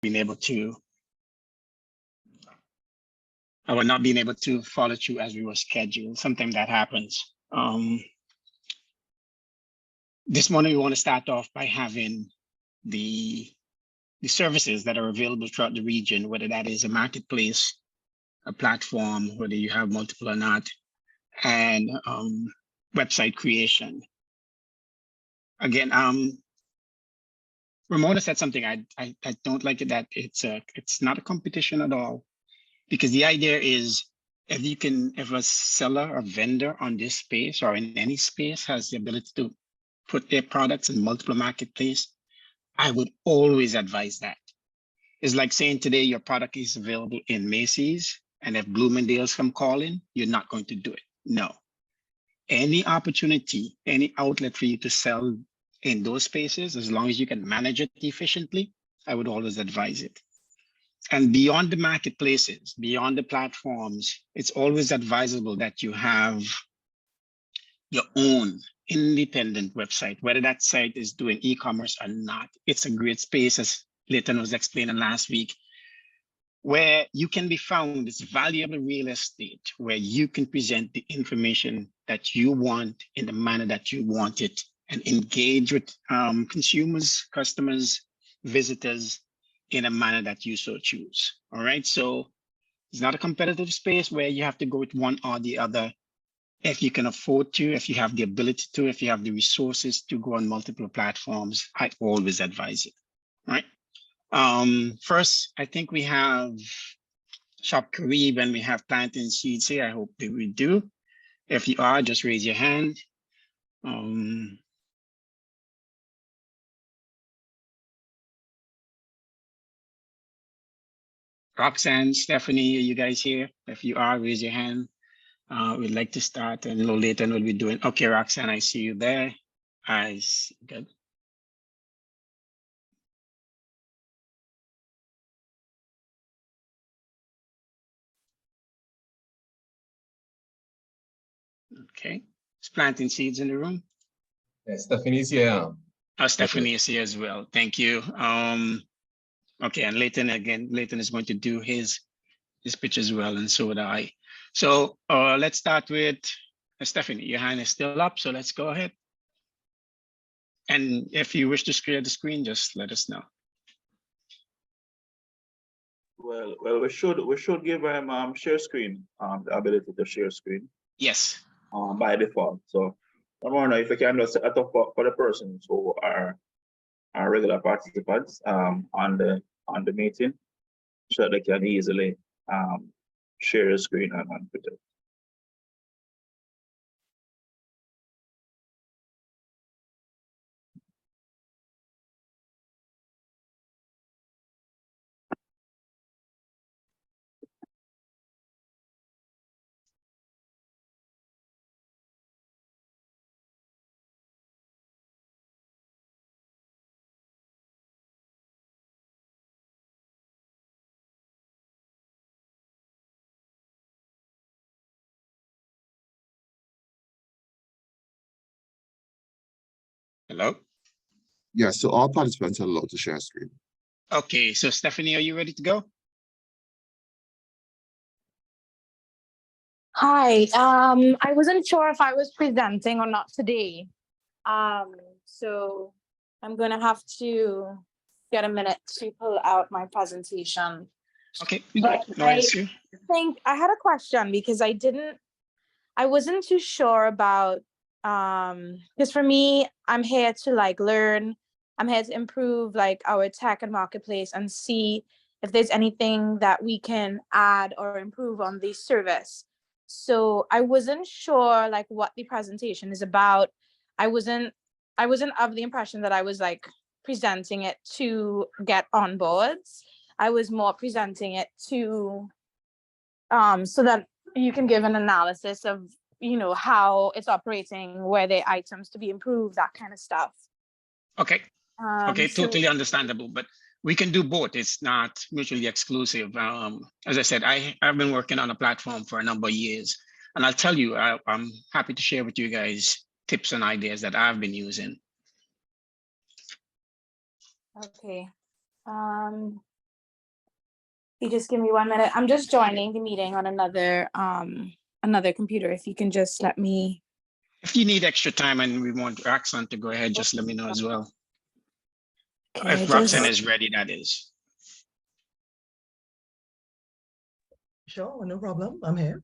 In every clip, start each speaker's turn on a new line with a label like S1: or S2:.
S1: been able to, or not being able to follow through as we were scheduled. Sometimes that happens. This morning, we want to start off by having the services that are available throughout the region, whether that is a marketplace, a platform, whether you have multiple or not, and website creation. Again, Ramona said something I don't like it, that it's not a competition at all, because the idea is if a seller or vendor on this space or in any space has the ability to put their products in multiple marketplace, I would always advise that. It's like saying today your product is available in Macy's, and if Bloomingdale's come calling, you're not going to do it. No. Any opportunity, any outlet for you to sell in those spaces, as long as you can manage it efficiently, I would always advise it. And beyond the marketplaces, beyond the platforms, it's always advisable that you have your own independent website, whether that site is doing e-commerce or not. It's a great space, as Leighton was explaining last week, where you can be found. It's valuable real estate where you can present the information that you want in the manner that you want it, and engage with consumers, customers, visitors in a manner that you so choose. All right, so it's not a competitive space where you have to go with one or the other. If you can afford to, if you have the ability to, if you have the resources to go on multiple platforms, I always advise it. All right. First, I think we have Shop Carib and we have Planting Seeds here. I hope that we do. If you are, just raise your hand. Roxanne, Stephanie, are you guys here? If you are, raise your hand. We'd like to start, and a little later we'll be doing. Okay, Roxanne, I see you there. I see. Good. Okay, it's Planting Seeds in the room.
S2: Yes, Stephanie's here.
S1: Oh, Stephanie is here as well. Thank you. Okay, and Leighton again. Leighton is going to do his pitch as well, and so would I. So let's start with Stephanie. Your hand is still up, so let's go ahead. And if you wish to share the screen, just let us know.
S3: Well, we should give him share screen, the ability to share screen.
S1: Yes.
S3: By default. So I want to know if you can just set up for the persons who are regular participants on the meeting, so that they can easily share a screen and put it.
S1: Hello?
S4: Yeah, so all participants are allowed to share screen.
S1: Okay, so Stephanie, are you ready to go?
S5: Hi, I wasn't sure if I was presenting or not today. So I'm gonna have to get a minute to pull out my presentation.
S1: Okay,
S5: but
S1: no issue.
S5: I think I had a question because I wasn't too sure about, because for me, I'm here to like learn, I'm here to improve like our tech and marketplace and see if there's anything that we can add or improve on the service. So I wasn't sure like what the presentation is about. I wasn't of the impression that I was like presenting it to get on boards. I was more presenting it to so that you can give an analysis of, you know, how it's operating, where the items to be improved, that kind of stuff.
S1: Okay. Okay, totally understandable, but we can do both. It's not mutually exclusive. As I said, I've been working on a platform for a number of years, and I'll tell you, I'm happy to share with you guys tips and ideas that I've been using.
S5: Okay. You just give me 1 minute. I'm just joining the meeting on another computer. If you can just let me.
S1: If you need extra time and we want Roxanne to go ahead, just let me know as well.
S5: Okay,
S1: If Roxanne is ready, that is.
S6: Sure, no problem. I'm here.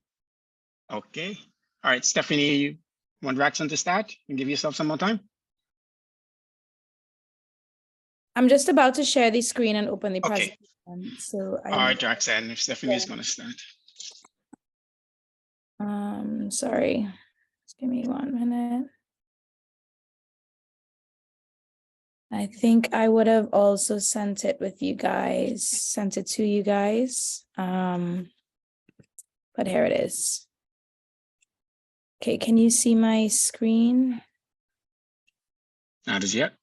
S1: Okay. All right, Stephanie, you want Roxanne to start and give yourself some more time?
S5: I'm just about to share the screen and open the
S1: Okay.
S5: presentation. So
S1: All right, Roxanne, if Stephanie is going to start.
S5: sorry. Just give me 1 minute. I think I would have also sent it with you guys, sent it to you guys. But here it is. Okay, can you see my screen?
S1: Not as yet.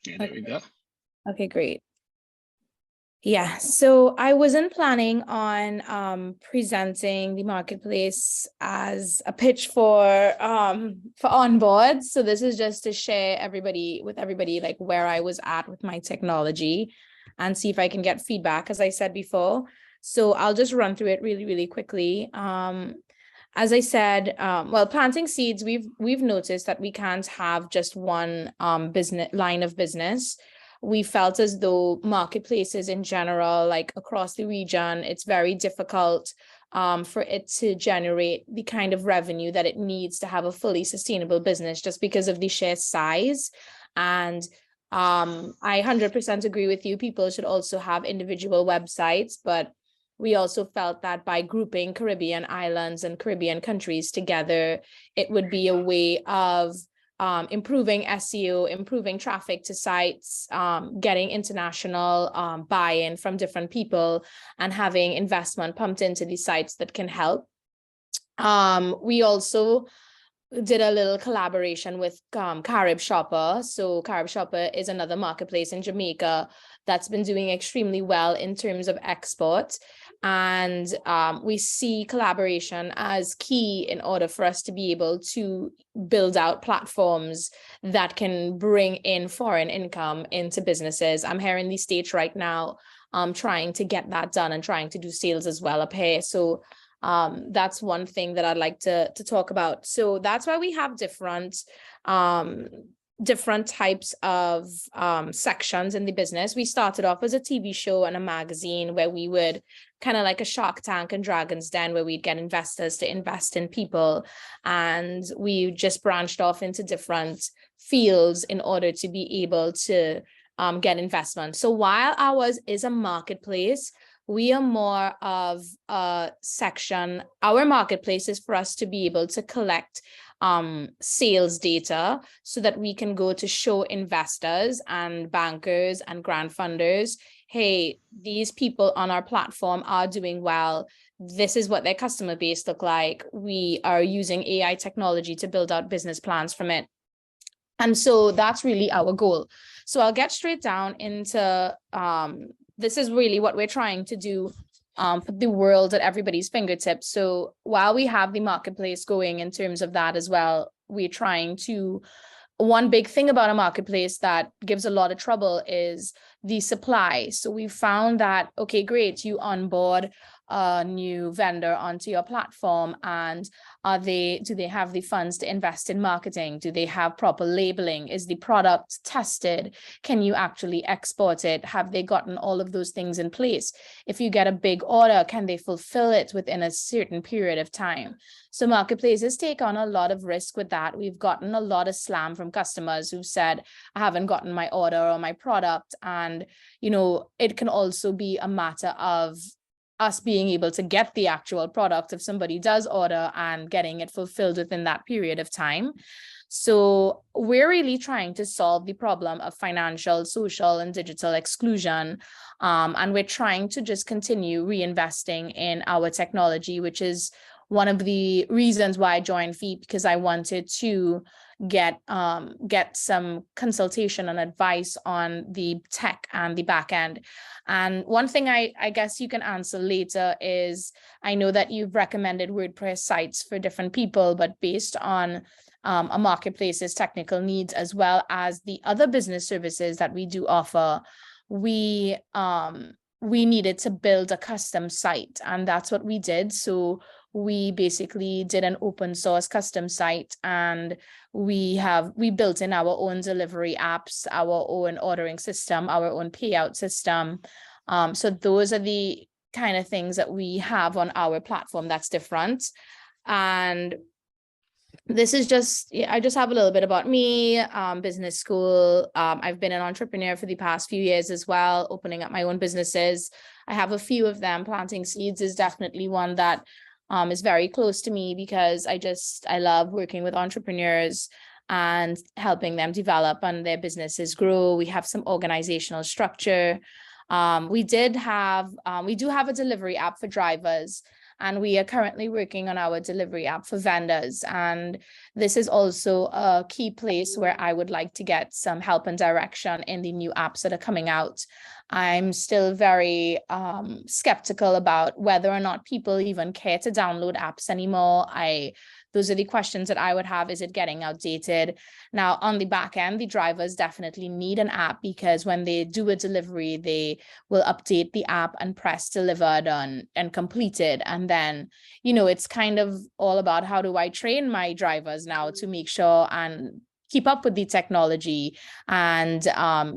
S1: Yeah, there we go.
S5: Okay, great. Yeah, so I wasn't planning on presenting the marketplace as a pitch for onboard. So this is just to share with everybody like where I was at with my technology and see if I can get feedback, as I said before. So I'll just run through it really, really quickly. As I said, well, planting seeds, we've noticed that we can't have just one business line of business. We felt as though marketplaces in general, like across the region, it's very difficult for it to generate the kind of revenue that it needs to have a fully sustainable business just because of the sheer size. And I 100% agree with you. People should also have individual websites, but we also felt that by grouping Caribbean islands and Caribbean countries together, it would be a way of improving SEO, improving traffic to sites, getting international buy-in from different people, and having investment pumped into these sites that can help. We also did a little collaboration with Carib Shopper. So Carib Shopper is another marketplace in Jamaica that's been doing extremely well in terms of export. And we see collaboration as key in order for us to be able to build out platforms that can bring in foreign income into businesses. I'm here in the States right now, trying to get that done and trying to do sales as well up here. So that's one thing that I'd like to talk about. So that's why we have different types of sections in the business. We started off as a TV show and a magazine where we would kind of like a Shark Tank and Dragon's Den, where we'd get investors to invest in people. And we just branched off into different fields in order to be able to get investment. So while ours is a marketplace, we are more of a section. Our marketplace is for us to be able to collect sales data so that we can go to show investors and bankers and grant funders, hey, these people on our platform are doing well. This is what their customer base look like. We are using AI technology to build out business plans from it. And so that's really our goal. So I'll get straight down into this is really what we're trying to do for the world at everybody's fingertips. So while we have the marketplace going in terms of that as well, we're trying to, one big thing about a marketplace that gives a lot of trouble is the supply. So we found that, okay, great, you onboard a new vendor onto your platform, and do they have the funds to invest in marketing? Do they have proper labeling? Is the product tested? Can you actually export it? Have they gotten all of those things in place? If you get a big order, can they fulfill it within a certain period of time? So marketplaces take on a lot of risk with that. We've gotten a lot of slam from customers who've said, I haven't gotten my order or my product. And, you know, it can also be a matter of us being able to get the actual product if somebody does order and getting it fulfilled within that period of time. So we're really trying to solve the problem of financial, social, and digital exclusion. And we're trying to just continue reinvesting in our technology, which is one of the reasons why I joined VEAP, because I wanted to get some consultation and advice on the tech and the back end. And one thing I guess you can answer later is, I know that you've recommended WordPress sites for different people, but based on a marketplace's technical needs, as well as the other business services that we do offer, we needed to build a custom site, and that's what we did. So we basically did an open source custom site, and we built in our own delivery apps, our own ordering system, our own payout system. So those are the kind of things that we have on our platform that's different. And this is just, I just have a little bit about me, business school. I've been an entrepreneur for the past few years as well, opening up my own businesses. I have a few of them. Planting seeds is definitely one that is very close to me, because I love working with entrepreneurs and helping them develop and their businesses grow. We have some organizational structure. We do have a delivery app for drivers, and we are currently working on our delivery app for vendors. And this is also a key place where I would like to get some help and direction in the new apps that are coming out. I'm still very skeptical about whether or not people even care to download apps anymore. Those are the questions that I would have. Is it getting outdated? Now, on the back end, the drivers definitely need an app, because when they do a delivery, they will update the app and press delivered and completed. And then, it's kind of all about, how do I train my drivers now to make sure and keep up with the technology and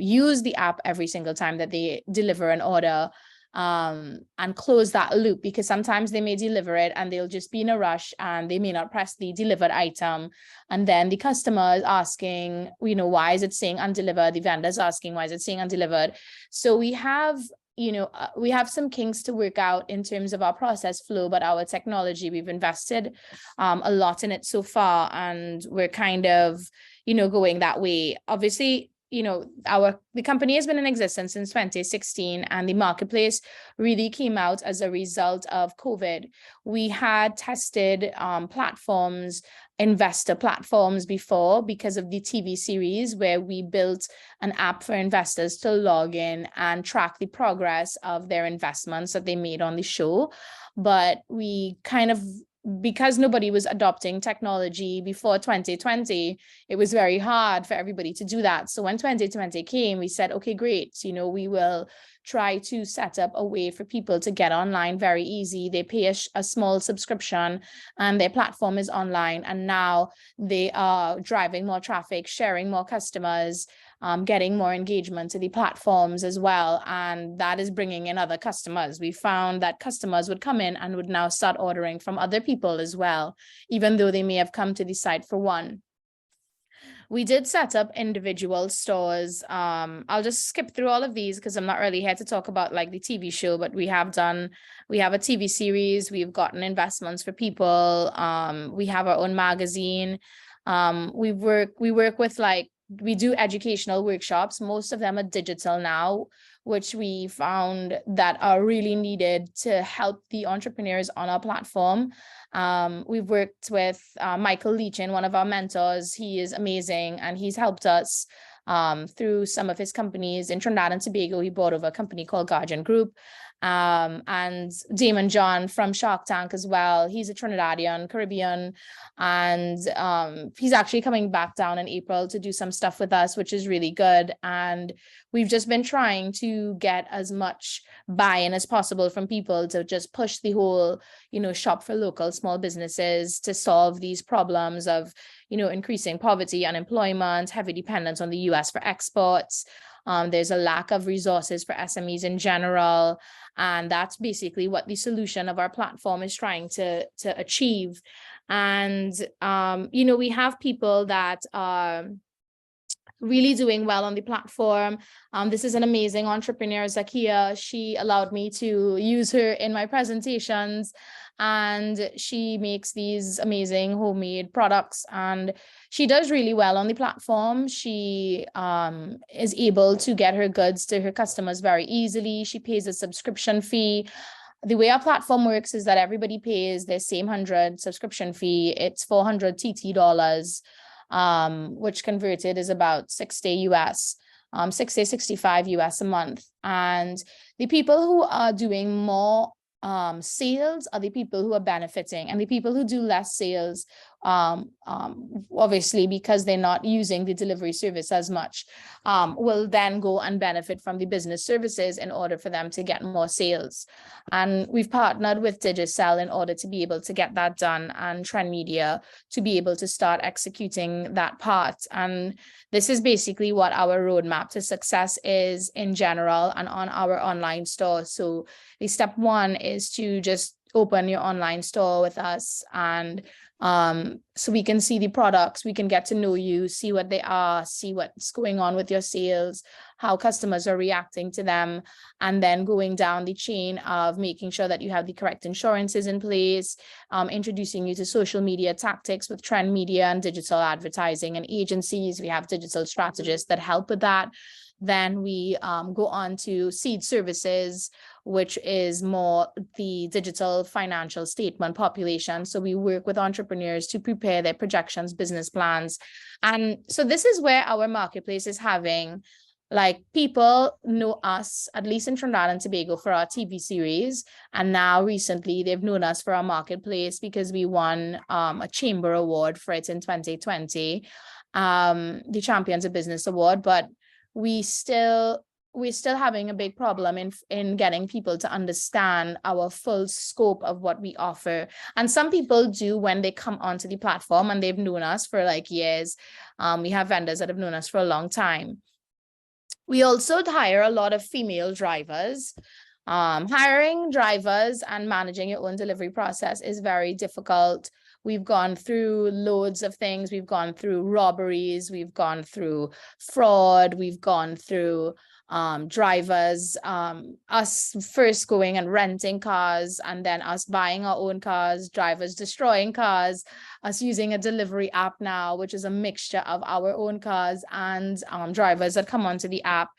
S5: use the app every single time that they deliver an order, and close that loop, because sometimes they may deliver it and they'll just be in a rush and they may not press the delivered item. And then the customer is asking, why is it saying undelivered? The vendor's asking, why is it saying undelivered? So we have some kinks to work out in terms of our process flow, but our technology, we've invested a lot in it so far, and we're kind of, going that way. Obviously, the company has been in existence since 2016, and the marketplace really came out as a result of COVID. We had tested investor platforms before, because of the TV series, where we built an app for investors to log in and track the progress of their investments that they made on the show. But we kind of, because nobody was adopting technology before 2020, it was very hard for everybody to do that. So when 2020 came, we said, okay, great. We will try to set up a way for people to get online very easy. They pay a small subscription and their platform is online. And now they are driving more traffic, sharing more customers, getting more engagement to the platforms as well. And that is bringing in other customers. We found that customers would come in and would now start ordering from other people as well, even though they may have come to the site for one. We did set up individual stores. I'll just skip through all of these because I'm not really here to talk about like the TV show, but we have a TV series. We've gotten investments for people. We have our own magazine. We work with we do educational workshops. Most of them are digital now, which we found that are really needed to help the entrepreneurs on our platform. We've worked with Michael Leachin, one of our mentors. He is amazing, and he's helped us through some of his companies in Trinidad and Tobago. He bought over a company called Guardian Group. And Damon John from Shark Tank as well. He's a Trinidadian, Caribbean, and he's actually coming back down in April to do some stuff with us, which is really good. And we've just been trying to get as much buy-in as possible from people to just push the whole, shop for local small businesses to solve these problems of, increasing poverty, unemployment, heavy dependence on the US for exports. There's a lack of resources for SMEs in general. And that's basically what the solution of our platform is trying to achieve. And, we have people that are really doing well on the platform. This is an amazing entrepreneur, Zakia. She allowed me to use her in my presentations, and she makes these amazing homemade products, and she does really well on the platform. She is able to get her goods to her customers very easily. She pays a subscription fee. The way our platform works is that everybody pays their same 100 subscription fee. It's 400 TT dollars. Which converted is about $60 US, $65 US a month. And the people who are doing more sales are the people who are benefiting, and the people who do less sales
S7: obviously because they're not using the delivery service as much, will then go and benefit from the business services in order for them to get more sales. And we've partnered with Digicel in order to be able to get that done, and Trend Media to be able to start executing that part. And this is basically what our roadmap to success is in general and on our online store. So the step one is to just open your online store with us, and so we can see the products, we can get to know you, see what they are, see what's going on with your sales, how customers are reacting to them, and then going down the chain of making sure that you have the correct insurances in place, introducing you to social media tactics with Trend Media and digital advertising and agencies. We have digital strategists that help with that. Then we go on to seed services, which is more the digital financial statement population. So we work with entrepreneurs to prepare their projections, business plans. And so this is where our marketplace is having, like, people know us, at least in Trinidad and Tobago, for our TV series. And now recently they've known us for our marketplace because we won a Chamber Award for it in 2020, the Champions of Business Award. But we're still having a big problem in getting people to understand our full scope of what we offer. And some people do when they come onto the platform and they've known us for like years. We have vendors that have known us for a long time. We also hire a lot of female drivers. Hiring drivers and managing your own delivery process is very difficult. We've gone through loads of things. We've gone through robberies. We've gone through fraud. We've gone through drivers, us first going and renting cars, and then us buying our own cars, drivers destroying cars, us using a delivery app now, which is a mixture of our own cars and drivers that come onto the app,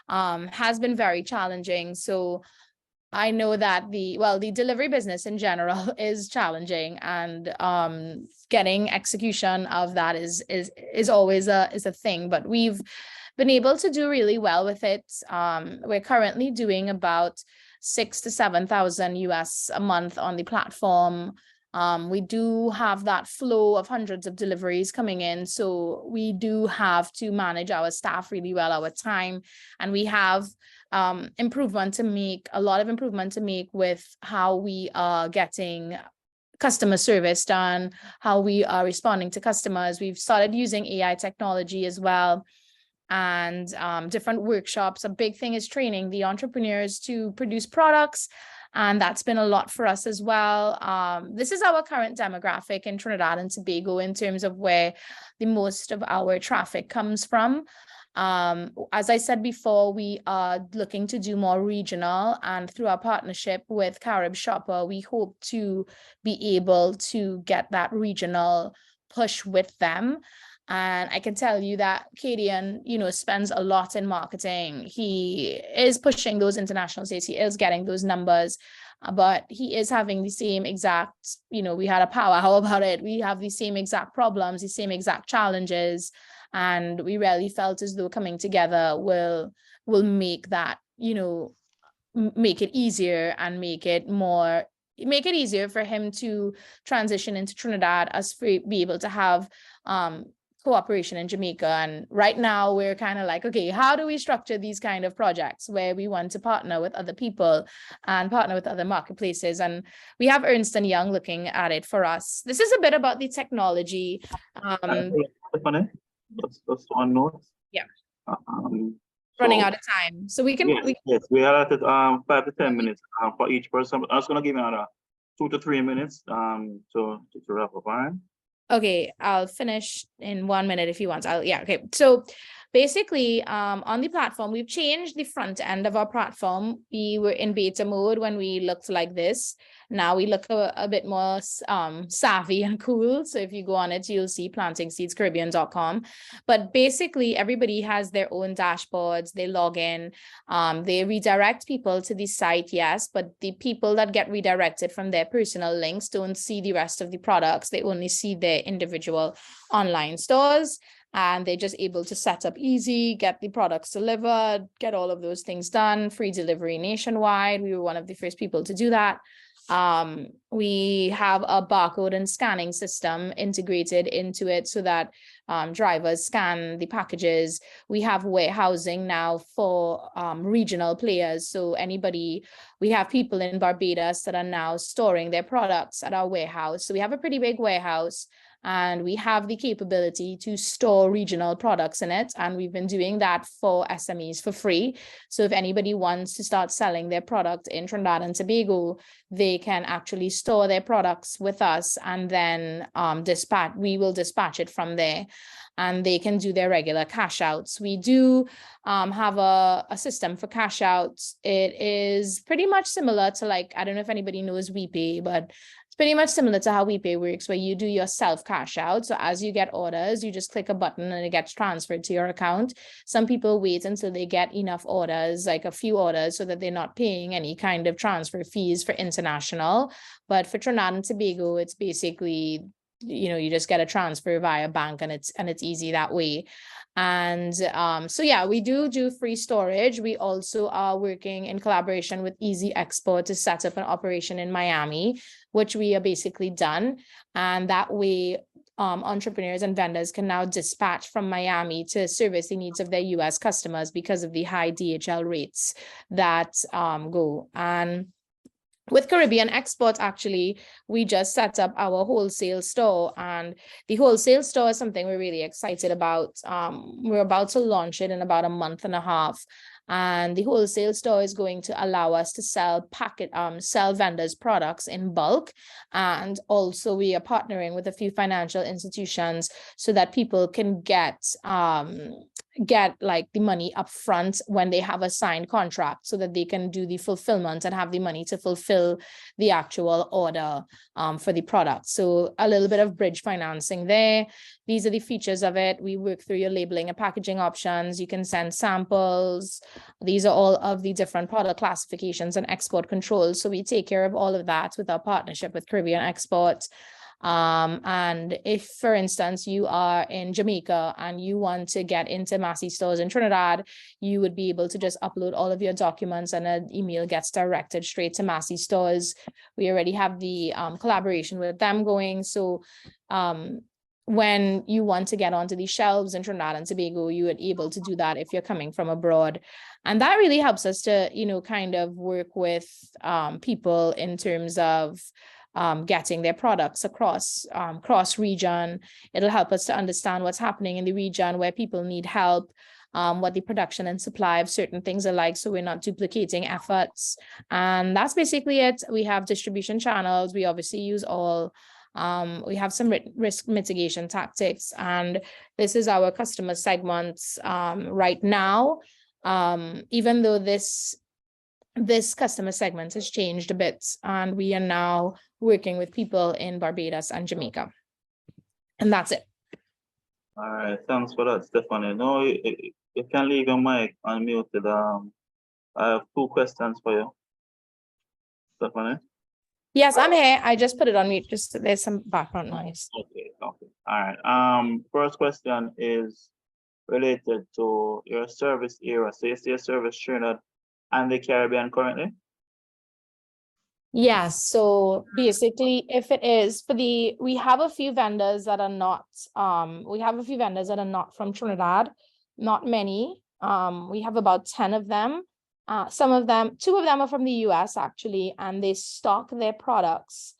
S7: has been very challenging. So I know that the delivery business in general is challenging, and getting execution of that is always a thing, but we've been able to do really well with it. We're currently doing about 6,000 to 7,000 US a month on the platform. We do have that flow of hundreds of deliveries coming in, so we do have to manage our staff really well, our time, and we have a lot of improvement to make with how we are getting customer service done, how we are responding to customers. We've started using AI technology as well, and different workshops. A big thing is training the entrepreneurs to produce products, and that's been a lot for us as well. This is our current demographic in Trinidad and Tobago in terms of where the most of our traffic comes from. As I said before, we are looking to do more regional, and through our partnership with Carib Shopper, we hope to be able to get that regional push with them. And I can tell you that Cadian, spends a lot in marketing. He is pushing those international states. He is getting those numbers, but he is having the same exact, we had a power. How about it? We have the same exact problems, the same exact challenges. And we really felt as though coming together will make that, make it easier and make it easier for him to transition into Trinidad, us be able to have cooperation in Jamaica. And right now we're kind of like, okay, how do we structure these kind of projects where we want to partner with other people and partner with other marketplaces? And we have Ernst & Young looking at it for us. This is a bit about the technology.
S3: Just one note.
S7: Yeah. Running out of time, so we can.
S3: Yes, we allotted 5 to 10 minutes for each person. I was going to give you another 2 to 3 minutes to wrap up. All right.
S7: Okay, I'll finish in 1 minute if you want. Okay. So basically, on the platform, we've changed the front end of our platform. We were in beta mode when we looked like this. Now we look a bit more savvy and cool. So if you go on it, you'll see plantingseedscaribbean.com. But basically, everybody has their own dashboards. They log in. They redirect people to the site, yes, but the people that get redirected from their personal links don't see the rest of the products. They only see their individual online stores. And they're just able to set up easy, get the products delivered, get all of those things done, free delivery nationwide. We were one of the first people to do that. We have a barcode and scanning system integrated into it so that drivers scan the packages. We have warehousing now for regional players. So we have people in Barbados that are now storing their products at our warehouse. So we have a pretty big warehouse, and we have the capability to store regional products in it. And we've been doing that for SMEs for free. So if anybody wants to start selling their product in Trinidad and Tobago, they can actually store their products with us, and then we will dispatch it from there, and they can do their regular cash outs. We do have a system for cash outs. It is pretty much similar to, like, I don't know if anybody knows VEAP, but it's pretty much similar to how VEAP works, where you do your self cash out. So as you get orders, you just click a button and it gets transferred to your account. Some people wait until they get enough orders, like a few orders, so that they're not paying any kind of transfer fees for international. But for Trinidad and Tobago, it's basically, you just get a transfer via bank, and it's easy that way. And so yeah, we do free storage. We also are working in collaboration with Easy Export to set up an operation in Miami, which we are basically done. And that way, entrepreneurs and vendors can now dispatch from Miami to service the needs of their US customers because of the high DHL rates that go. And with Caribbean Export, actually, we just set up our wholesale store, and the wholesale store is something we're really excited about. We're about to launch it in about a month and a half. And the wholesale store is going to allow us to sell vendors products in bulk. And also we are partnering with a few financial institutions so that people can get like the money up front when they have a signed contract, so that they can do the fulfillment and have the money to fulfill the actual order for the product. So a little bit of bridge financing there. These are the features of it. We work through your labeling and packaging options. You can send samples. These are all of the different product classifications and export controls. So we take care of all of that with our partnership with Caribbean Export. And if, for instance, you are in Jamaica and you want to get into Massey stores in Trinidad, you would be able to just upload all of your documents, and an email gets directed straight to Massey stores. We already have the collaboration with them going. So when you want to get onto the shelves in Trinidad and Tobago, you are able to do that if you're coming from abroad. And that really helps us to, kind of work with people in terms of getting their products across region. It'll help us to understand what's happening in the region where people need help, what the production and supply of certain things are like, so we're not duplicating efforts. And that's basically it. We have distribution channels. We obviously use all. We have some risk mitigation tactics, and this is our customer segments right now. Even though this customer segment has changed a bit, and we are now working with people in Barbados and Jamaica. And that's it.
S3: All right, thanks for that, Stephanie. No, you can leave your mic unmuted. I have 2 questions for you, Stephanie.
S7: Yes, I'm here. I just put it on mute. Just there's some background noise.
S3: Okay. All right. First question is related to your service area. So you see a service Trinidad and the Caribbean currently?
S7: Yes, so basically, if it is we have a few vendors that are not from Trinidad, not many. We have about 10 of them. 2 of them are from the US actually, and they stock their products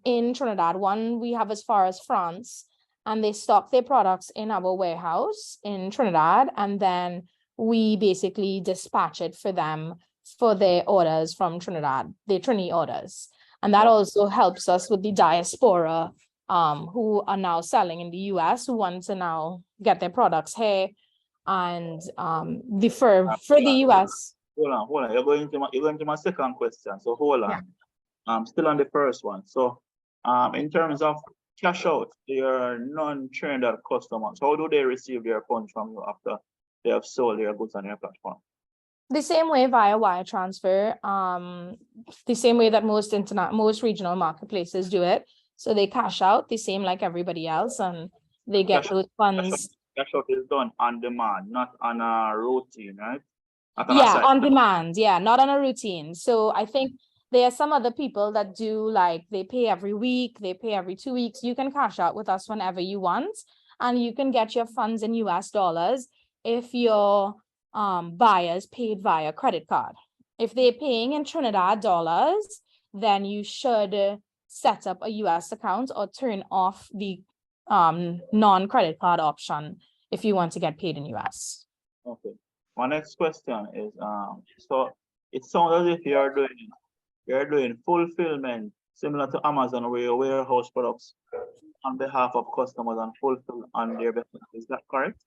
S7: in Trinidad. One we have as far as France, and they stock their products in our warehouse in Trinidad, and then we basically dispatch it for them for their orders from Trinidad, their Trini orders. And that also helps us with the diaspora who are now selling in the US, who want to now get their products here and for the US.
S3: Hold on. You're going to my second question. So hold on.
S7: Yeah.
S3: Still on the first one. So in terms of cash out, your non-Trinidad customers, how do they receive their funds from you after they have sold their goods on your platform?
S7: The same way via wire transfer, the same way that most regional marketplaces do it. So they cash out the same like everybody else, and they get those funds.
S3: Cash out is done on demand, not on a routine, right?
S7: Yeah, on demand. Yeah, not on a routine. So I think
S5: there are some other people that do like they pay every week, they pay every 2 weeks. You can cash out with us whenever you want, and you can get your funds in US dollars if your buyers paid via credit card. If they're paying in Trinidad dollars, then you should set up a US account or turn off the non-credit card option if you want to get paid in US.
S3: Okay. My next question is, so it sounds as if you're doing fulfillment similar to Amazon, where your warehouse products on behalf of customers and fulfill on their behalf. Is that correct?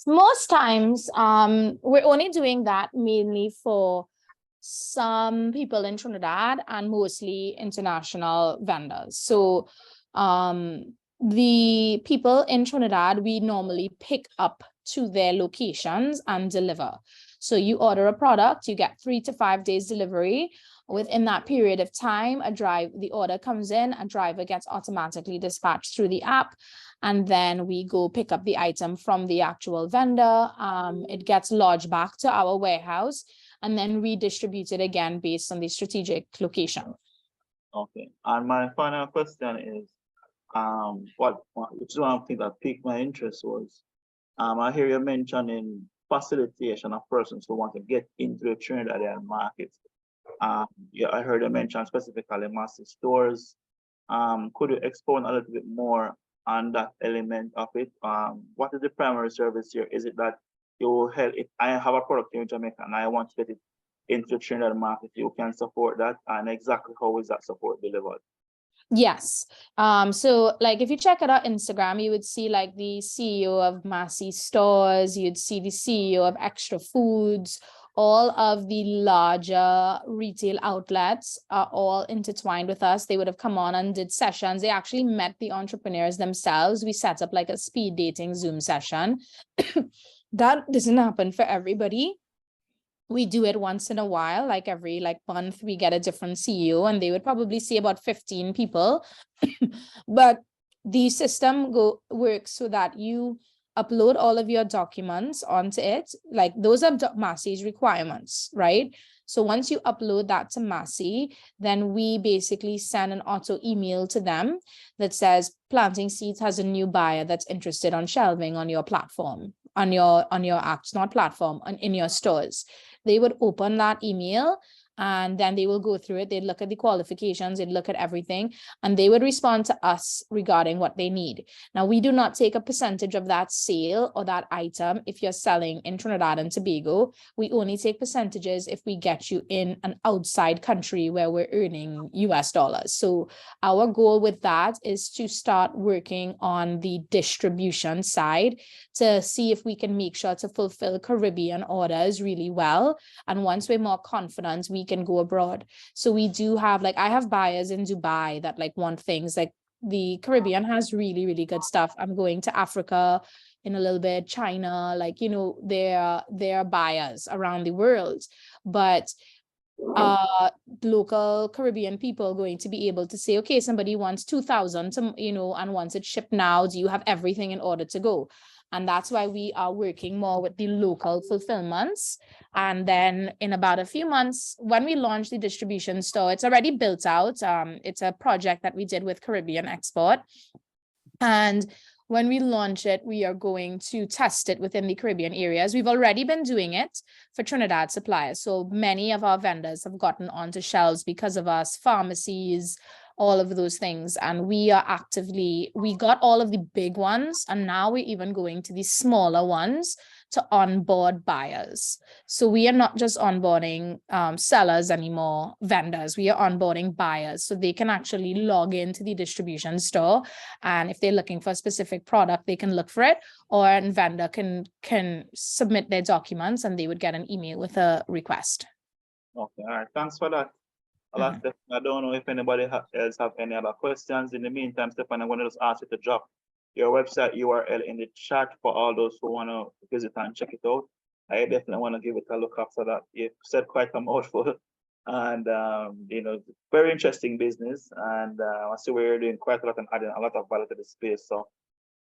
S5: Most times, we're only doing that mainly for some people in Trinidad and mostly international vendors. So the people in Trinidad, we normally pick up to their locations and deliver. So you order a product, you get 3 to 5 days delivery. Within that period of time, the order comes in, a driver gets automatically dispatched through the app, and then we go pick up the item from the actual vendor. It gets lodged back to our warehouse and then redistributed again based on the strategic location.
S3: Okay. And my final question is, which is one thing that piqued my interest was, I hear you mentioning facilitation of persons who want to get into the Trinidadian market. Yeah, I heard you mention specifically massive stores. Could you expound a little bit more on that element of it? What is the primary service here? Is it that you will help if I have a product in Jamaica and I want to get it into the Trinidad market, you can support that? And exactly how is that support delivered?
S5: Yes. So like if you check out our Instagram, you would see like the CEO of Massey Stores, you'd see the CEO of Extra Foods. All of the larger retail outlets are all intertwined with us. They would have come on and did sessions. They actually met the entrepreneurs themselves. We set up like a speed dating Zoom session. That doesn't happen for everybody. We do it once in a while, like every month we get a different CEO, and they would probably see about 15 people. But the system works so that you upload all of your documents onto it. Like those are Massey's requirements, right? So once you upload that to Massey, then we basically send an auto email to them that says Planting Seeds has a new buyer that's interested on shelving on your platform, on your apps, not platform, in your stores. They would open that email and then they will go through it. They'd look at the qualifications, they'd look at everything, and they would respond to us regarding what they need. Now, we do not take a percentage of that sale or that item if you're selling in Trinidad and Tobago. We only take percentages if we get you in an outside country where we're earning US dollars. So our goal with that is to start working on the distribution side to see if we can make sure to fulfill Caribbean orders really well. And once we're more confident, we can go abroad. So we do have, I have buyers in Dubai that want things. Like the Caribbean has really, really good stuff. I'm going to Africa in a little bit, China, there are buyers around the world. But local Caribbean people going to be able to say, okay, somebody wants 2,000 to, and wants it shipped now. Do you have everything in order to go? And that's why we are working more with the local fulfillments. And then in about a few months, when we launch the distribution store, it's already built out. It's a project that we did with Caribbean Export. And when we launch it, we are going to test it within the Caribbean areas. We've already been doing it for Trinidad suppliers. So many of our vendors have gotten onto shelves because of us, pharmacies, all of those things. And we got all of the big ones, and now we're even going to the smaller ones to onboard buyers. So we are not just onboarding sellers anymore, vendors, we are onboarding buyers. So they can actually log into the distribution store. And if they're looking for a specific product, they can look for it, or a vendor can submit their documents and they would get an email with a request.
S3: Okay, all right, thanks for that. I don't know if anybody else have any other questions. In the meantime, Stefan, I'm going to just ask you to drop your website URL in the chat for all those who want to visit and check it out. I definitely want to give it a look after that. You've said quite a mouthful, and very interesting business. And I see we're doing quite a lot and adding a lot of value to the space. So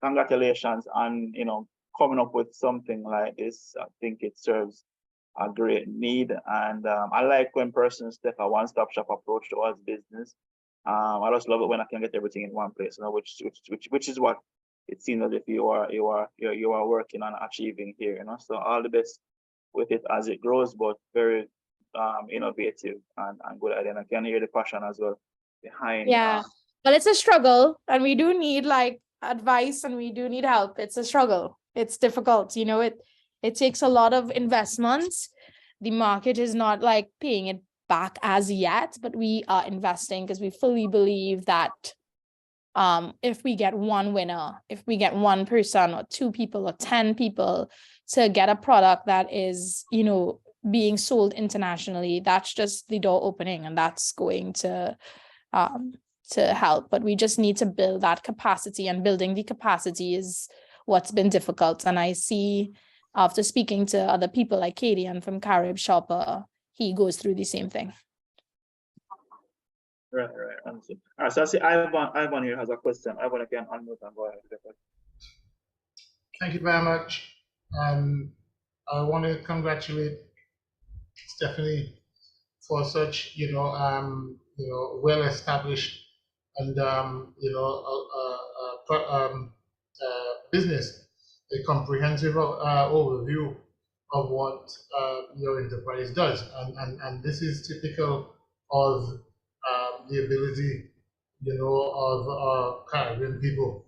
S3: congratulations on coming up with something like this. I think it serves a great need. And I like when persons take a one-stop shop approach towards business. I just love it when I can get everything in one place, which is what it seems as if you are working on achieving here, So all the best with it as it grows, but very innovative and good idea. And I can hear the passion as well behind.
S7: Yeah, but it's a struggle, and we do need like advice, and we do need help. It's a struggle. It's difficult, it takes a lot of investments. The market is not like paying it back as yet, but we are investing because we fully believe that if we get one winner, if we get one person or 2 people or 10 people to get a product that is, being sold internationally, that's just the door opening, and that's going to help. But we just need to build that capacity, and building the capacity is what's been difficult. And I see, after speaking to other people like Katie and from Carib Shopper, he goes through the same thing.
S3: Right. Understood. All right, so I see Ivan here has a question. Ivan, again, unmute and go ahead.
S8: Thank you very much. I want to congratulate Stephanie for such, well-established and business, a comprehensive overview of what your enterprise does, and this is typical of the ability, of Caribbean people,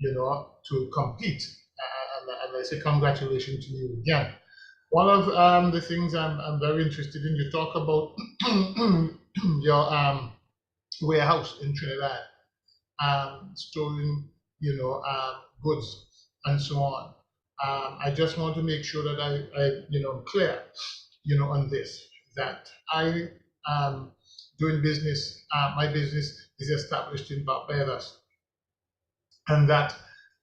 S8: to compete. And I say congratulations to you again. One of the things I'm very interested in, you talk about your warehouse in Trinidad, storing, goods and so on. I just want to make sure that I'm clear, on this, that I doing business, my business is established in Barbados, and that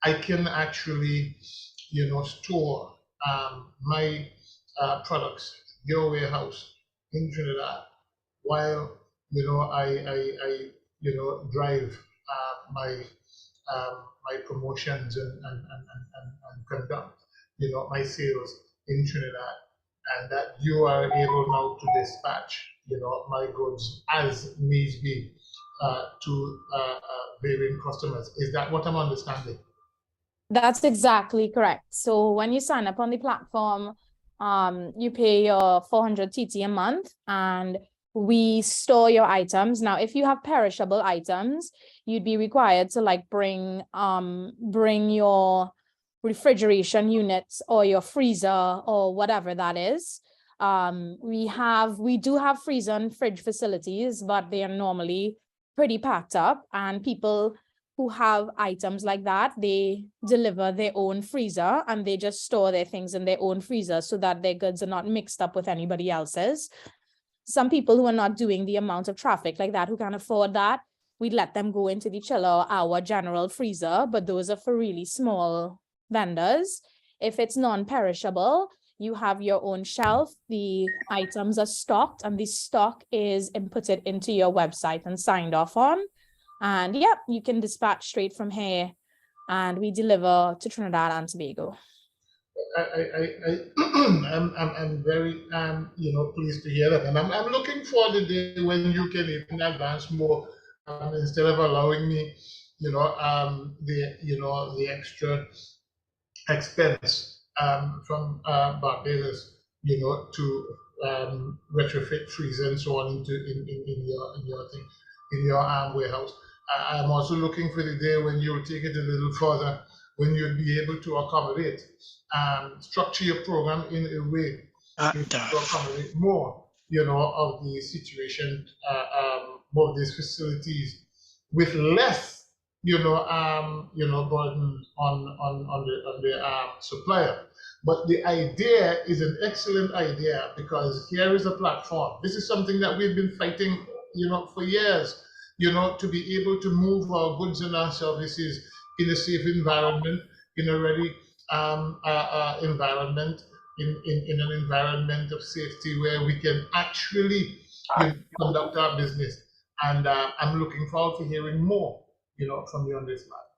S8: I can actually, store my products, your warehouse in Trinidad, while I drive my my promotions and conduct my sales in Trinidad, and that you are able now to dispatch my goods as needs be to varying customers. Is that what I'm understanding?
S7: That's exactly correct. So when you sign up on the platform, you pay your 400 TT a month, and we store your items. Now, if you have perishable items, you'd be required to bring your refrigeration units or your freezer or whatever that is. We do have freezer and fridge facilities, but they are normally pretty packed up, and people who have items like that, they deliver their own freezer and they just store their things in their own freezer so that their goods are not mixed up with anybody else's. Some people who are not doing the amount of traffic like that, who can afford that, we let them go into the chiller, our general freezer, but those are for really small vendors. If it's non-perishable, you have your own shelf, the items are stocked, and the stock is inputted into your website and signed off on. And yeah, you can dispatch straight from here, and we deliver to Trinidad and Tobago.
S8: I'm very pleased to hear that, and I'm looking for the day when you can even advance more, instead of allowing me, the extra expense from Barbados, to retrofit freezer and so on in your warehouse. I'm also looking for the day when you'll take it a little further, when you'll be able to accommodate, structure your program in a way to accommodate more, of the situation, more of these facilities with less, burden on the supplier. But the idea is an excellent idea, because here is a platform. This is something that we've been fighting, for years, to be able to move our goods and our services in a safe environment, in a ready environment, in an environment of safety where we can actually conduct our business. And I'm looking forward to hearing more, from you on this matter.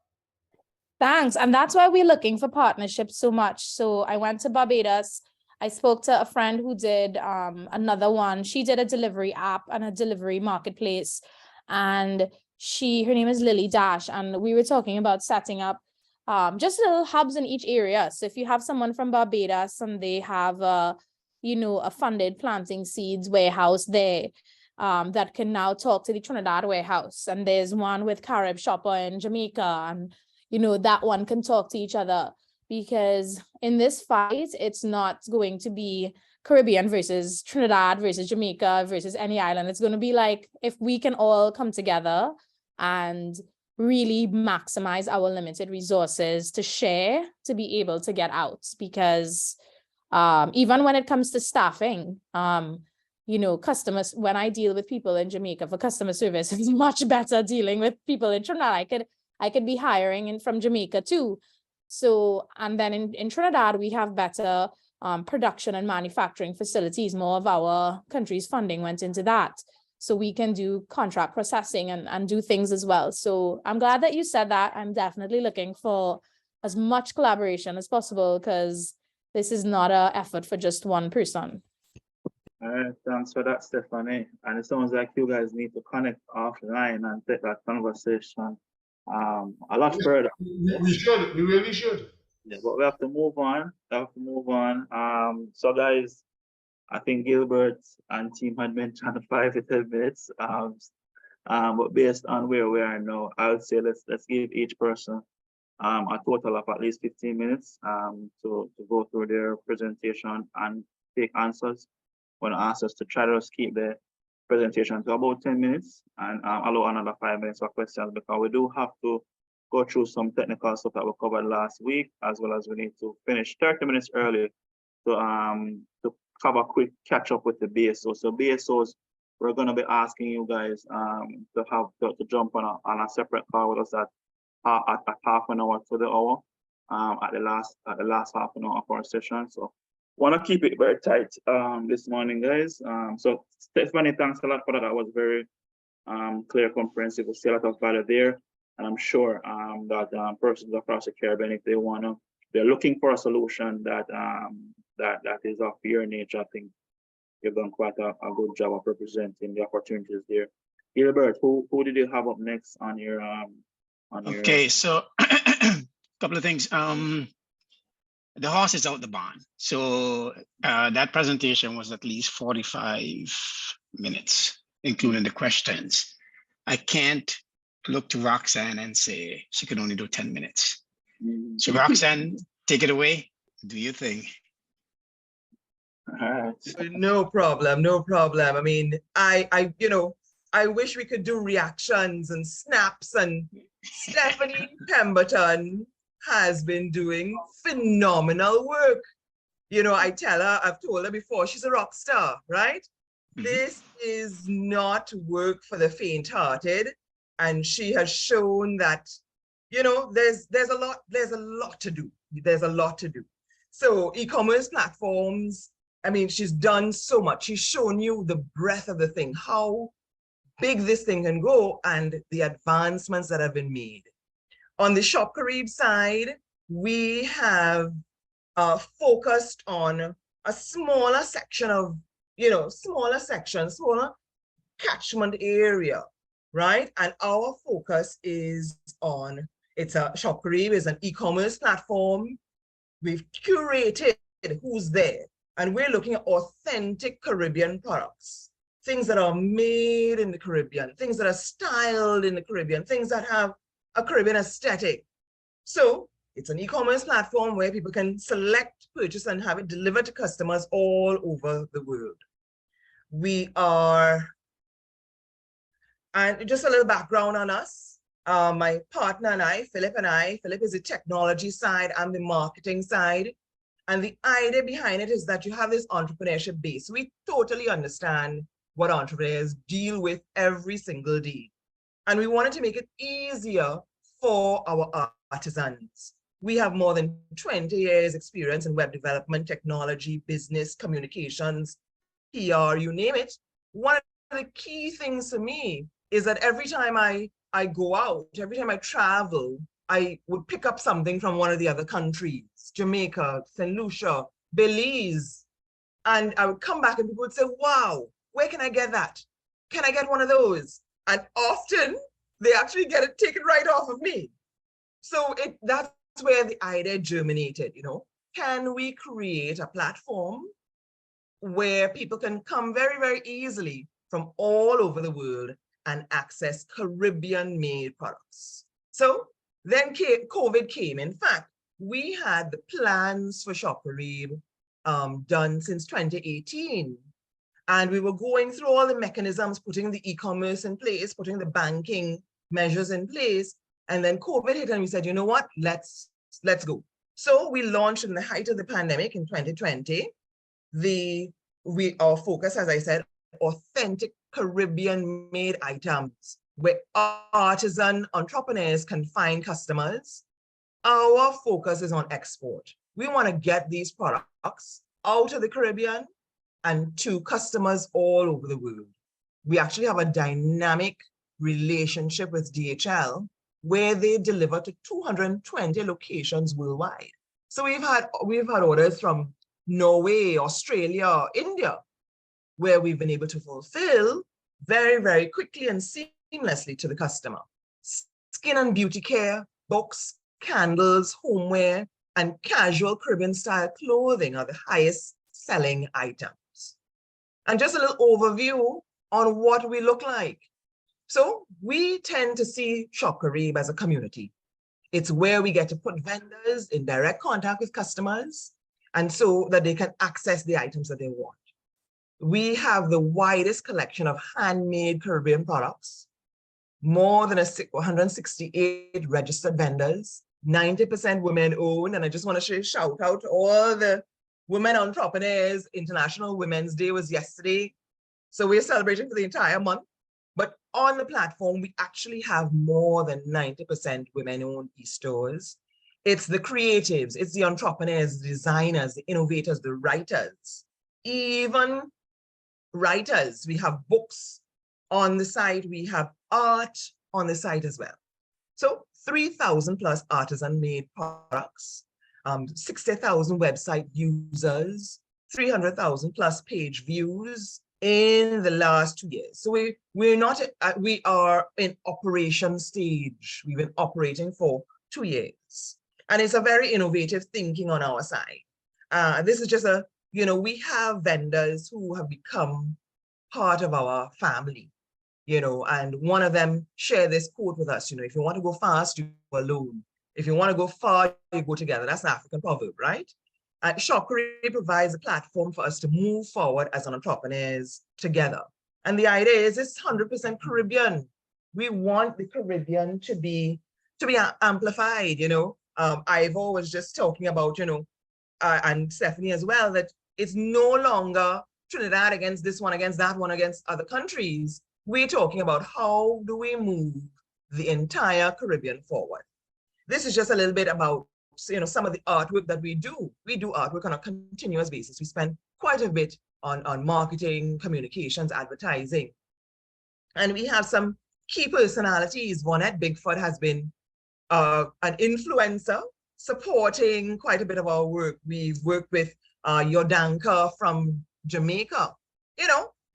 S7: Thanks. And that's why we're looking for partnerships so much. So I went to Barbados. I spoke to a friend who did another one. She did a delivery app and a delivery marketplace. And her name is Lily Dash. And we were talking about setting up just little hubs in each area. So if you have someone from Barbados and they have a funded planting seeds warehouse there, that can now talk to the Trinidad warehouse. And there's one with Carib Shopper in Jamaica, and that one can talk to each other. Because in this fight, it's not going to be Caribbean versus Trinidad versus Jamaica versus any island. It's going to be like, if we can all come together and really maximize our limited resources to share, to be able to get out. Because even when it comes to staffing, customers, when I deal with people in Jamaica for customer service, it's much better dealing with people in Trinidad. I could be hiring from Jamaica too. So, and then in Trinidad, we have better production and manufacturing facilities. More of our country's funding went into that. So we can do contract processing and do things as well. So I'm glad that you said that. I'm definitely looking for as much collaboration as possible, because this is not an effort for just one person.
S3: All right, thanks for that, Stephanie. And it sounds like you guys need to connect offline and take that conversation a lot further.
S8: We should. We really should.
S3: Yeah, but we have to move on. So guys, I think Gilbert and team had mentioned 5 to 10 minutes. But based on where we are now, I would say let's give each person a total of at least 15 minutes to go through their presentation and take answers. Want to ask us to try to keep the presentation to about 10 minutes and allow another 5 minutes for questions, because we do have to go through some technical stuff that we covered last week, as well as we need to finish 30 minutes early to have a quick catch up with the BSO. So BSOs, we're going to be asking you guys to jump on a separate call with us at half an hour to the hour at the last half an hour of our session. So want to keep it very tight this morning, guys. So Stephanie, thanks a lot for that. That was very clear, comprehensive. We see a lot of value there, and I'm sure that persons across the Caribbean, if they're looking for a solution that is of your nature, I think you've done quite a good job of representing the opportunities there. Gilbert, who did you have up next on your
S1: Okay, so a couple of things. The horse is out the barn. So that presentation was at least 45 minutes, including the questions. I can't look to Roxanne and say she could only do 10 minutes. So Roxanne, take it away. Do you think?
S3: All right.
S6: No problem, no problem. I mean, I wish we could do reactions and snaps, and Stephanie Pemberton has been doing phenomenal work. I tell her, I've told her before, she's a rock star, right? Mm-hmm. This is not work for the faint-hearted, and she has shown that, there's a lot to do. There's a lot to do. So e-commerce platforms, I mean, she's done so much. She's shown you the breadth of the thing, how big this thing can go, and the advancements that have been made. On the Shop Carib side, we have focused on a smaller section of, smaller catchment area, right? And our focus is on, Shop Carib is an e-commerce platform. We've curated who's there, and we're looking at authentic Caribbean products, things that are made in the Caribbean, things that are styled in the Caribbean, things that have a Caribbean aesthetic. So it's an e-commerce platform where people can select, purchase, and have it delivered to customers all over the world. And just a little background on us. My partner and I, Philip is the technology side, I'm the marketing side. And the idea behind it is that you have this entrepreneurship base. We totally understand what entrepreneurs deal with every single day. And we wanted to make it easier for our artisans. We have more than 20 years experience in web development, technology, business, communications, PR, you name it. One of the key things for me is that every time I go out, every time I travel, I would pick up something from one of the other countries, Jamaica, St. Lucia, Belize, And I would come back and people would say, wow, where can I get that? Can I get one of those? And often they actually get it taken right off of me. So that's where the idea germinated, you know. Can we create a platform where people can come very, very easily from all over the world and access Caribbean-made products? So then COVID came. In fact, we had the plans for Shopperib done since 2018. And we were going through all the mechanisms, putting the e-commerce in place, putting the banking measures in place. And then COVID hit and we said, you know what, let's go. So we launched in the height of the pandemic in 2020. Our focus, as I said, authentic Caribbean-made items where artisan entrepreneurs can find customers. Our focus is on export. We want to get these products out of the Caribbean and to customers all over the world. We actually have a dynamic relationship with DHL where they deliver to 220 locations worldwide. So we've had orders from Norway, Australia, India, where we've been able to fulfill very, very quickly and seamlessly to the customer. Skin and beauty care, books, candles, homeware, and casual Caribbean style clothing are the highest selling items. And just a little overview on what we look like. So we tend to see Shop Carib as a community. It's where we get to put vendors in direct contact with customers and so that they can access the items that they want. We have the widest collection of handmade Caribbean products, more than 168 registered vendors, 90% women owned. And I just want to shout out to all the women entrepreneurs. International Women's Day was yesterday. So we're celebrating for the entire month. But on the platform, we actually have more than 90% women-owned e-stores. It's the creatives, it's the entrepreneurs, the designers, the innovators, the writers, even writers. We have books on the site, we have art on the site as well. So 3,000 plus artisan-made products, 60,000 website users, 300,000 plus page views in the last 2 years. So we are in operation stage. We've been operating for 2 years. And it's a very innovative thinking on our side. This is just we have vendors who have become part of our family, and one of them shared this quote with us, if you want to go fast, you go alone. If you want to go far, you go together. That's an African proverb, right? Shop Carib provides a platform for us to move forward as entrepreneurs together. And the idea is it's 100% Caribbean. We want the Caribbean to be amplified, Ivor was just talking about, and Stephanie as well, that it's no longer Trinidad against this one, against that one, against other countries. We're talking about how do we move the entire Caribbean forward. This is just a little bit about some of the artwork that we do. We do artwork on a continuous basis. We spend quite a bit on marketing, communications, advertising. And we have some key personalities. Vonette Bigfoot has been an influencer supporting quite a bit of our work. We've worked with Yodanka from Jamaica,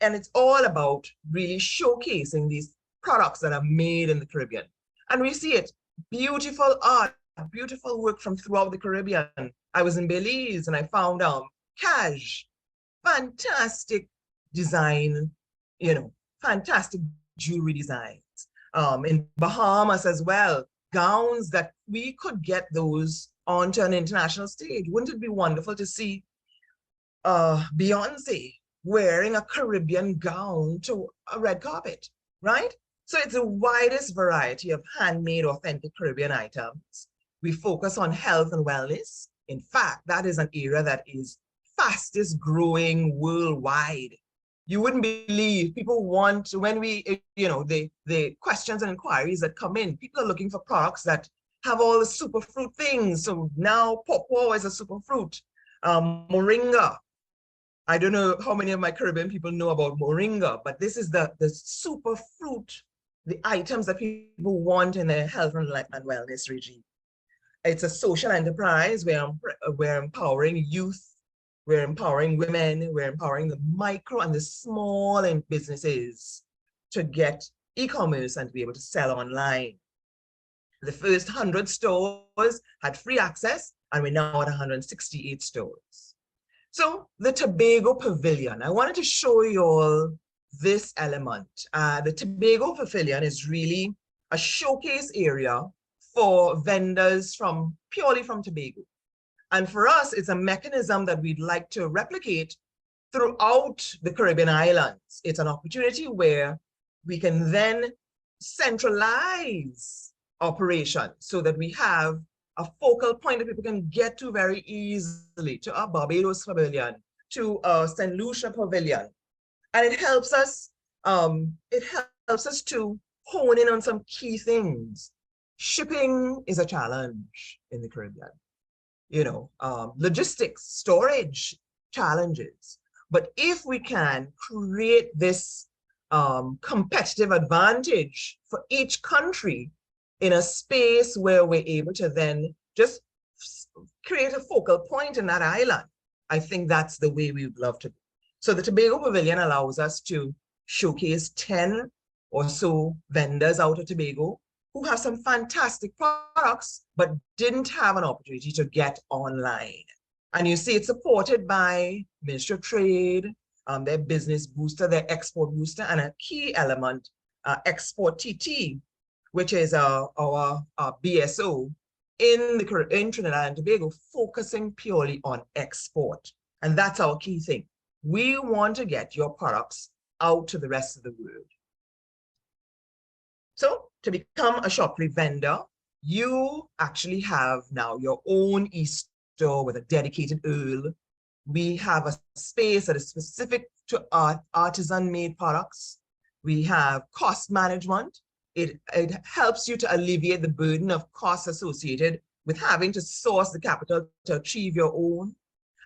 S6: and it's all about really showcasing these products that are made in the Caribbean. And we see it, beautiful art, beautiful work from throughout the Caribbean. I was in Belize and I found Cash, fantastic design, fantastic jewelry designs. In Bahamas as well, gowns that we could get those onto an international stage. Wouldn't it be wonderful to see Beyonce wearing a Caribbean gown to a red carpet, right? So it's the widest variety of handmade, authentic Caribbean items. We focus on health and wellness. In fact, that is an area that is fastest growing worldwide. You wouldn't believe people want, when we, the questions and inquiries that come in, people are looking for products that have all the superfruit things. So now pawpaw is a superfruit. Moringa. I don't know how many of my Caribbean people know about moringa, but this is the superfruit, the items that people want in their health and wellness regime. It's a social enterprise where we're empowering youth we're empowering women, we're empowering the micro and the small businesses to get e-commerce and to be able to sell online. The first 100 stores had free access, and we're now at 168 stores. So the Tobago Pavilion, I wanted to show you all this element. The Tobago Pavilion is really a showcase area for vendors purely from Tobago. And for us, it's a mechanism that we'd like to replicate throughout the Caribbean islands. It's an opportunity where we can then centralize operations so that we have a focal point that people can get to very easily, to our Barbados Pavilion, to St. Lucia Pavilion. And it helps us to hone in on some key things. Shipping is a challenge in the Caribbean. You know, logistics, storage challenges. But if we can create this competitive advantage for each country in a space where we're able to then just create a focal point in that island, I think that's the way we would love to be. So the Tobago Pavilion allows us to showcase 10 or so vendors out of Tobago who have some fantastic products, but didn't have an opportunity to get online. And you see it's supported by Ministry of Trade, their business booster, their export booster, and a key element, Export TT, which is our BSO in Trinidad and Tobago, focusing purely on export. And that's our key thing. We want to get your products out to the rest of the world. So to become a Shoply vendor, you actually have now your own e-store with a dedicated URL. We have a space that is specific to artisan-made products. We have cost management. It helps you to alleviate the burden of costs associated with having to source the capital to achieve your own.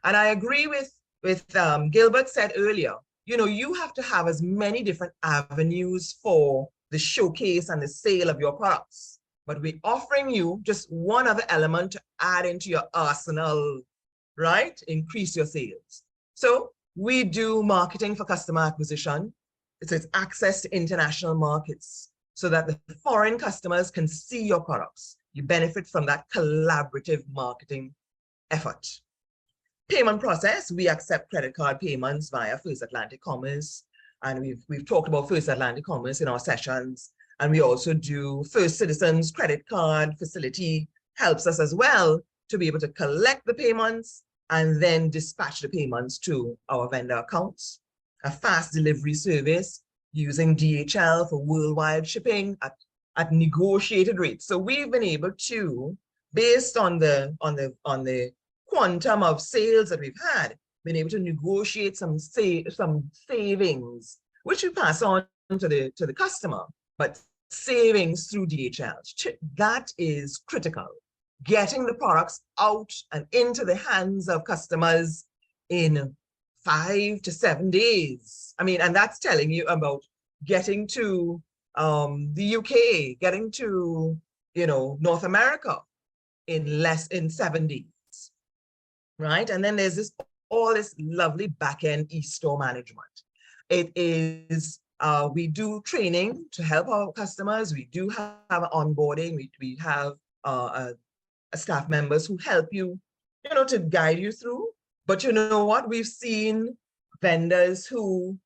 S6: And I agree with Gilbert said earlier, you know, you have to have as many different avenues for the showcase and the sale of your products. But we're offering you just one other element to add into your arsenal, right? Increase your sales. So we do marketing for customer acquisition. It's access to international markets so that the foreign customers can see your products. You benefit from that collaborative marketing effort. Payment process, we accept credit card payments via First Atlantic Commerce. And we've talked about First Atlantic Commerce in our sessions. And we also do First Citizens credit card facility, helps us as well to be able to collect the payments and then dispatch the payments to our vendor accounts. A fast delivery service using DHL for worldwide shipping at negotiated rates. So we've been able to, based on the quantum of sales that we've had, been able to negotiate some savings, which we pass on to the customer, but savings through DHL. That is critical. Getting the products out and into the hands of customers in 5 to 7 days. I mean, and that's telling you about getting to the UK, getting to, you know, North America in 7 days, right? And then there's all this lovely back-end e-store management. It is, we do training to help our customers. We do have onboarding. We have staff members who help you, you know, to guide you through. But you know what? We've seen vendors who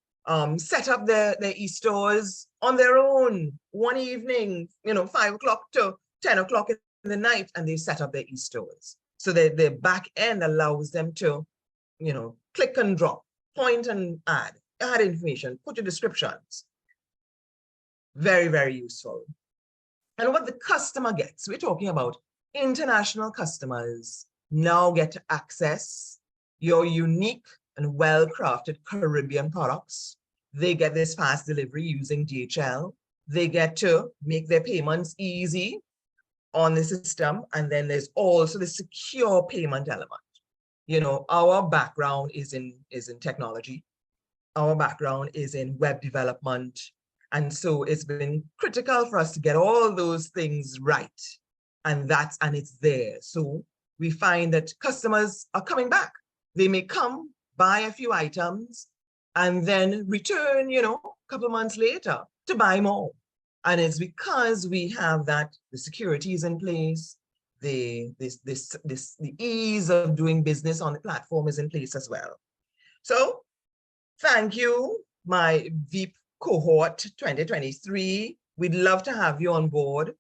S6: set up their e-stores on their own one evening, you know, 5 o'clock to 10 o'clock in the night, and they set up their e-stores. So the back end allows them to, you know, click and drop, point and add information, put your descriptions. Very, very useful. And what the customer gets, we're talking about international customers now get to access your unique and well-crafted Caribbean products. They get this fast delivery using DHL. They get to make their payments easy on the system. And then there's also the secure payment element. You know, our background is in technology. Our background is in web development. And so it's been critical for us to get all those things right. And it's there. So we find that customers are coming back. They may come, buy a few items, and then return, you know, a couple months later to buy more. And it's because we have that, the security is in place, the ease of doing business on the platform is in place as well. So thank you, my VEAP cohort 2023. We'd love to have you on board.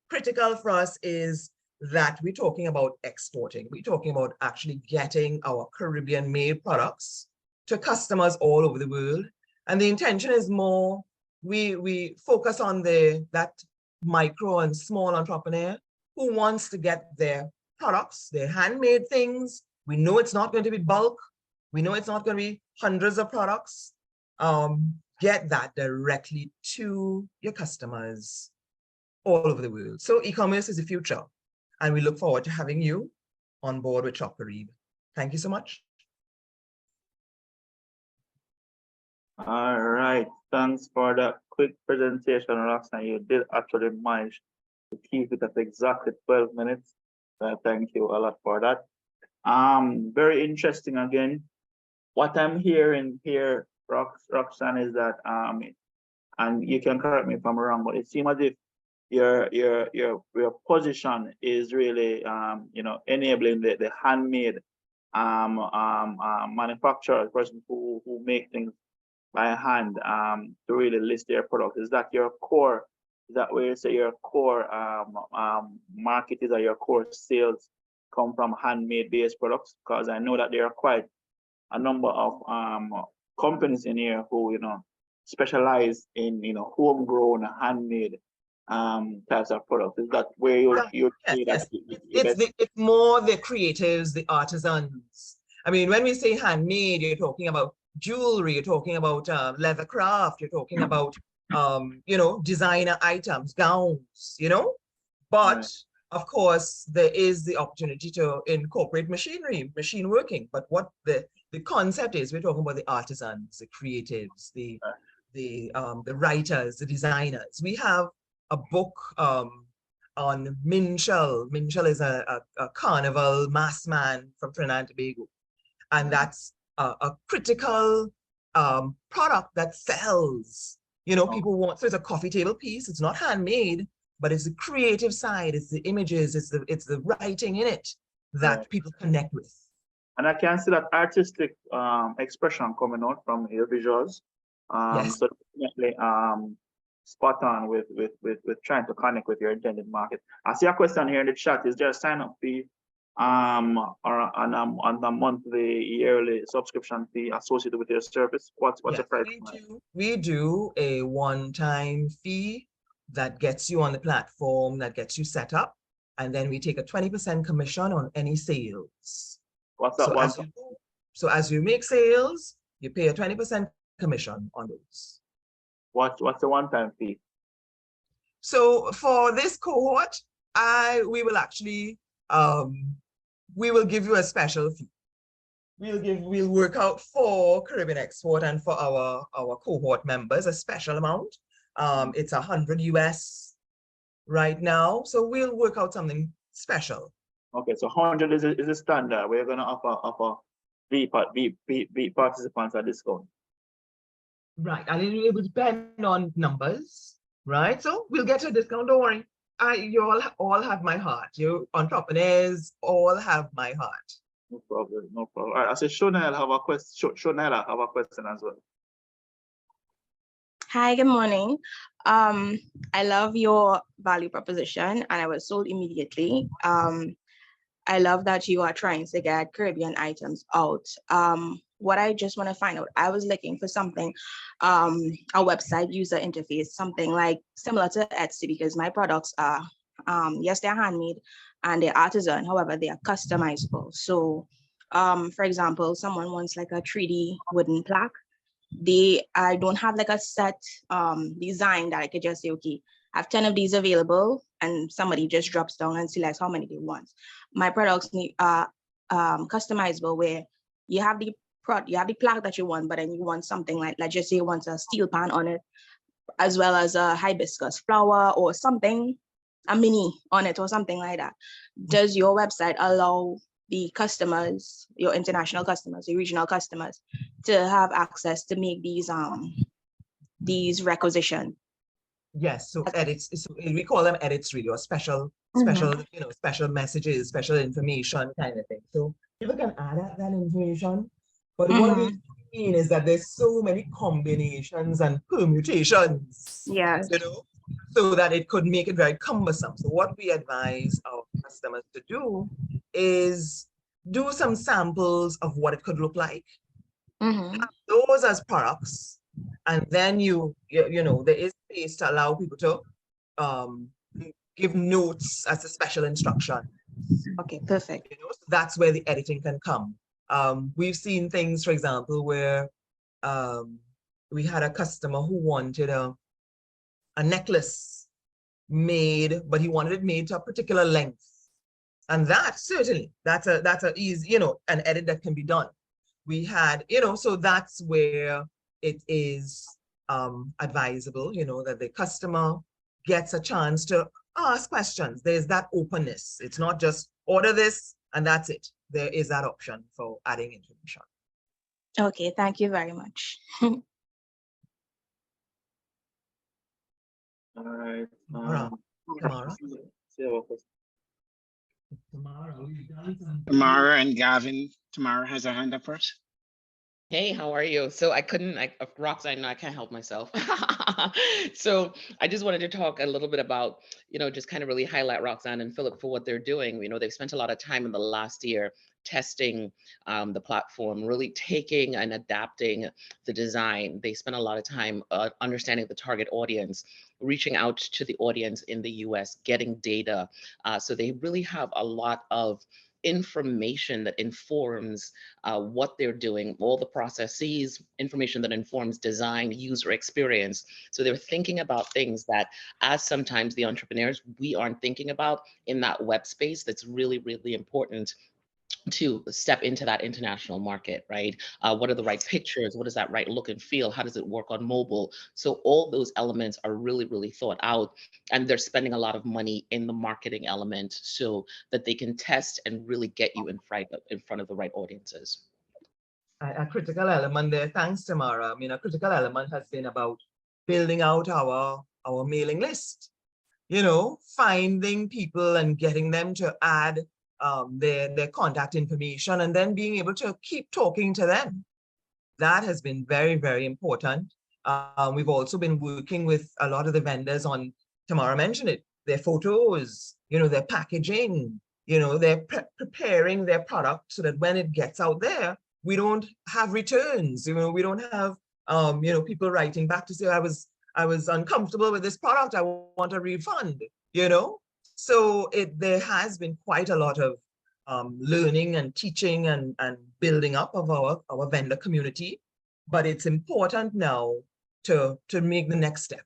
S6: Critical for us is that we're talking about exporting. We're talking about actually getting our Caribbean-made products to customers all over the world. And the intention is more, we focus on that micro and small entrepreneur who wants to get their products, their handmade things. We know it's not going to be bulk. We know it's not going to be hundreds of products. Get that directly to your customers all over the world. So e-commerce is the future. And we look forward to having you on board with Shop Carib. Thank you so much.
S3: All right, thanks for that quick presentation, Roxanne. You did actually manage to keep it at exactly 12 minutes. Thank you a lot for that. Very interesting again. What I'm hearing here, Roxanne, is that and you can correct me if I'm wrong, but it seems as if your position is really you know, enabling the handmade manufacturers, person who make things by hand to really list their products. Is that your core? Is that where you say your core market is, or your core sales come from handmade based products? Because I know that there are quite a number of companies in here who, you know, specialize in, you know, homegrown handmade types of products. Is that where you
S6: yes. It's more the creatives, the artisans. I mean, when we say handmade, you're talking about jewelry, you're talking about leather craft, you're talking about you know, designer items, gowns, you know. But
S3: right.
S6: Of course, there is the opportunity to incorporate machinery, machine working. But what the concept is, we're talking about the artisans, the creatives, the writers, the designers. We have a book on Minchel. Minchel is a carnival mass man from Trinidad and Tobago. And that's a critical product that sells. You know, people want, so it's a coffee table piece. It's not handmade, but it's the creative side. It's the images, it's the writing in it that people connect with.
S3: And I can see that artistic expression coming out from your visuals.
S6: Yes.
S3: So definitely spot on with trying to connect with your intended market. I see a question here in the chat. Is there a sign-up fee or on the monthly, yearly subscription fee associated with your service? What's the price?
S6: We do a one-time fee that gets you on the platform, that gets you set up, and then we take a 20% commission on any sales.
S3: What's that?
S6: So as you make sales, you pay a 20% commission on those.
S3: What's the one-time fee?
S6: So for this cohort, we will actually we will give you a special fee. We'll work out for Caribbean Export and for our cohort members a special amount. It's $100 US right now, so we'll work out something special.
S3: Okay, so 100 is a standard. We're gonna offer VEAP participants a discount.
S6: Right, and it will depend on numbers, right? So we'll get a discount. Don't worry. You all have my heart. You entrepreneurs all have my heart.
S3: No problem, no problem. All right, I said Shonel have a question. Shonel have a question as well.
S9: Hi, good morning. I love your value proposition and I was sold immediately. I love that you are trying to get Caribbean items out. What I just want to find out, I was looking for something, a website user interface, something like similar to Etsy, because my products are, yes, they're handmade and they're artisan, however, they are customizable. So, for example, someone wants like a 3D wooden plaque. I don't have like a set design that I could just say, okay, I have 10 of these available, and somebody just drops down and selects how many they want. My products are customizable, where you have the plaque that you want, but then you want something like, let's just say you want a steel pan on it, as well as a hibiscus flower or something, a mini on it or something like that. Does your website allow the customers, your international customers, your regional customers, to have access to make these requisitions.
S6: Yes, so edits, so we call them edits really, or special, special messages, special information kind of thing. So people can add that information, but what we mean is that there's so many combinations and permutations,
S9: Yes.
S6: So that it could make it very cumbersome. So what we advise our customers to do is do some samples of what it could look like, have those as products, and then you know, there is space to allow people to give notes as a special instruction.
S9: Okay, perfect.
S6: So that's where the editing can come. We've seen things, for example, where we had a customer who wanted a necklace made, but he wanted it made to a particular length. And that certainly, that's a easy, an edit that can be done. We had, so that's where it is advisable, that the customer gets a chance to ask questions. There's that openness. It's not just order this and that's it. There is that option for adding information.
S9: Okay, thank you very much.
S3: All right.
S1: Tamara and Gavin. Tamara has her hand up first.
S10: Hey, how are you? So I couldn't, Roxanne, I can't help myself. So I just wanted to talk a little bit about, just kind of really highlight Roxanne and Philip for what they're doing. They've spent a lot of time in the last year testing the platform, really taking and adapting the design. They spent a lot of time understanding the target audience, reaching out to the audience in the US, getting data. So they really have a lot of information that informs what they're doing, all the processes, information that informs design, user experience. So they're thinking about things that, as sometimes the entrepreneurs, we aren't thinking about in that web space. That's really, really important to step into that international market, right? What are the right pictures? What is that right look and feel? How does it work on mobile? So all those elements are really, really thought out, and they're spending a lot of money in the marketing element so that they can test and really get you in front of the right audiences.
S6: A critical element there, thanks, Tamara. I mean, a critical element has been about building out our mailing list, finding people and getting them to add their contact information, and then being able to keep talking to them. That has been very, very important. We've also been working with a lot of the vendors on, Tamara mentioned it, their photos, their packaging, they're preparing their product so that when it gets out there, we don't have returns, we don't have, people writing back to say, I was uncomfortable with this product, I want a refund, So there has been quite a lot of learning and teaching and building up of our vendor community. But it's important now to make the next step,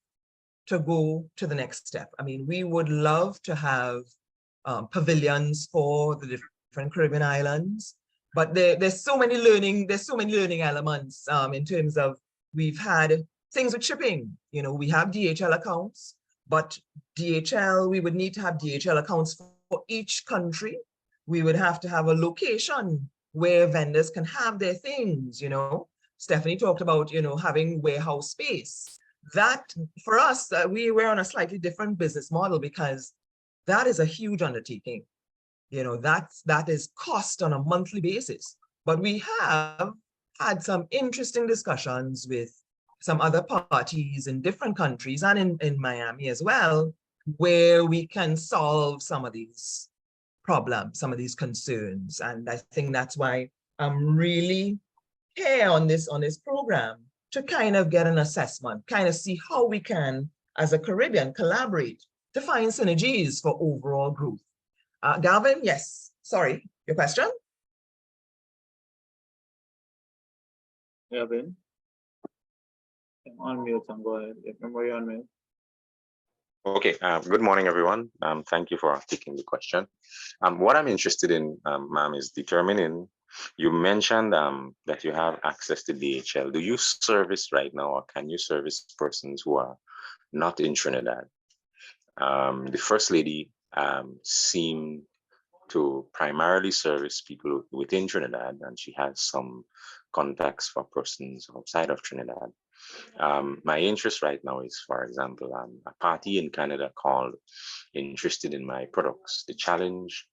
S6: to go to the next step. I mean, we would love to have pavilions for the different Caribbean islands, but there's so many learning elements in terms of, we've had things with shipping. We have DHL accounts, but DHL, we would need to have DHL accounts for each country. We would have to have a location where vendors can have their things, Stephanie talked about, having warehouse space. That, for us, we're on a slightly different business model, because that is a huge undertaking. That is cost on a monthly basis. But we have had some interesting discussions with some other parties in different countries and in Miami as well, where we can solve some of these problems, some of these concerns. And I think that's why I'm really here on this program, to kind of get an assessment, kind of see how we can, as a Caribbean, collaborate to find synergies for overall growth. Galvin, yes, sorry, your question?
S3: Galvin? On mute and go ahead. Remember you're on mute.
S11: Okay, good morning, everyone. Thank you for taking the question. What I'm interested in, ma'am, is determining, you mentioned that you have access to DHL. Do you service right now, or can you service persons who are not in Trinidad? The First Lady seemed to primarily service people within Trinidad, and she has some contacts for persons outside of Trinidad. My interest right now is, for example, a party in Canada called Interested in My Products. The challenge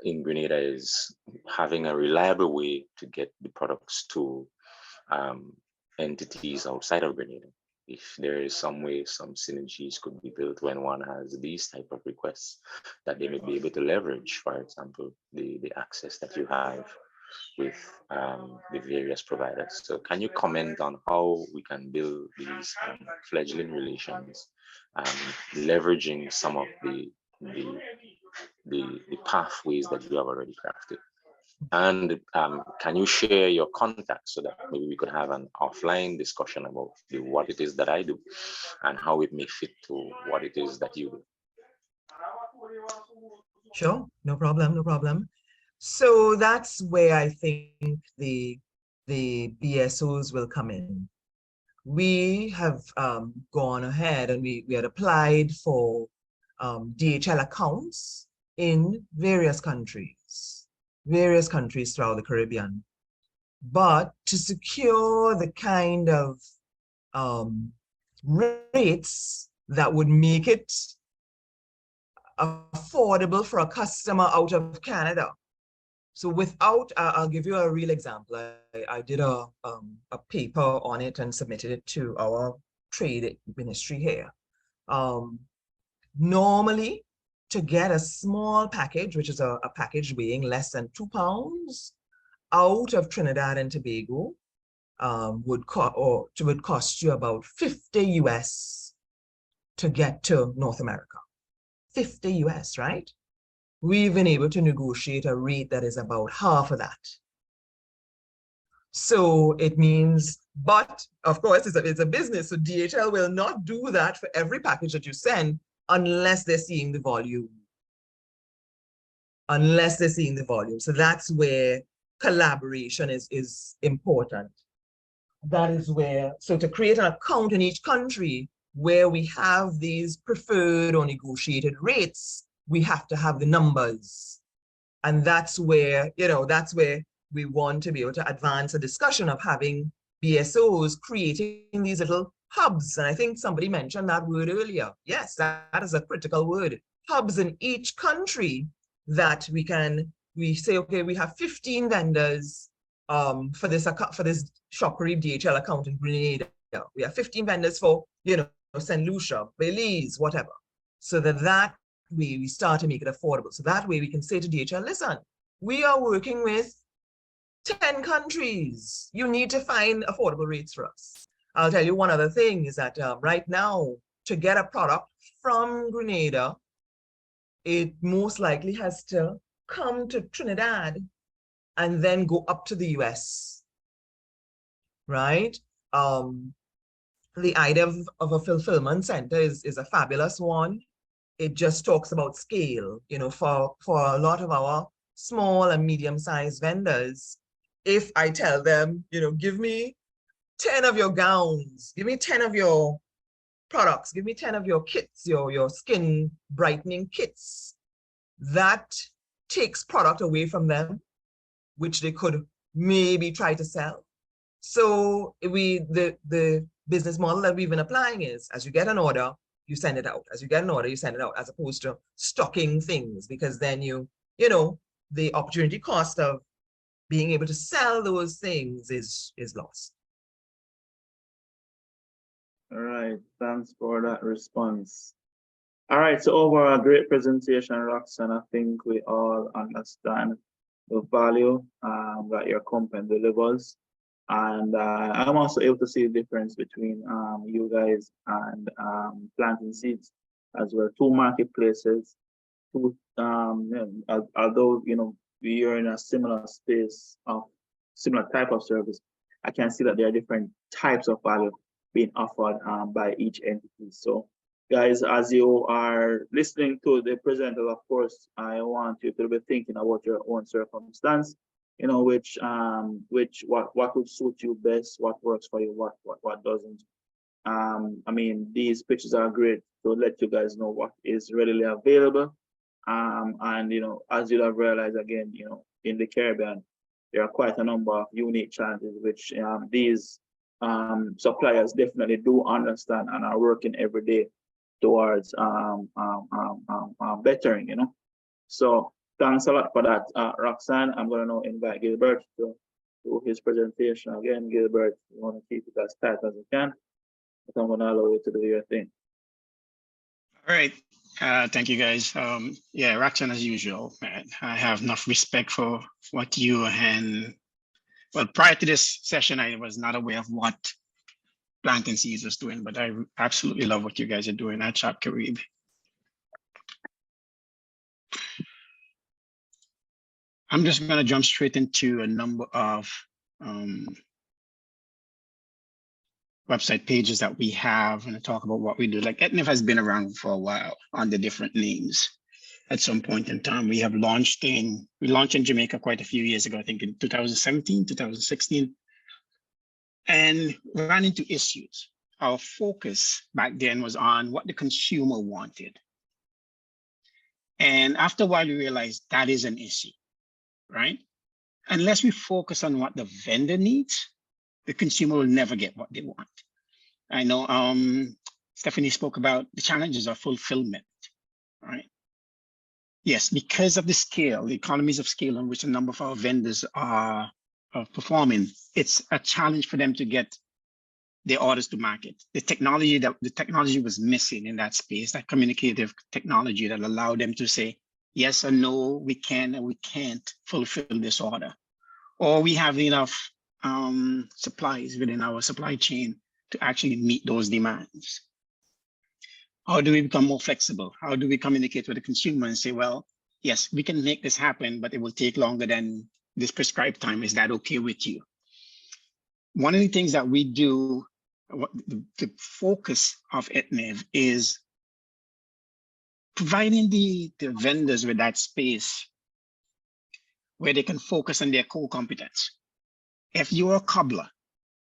S11: in Grenada is having a reliable way to get the products to entities outside of Grenada. If there is some way, some synergies could be built when one has these type of requests that they may be able to leverage, for example, the access that you have with the various providers. So can you comment on how we can build these fledgling relations, leveraging some of the pathways that you have already crafted? And can you share your contacts so that maybe we could have an offline discussion about what it is that I do and how it may fit to what it is that you do?
S6: Sure, no problem, no problem. So that's where I think the BSOs will come in. We have gone ahead and we had applied for DHL accounts in various countries throughout the Caribbean. But to secure the kind of rates that would make it affordable for a customer out of Canada. So without, I'll give you a real example. I did a paper on it and submitted it to our trade ministry here. Normally, to get a small package, which is a package weighing less than 2 pounds out of Trinidad and Tobago, would cost you about 50 US to get to North America. 50 US, right? We've been able to negotiate a rate that is about half of that. So it means, but of course it's a business, so DHL will not do that for every package that you send unless they're seeing the volume. So that's where collaboration is important. That is where, so to create an account in each country where we have these preferred or negotiated rates, we have to have the numbers. And that's where, that's where we want to be able to advance a discussion of having BSOs creating these little hubs. And I think somebody mentioned that word earlier. Yes, that is a critical word. Hubs in each country that we say, okay, we have 15 vendors for this Shopkery DHL account in Grenada. We have 15 vendors for, St. Lucia, Belize, whatever. So that way we start to make it affordable. So that way we can say to DHL, listen, we are working with 10 countries. You need to find affordable rates for us. I'll tell you one other thing is that right now, to get a product from Grenada, it most likely has to come to Trinidad and then go up to the US, right? The idea of a fulfillment center is a fabulous one. It just talks about scale, for a lot of our small and medium-sized vendors. If I tell them, give me 10 of your gowns, give me 10 of your products, give me 10 of your kits, your skin brightening kits, that takes product away from them, which they could maybe try to sell. So the business model that we've been applying is, as you get an order, you send it out. As you get an order, you send it out, as opposed to stocking things, because then the opportunity cost of being able to sell those things is lost.
S3: All right, thanks for that response. All right, so overall, a great presentation, Roxanne. I think we all understand the value that your company delivers. And I'm also able to see the difference between you guys and Planting Seeds, as we're two marketplaces. Although we are in a similar space of similar type of service, I can see that there are different types of value being offered by each entity. So, guys, as you are listening to the presenter, of course, I want you to be thinking about your own circumstance. What would suit you best, what works for you, what doesn't. I mean, these pictures are great to let you guys know what is readily available And as you'll have realized again, in the Caribbean, there are quite a number of unique challenges which these suppliers definitely do understand and are working every day towards bettering. So thanks a lot for that, Roxanne. I'm going to now invite Gilbert to do his presentation. Again, Gilbert, you want to keep it as tight as you can, but I'm going to allow you to do your thing.
S1: All right. Thank you, guys. Yeah, Roxanne, as usual, man, I have enough respect for what you and, well, prior to this session, I was not aware of what Plant and Seeds was doing, but I absolutely love what you guys are doing at Shop Carib. I'm just going to jump straight into a number of website pages that we have and talk about what we do. Like ETNIF has been around for a while under different names. At some point in time, we launched in Jamaica quite a few years ago, I think in 2017, 2016, and ran into issues. Our focus back then was on what the consumer wanted. And after a while, we realized that is an issue, right? Unless we focus on what the vendor needs, the consumer will never get what they want. I know Stephanie spoke about the challenges of fulfillment, right? Yes, because of the scale, the economies of scale on which a number of our vendors are performing, it's a challenge for them to get their orders to market. The technology was missing in that space, that communicative technology that allowed them to say, yes or no, we can and we can't fulfill this order. Or we have enough supplies within our supply chain to actually meet those demands. How do we become more flexible? How do we communicate with the consumer and say, well, yes, we can make this happen, but it will take longer than this prescribed time. Is that okay with you? One of the things that we do, the focus of ETNIV is providing the vendors with that space where they can focus on their core competence. If you're a cobbler,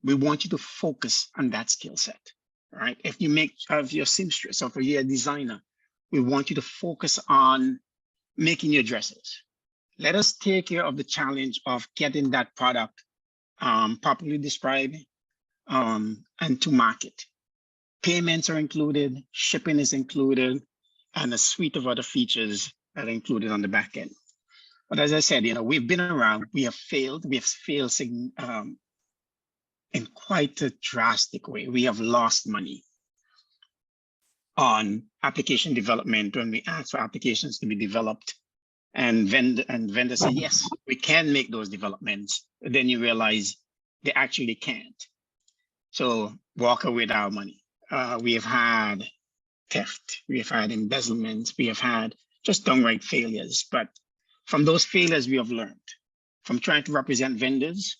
S1: we want you to focus on that skill set, right? If you're a seamstress or if you're a designer, we want you to focus on making your dresses. Let us take care of the challenge of getting that product properly described and to market. Payments are included, shipping is included, and a suite of other features that are included on the back end. But as I said, we've been around, we have failed in quite a drastic way. We have lost money on application development when we ask for applications to be developed and vendors say, yes, we can make those developments. Then you realize they actually can't. So walk away with our money. We have had theft, we have had embezzlement, we have had just downright failures. But from those failures, we have learned from trying to represent vendors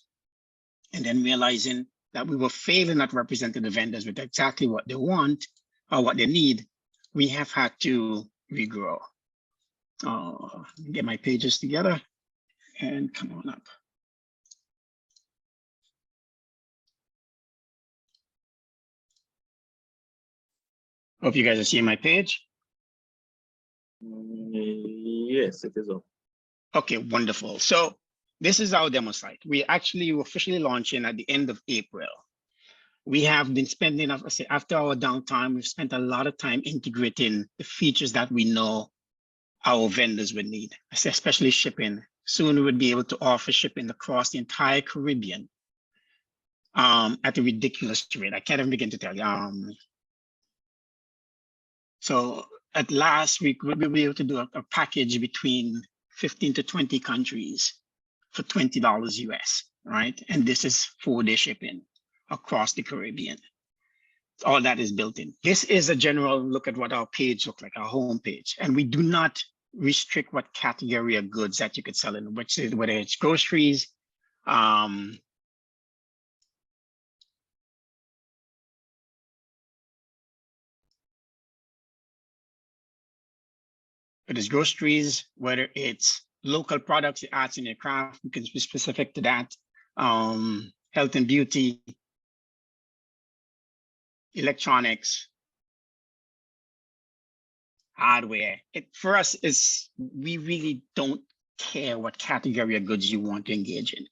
S1: and then realizing that we were failing at representing the vendors with exactly what they want or what they need. We have had to regrow. Get my pages together and come on up. Hope you guys are seeing my page.
S3: Yes, it is up.
S1: Okay, wonderful. So this is our demo site. We actually officially launching at the end of April. We have been spending, after our downtime, we've spent a lot of time integrating the features that we know our vendors would need, especially shipping. Soon we would be able to offer shipping across the entire Caribbean at a ridiculous rate. I can't even begin to tell you. So at last week, we'll be able to do a package between 15 to 20 countries for $20 US, right? And this is 4-day shipping across the Caribbean. All that is built in. This is a general look at what our page looks like, our home page. And we do not restrict what category of goods that you could sell in, whether it's groceries, whether it's local products, the arts and your craft, you can be specific to that. Health and beauty, electronics, hardware. For us, we really don't care what category of goods you want to engage in.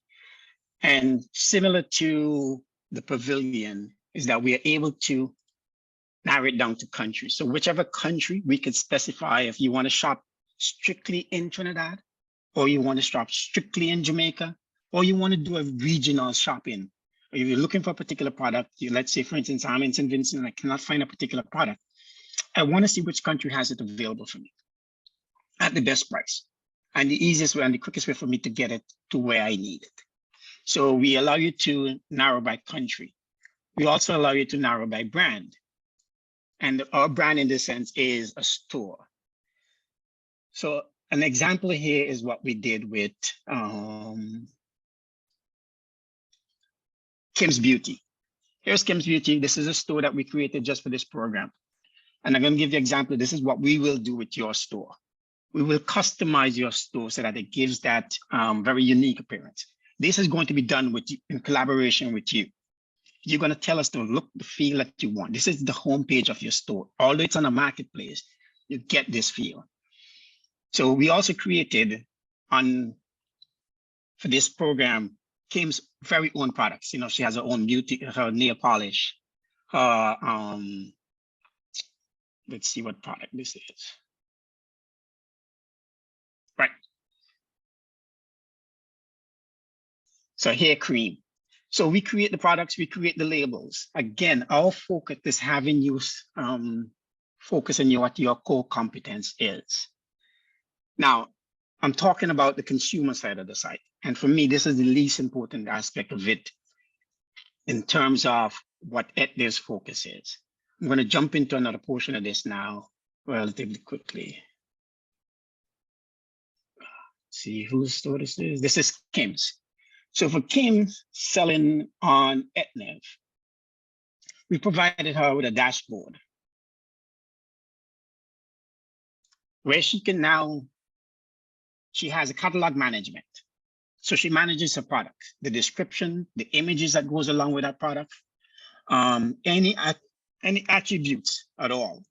S1: And similar to the pavilion is that we are able to narrow it down to countries. So whichever country we could specify if you want to shop strictly in Trinidad, or you want to shop strictly in Jamaica, or you want to do a regional shopping. Or if you're looking for a particular product, let's say, for instance, I'm in St. Vincent and I cannot find a particular product. I want to see which country has it available for me at the best price. And the easiest way and the quickest way for me to get it to where I need it. So we allow you to narrow by country. We also allow you to narrow by brand. And our brand in this sense is a store. So an example here is what we did with Kim's Beauty. Here's Kim's Beauty. This is a store that we created just for this program. And I'm going to give you an example. This is what we will do with your store. We will customize your store so that it gives that very unique appearance. This is going to be done with you in collaboration with you. You're going to tell us the look, the feel that you want. This is the homepage of your store. Although it's on a marketplace, you get this feel. So we also created for this program, Kim's very own products. You know, she has her own beauty, her nail polish, her, let's see what product this is. Right. So hair cream. So we create the products, we create the labels. Again, our focus is having you focus on what your core competence is. Now, I'm talking about the consumer side of the site. And for me, this is the least important aspect of it in terms of what this focus is. I'm going to jump into another portion of this now relatively quickly. Let's see whose store this is. This is Kim's. So for Kim selling on Etnev, we provided her with a dashboard where she can now, she has a catalog management. So she manages her product, the description, the images that goes along with that product, any attributes at all.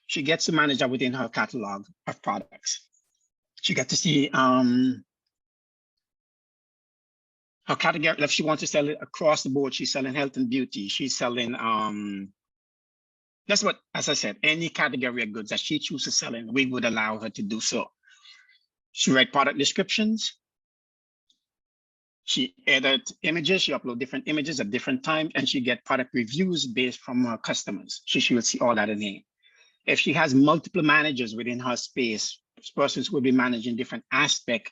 S1: She gets to manage that within her catalog of products. She gets to see her category. If she wants to sell it across the board, she's selling health and beauty. She's selling, that's what, as I said, any category of goods that she chooses selling, we would allow her to do so. She write product descriptions. She edit images, she upload different images at different times, and she get product reviews based from her customers. She will see all that in here. If she has multiple managers within her space, persons will be managing different aspects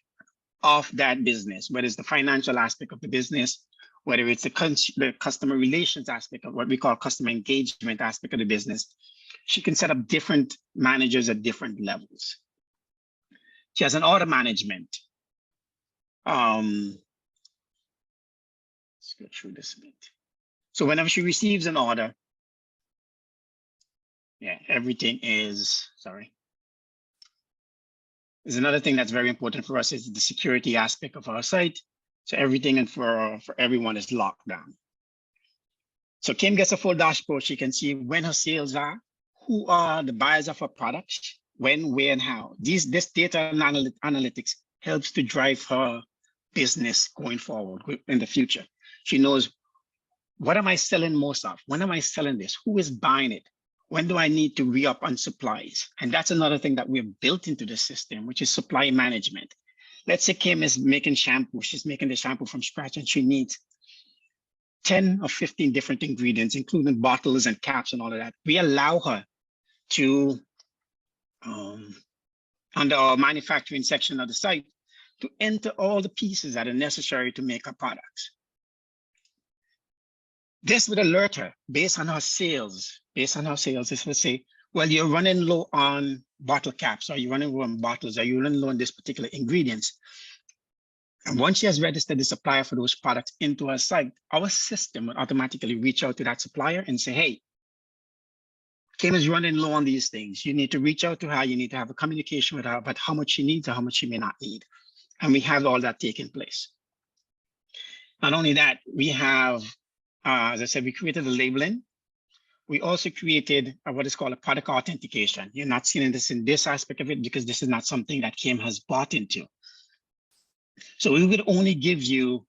S1: of that business, whether it's the financial aspect of the business, whether it's the customer relations aspect of what we call customer engagement aspect of the business. She can set up different managers at different levels. She has an order management. Let's go through this a bit. So whenever she receives an order, yeah, everything is, sorry. There's another thing that's very important for us is the security aspect of our site. So everything and for everyone is locked down. So Kim gets a full dashboard. She can see when her sales are, who are the buyers of her products, when, where, and how. This data and analytics helps to drive her business going forward in the future. She knows, what am I selling most of? When am I selling this? Who is buying it? When do I need to re-up on supplies? And that's another thing that we've built into the system, which is supply management. Let's say Kim is making shampoo. She's making the shampoo from scratch and she needs 10 or 15 different ingredients, including bottles and caps and all of that. We allow her to, under our manufacturing section of the site, to enter all the pieces that are necessary to make her products. This would alert her based on her sales. This would say, well, you're running low on bottle caps, or you're running low on bottles, or you're running low on this particular ingredients. And once she has registered the supplier for those products into her site, our system will automatically reach out to that supplier and say, hey, Kim is running low on these things. You need to reach out to her. You need to have a communication with her about how much she needs or how much she may not need. And we have all that taking place. Not only that, we have, as I said, we created a labeling. we also created what is called a product authentication. You're not seeing this in this aspect of it because this is not something that Kim has bought into. So we would only give you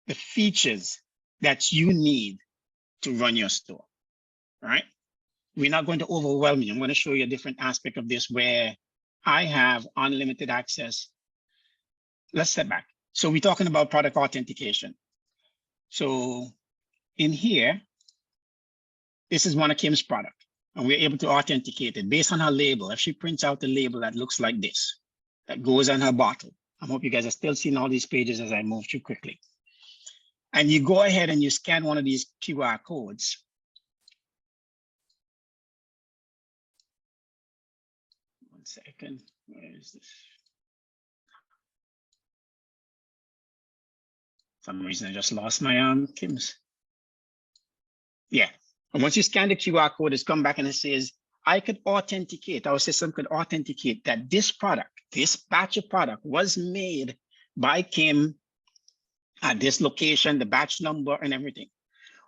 S1: the features that you need to run your store, right? We're not going to overwhelm you. I'm going to show you a different aspect of this where I have unlimited access. Let's step back. So we're talking about product authentication. So in here, this is one of Kim's product, and we're able to authenticate it based on her label. If she prints out the label that looks like this, that goes on her bottle. I hope you guys are still seeing all these pages as I move through quickly. And you go ahead and you scan one of these QR codes. One second, where is this? For some reason I just lost my Kim's. Yeah, and once you scan the QR code, it's come back and it says, I could authenticate, our system could authenticate that this product, this batch of product was made by Kim at this location, the batch number and everything.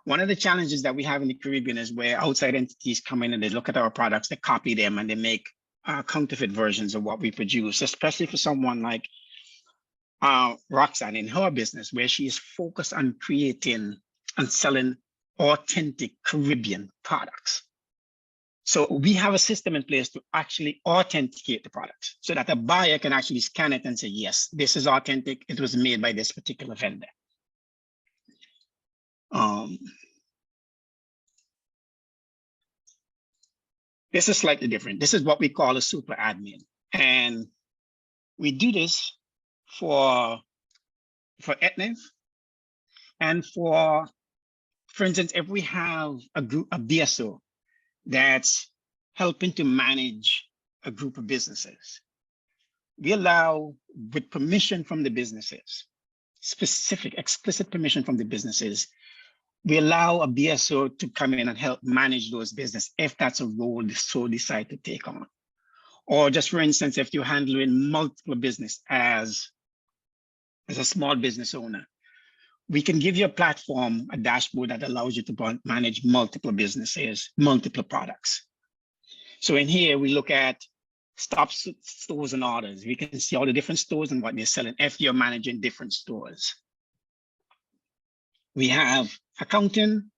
S1: One of the challenges that we have in the Caribbean is where outside entities come in and they look at our products, they copy them and they make counterfeit versions of what we produce, especially for someone like Roxanne in her business, where she is focused on creating and selling authentic Caribbean products. So we have a system in place to actually authenticate the product so that a buyer can actually scan it and say, yes, this is authentic. It was made by this particular vendor. This is slightly different. This is what we call a super admin. And we do this for Etniv and for instance, if we have a group, a BSO that's helping to manage a group of businesses, we allow, with permission from the businesses, specific, explicit permission from the businesses, we allow a BSO to come in and help manage those businesses if that's a role they so decide to take on. Or just for instance, if you're handling multiple business as a small business owner, we can give you a platform, a dashboard that allows you to manage multiple businesses, multiple products. So in here, we look at stores and orders. We can see all the different stores and what they're selling if you're managing different stores. We have accounting,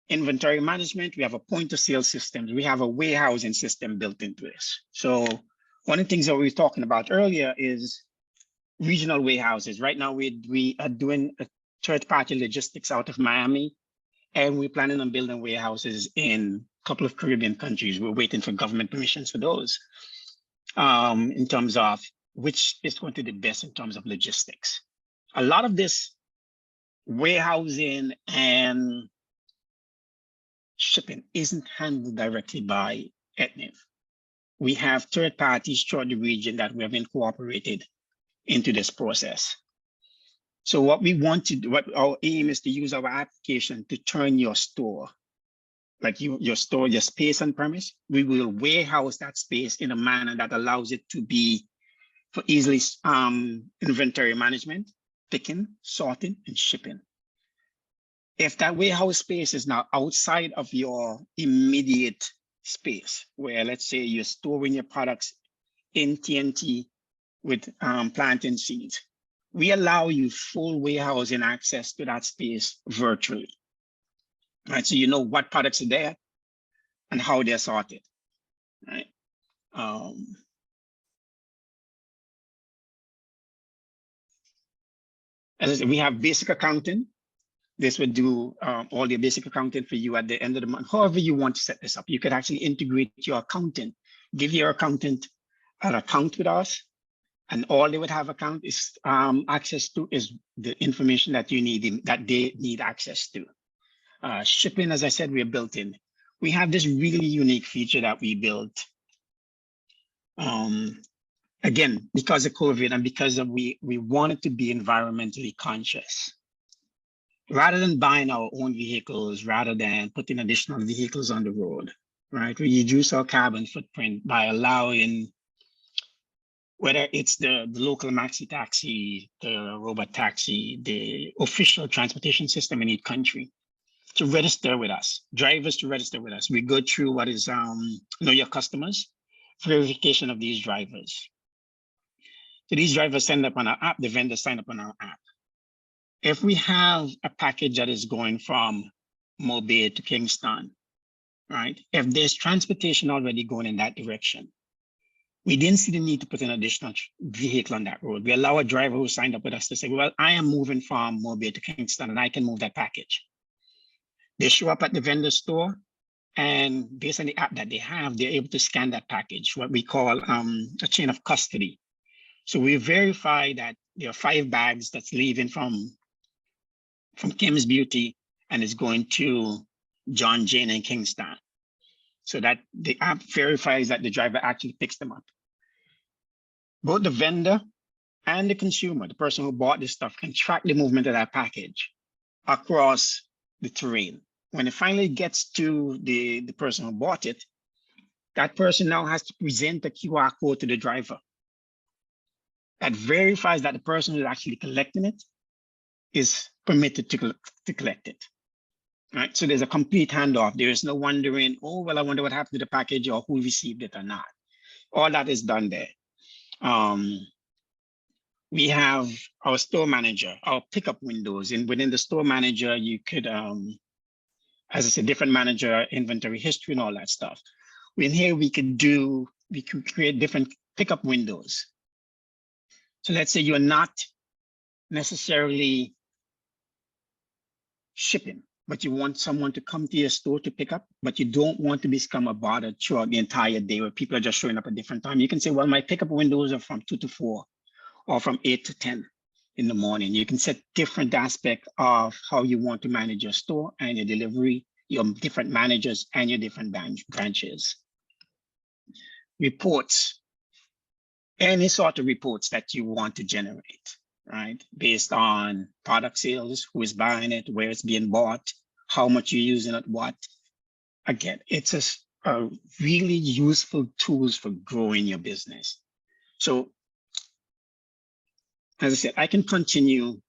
S1: inventory management. We have a point of sale system. We have a warehousing system built into this. So one of the things that we were talking about earlier is regional warehouses. Right now, we are doing a third-party logistics out of Miami, and we're planning on building warehouses in a couple of Caribbean countries. We're waiting for government permissions for those in terms of which is going to be the best in terms of logistics. A lot of this warehousing and shipping isn't handled directly by Etniv. We have third parties throughout the region that we have incorporated into this process. So what we want to do, what our aim is to use our application to turn your store, like your store, your space on premise, we will warehouse that space in a manner that allows it to be for easily inventory management, picking, sorting, and shipping. If that warehouse space is now outside of your immediate space, where let's say you're storing your products in TNT with planting seeds, we allow you full warehousing access to that space virtually, right? So you know what products are there and how they're sorted, right? As I said, we have basic accounting. This would do all your basic accounting for you at the end of the month. However you want to set this up, you could actually integrate your accountant, give your accountant an account with us, and all they would have access to is the information that you need, that they need access to. Shipping, as I said, we are built in. We have this really unique feature that we built. Again, because of COVID and because of we wanted to be environmentally conscious. Rather than buying our own vehicles, rather than putting additional vehicles on the road, right? We reduce our carbon footprint by allowing, whether it's the local maxi taxi, the robot taxi, the official transportation system in each country, to register with us, drivers to register with us. We go through what is know your customers, verification of these drivers. So these drivers sign up on our app, the vendors sign up on our app. If we have a package that is going from Mobile to Kingston, right? If there's transportation already going in that direction, we didn't see the need to put an additional vehicle on that road. We allow a driver who signed up with us to say, well, I am moving from Mobile to Kingston and I can move that package. They show up at the vendor store, and based on the app that they have, they're able to scan that package, what we call a chain of custody. So we verify that there are 5 bags that's leaving from Kim's Beauty and is going to John Jane in Kingston. So that the app verifies that the driver actually picks them up. Both the vendor and the consumer, the person who bought this stuff, can track the movement of that package across the terrain. When it finally gets to the person who bought it, that person now has to present a QR code to the driver that verifies that the person who's actually collecting it is permitted to collect it. Right? So there's a complete handoff. There is no wondering, oh, well, I wonder what happened to the package or who received it or not. All that is done there. We have our store manager, our pickup windows, and within the store manager, you could, as I said, different manager, inventory history and all that stuff. In here, we could create different pickup windows. So let's say you're not necessarily shipping, but you want someone to come to your store to pick up, but you don't want to become a bother throughout the entire day where people are just showing up at different times. You can say, well, my pickup windows are from 2 to 4 or from 8 to 10 in the morning. You can set different aspects of how you want to manage your store and your delivery, your different managers and your different branches. Reports, any sort of reports that you want to generate, right? Based on product sales, who is buying it, where it's being bought, how much you're using it, what. Again, it's a really useful tools for growing your business. So, as I said, I can continue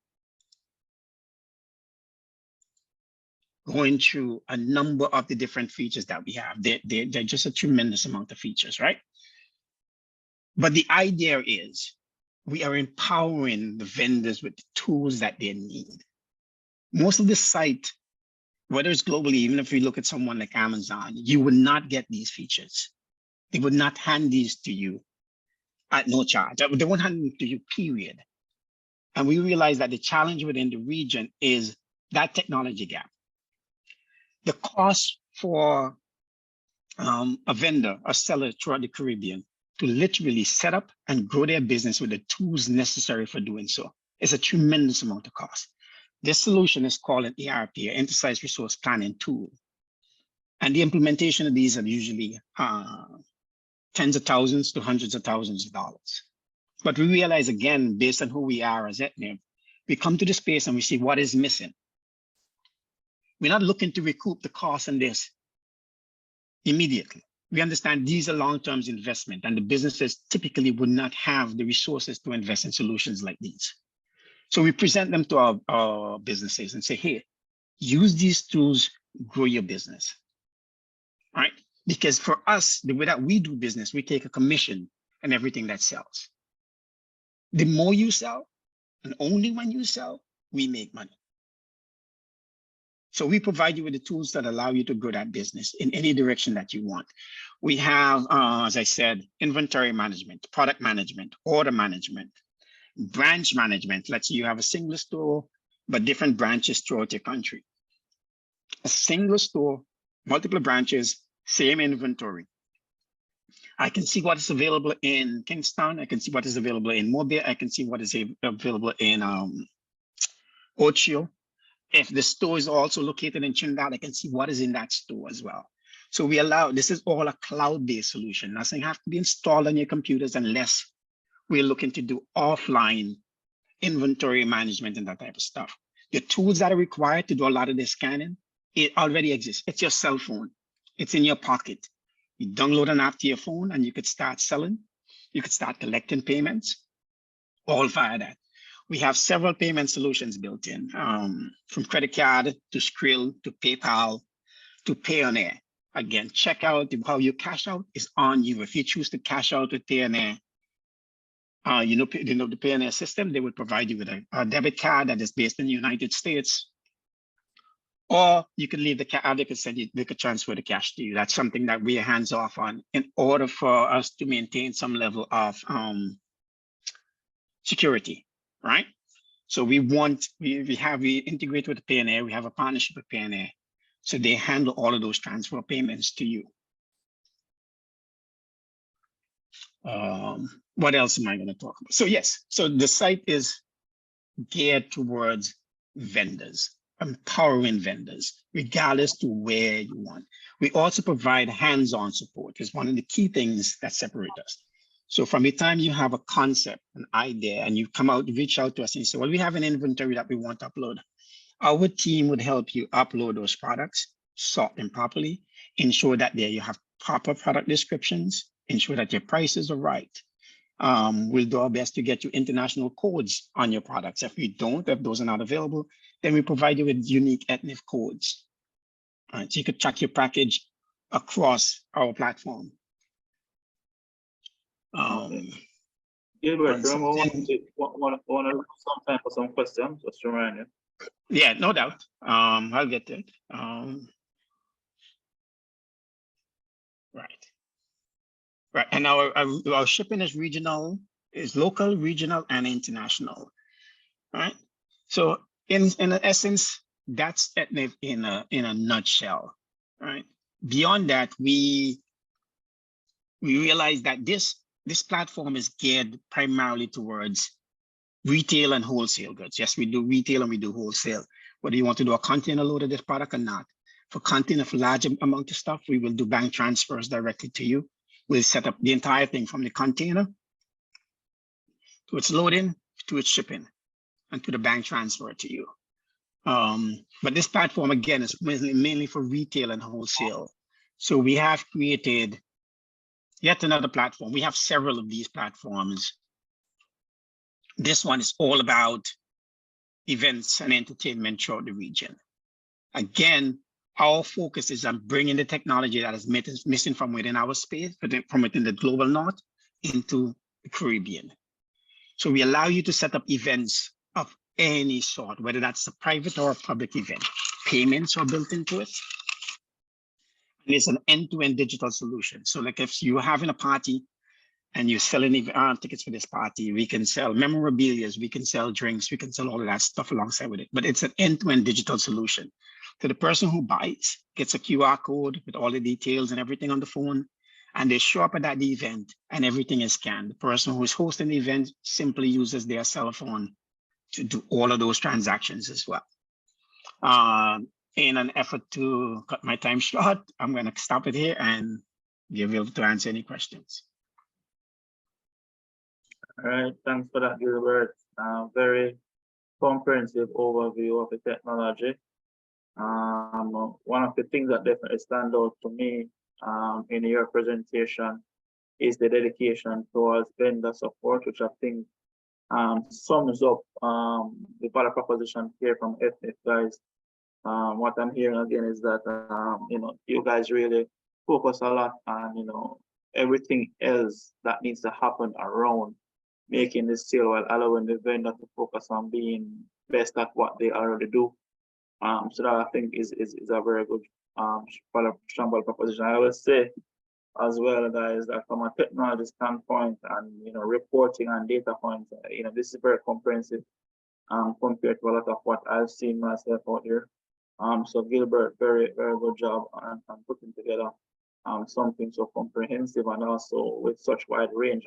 S1: going through a number of the different features that we have. They're just a tremendous amount of features, right? But the idea is we are empowering the vendors with the tools that they need. Most of the site, whether it's globally, even if we look at someone like Amazon, you would not get these features. They would not hand these to you at no charge. They won't hand them to you, period. And we realize that the challenge within the region is that technology gap. The cost for a vendor, a seller throughout the Caribbean to literally set up and grow their business with the tools necessary for doing so is a tremendous amount of cost. This solution is called an ERP, an Enterprise Resource Planning tool. And the implementation of these are usually tens of thousands to hundreds of thousands of dollars. But we realize, again, based on who we are as Etnib, we come to the space and we see what is missing. We're not looking to recoup the cost on this immediately. We understand these are long-term investment, and the businesses typically would not have the resources to invest in solutions like these. So we present them to our businesses and say, hey, use these tools, grow your business, right? Because for us, the way that we do business, we take a commission on everything that sells. The more you sell, and only when you sell, we make money. So we provide you with the tools that allow you to grow that business in any direction that you want. We have, as I said, inventory management, product management, order management, branch management. Let's say you have a single store, but different branches throughout your country. A single store, multiple branches, same inventory. I can see what is available in Kingston. I can see what is available in Mobile. I can see what is available in Ocho. If the store is also located in Trinidad, I can see what is in that store as well. So we allow, this is all a cloud-based solution. Nothing has to be installed on your computers unless we're looking to do offline inventory management and that type of stuff. The tools that are required to do a lot of this scanning, it already exists. It's your cell phone. It's in your pocket. You download an app to your phone and you could start selling. You could start collecting payments, all via that. We have several payment solutions built in, from credit card to Skrill to PayPal to Payoneer. Again, check out how you cash out is on you. If you choose to cash out with Payoneer, the Payoneer system, they would provide you with a debit card that is based in the United States, or you can leave the card, they could send you, they could transfer the cash to you. That's something that we are hands off on in order for us to maintain some level of security, right? So we integrate with Payoneer, we have a partnership with Payoneer. So they handle all of those transfer payments to you. What else am I going to talk about? So yes, so the site is geared towards vendors, empowering vendors, regardless to where you want. We also provide hands-on support. It's one of the key things that separate us. So from the time you have a concept, an idea, and you come out, reach out to us and say, well, we have an inventory that we want to upload. Our team would help you upload those products, sort them properly, ensure that there you have proper product descriptions, ensure that your prices are right. We'll do our best to get you international codes on your products. If you don't, if those are not available, then we provide you with unique ethnic codes. So you could track your package across our platform.
S3: Gilbert, remember one some time for some questions, just to remind you.
S1: Yeah, no doubt. I'll get to it. Right, and our shipping is regional, is local, regional, and international. Right. So in essence, that's Etniv in a nutshell. Right. Beyond that, we realize that this platform is geared primarily towards retail and wholesale goods. Yes, we do retail and we do wholesale. Whether you want to do a container load of this product or not. For container, for large amount of stuff, we will do bank transfers directly to you. We'll set up the entire thing from the container to its loading, to its shipping, and to the bank transfer to you. But this platform, again, is mainly for retail and wholesale. So we have created yet another platform. We have several of these platforms. This one is all about events and entertainment throughout the region. Again, our focus is on bringing the technology that is missing from within our space, from within the global north into the Caribbean. So we allow you to set up events of any sort, whether that's a private or a public event. Payments are built into it. And it's an end-to-end digital solution. So like if you're having a party and you're selling tickets for this party, we can sell memorabilia, we can sell drinks, we can sell all of that stuff alongside with it. But it's an end-to-end digital solution. So the person who buys gets a QR code with all the details and everything on the phone, and they show up at that event and everything is scanned. The person who is hosting the event simply uses their cell phone to do all of those transactions as well. In an effort to cut my time short, I'm going to stop it here and be available to answer any questions.
S3: All right, thanks for that, Gilbert. Very comprehensive overview of the technology. One of the things that definitely stand out to me in your presentation is the dedication towards vendor support, which I think sums up the value proposition here from Etniv guys. What I'm hearing again is that you guys really focus a lot on everything else that needs to happen around making this sale while allowing the vendor to focus on being best at what they already do. So that I think is a very good strong proposition. I will say as well, guys, that from a technology standpoint and reporting and data points, this is very comprehensive compared to a lot of what I've seen myself out here. So Gilbert, very, very good job on putting together something so comprehensive and also with such wide range.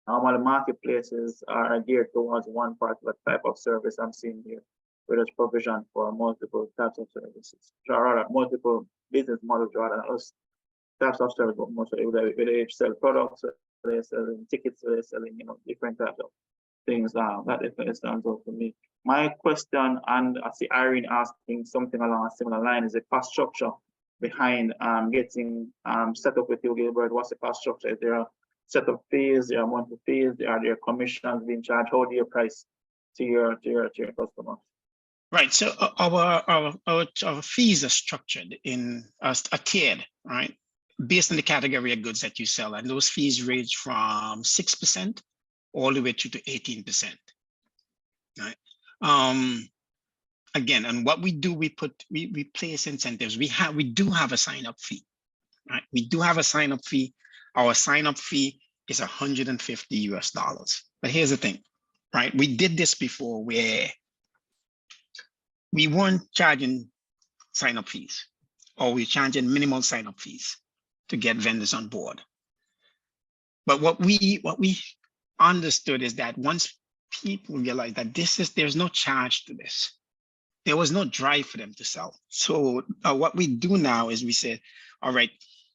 S3: How the marketplaces are geared towards one particular type of service I'm seeing here, where there's provision for multiple types of services, rather multiple business models rather than us types of service, but mostly whether they sell products, they're selling tickets, they're selling different types of things. That definitely stands out for me. My question, and I see Irene asking something along a similar line, is the cost structure behind getting set up with you, Gilbert. What's the cost structure? Is there a set up fees, there are monthly fees, are there commissions being charged? How do you price your customers?
S1: Right. So our fees are structured in a tiered, right? Based on the category of goods that you sell, and those fees range from 6% all the way to 18%. Right. Again, and what we do, we place incentives. We do have a sign-up fee. Right. We do have a sign-up fee. Our sign-up fee is $150 US. But here's the thing, right? We did this before where we weren't charging sign-up fees, or we're charging minimal sign-up fees to get vendors on board. But what we understood is that once people realize that there's no charge to this, there was no drive for them to sell. So what we do now is we say, all right,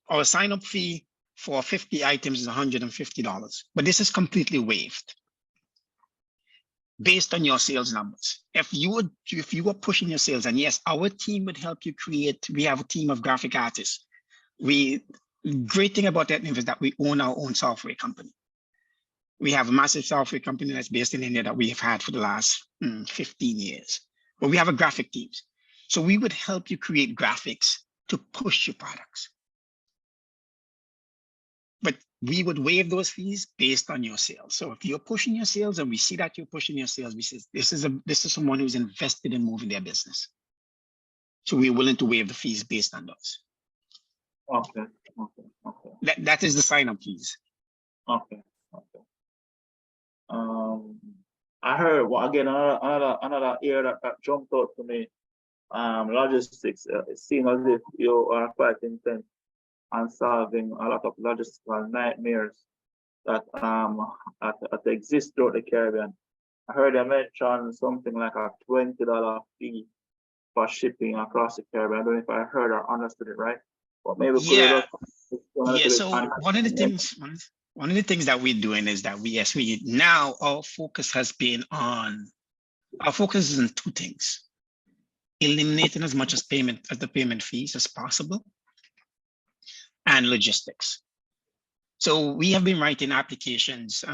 S1: our sign-up fee for 50 items is $150, but this is completely waived based on your sales numbers. If you were pushing your sales, and yes, our team would help you create. We have a team of graphic artists. Great thing about that is that we own our own software company. We have a massive software company that's based in India that we have had for the last 15 years. But we have a graphic team. So we would help you create graphics to push your products. But we would waive those fees based on your sales. So if you're pushing your sales and we see that you're pushing your sales, we say this is someone who's invested in moving their business. So we're willing to waive the fees based on those.
S3: Okay.
S1: That is the sign-up fees.
S3: Okay. I heard, well, again, another area that jumped out to me. Logistics. It seems as if you are quite intent on solving a lot of logistical nightmares that exist throughout the Caribbean. I heard you mention something like a $20 fee for shipping across the Caribbean. I don't know if I heard or understood it right, but maybe
S1: yeah. So one of the things that we're doing is that we now our focus is on two things: eliminating as much as the payment fees as possible, and logistics. So we have been writing applications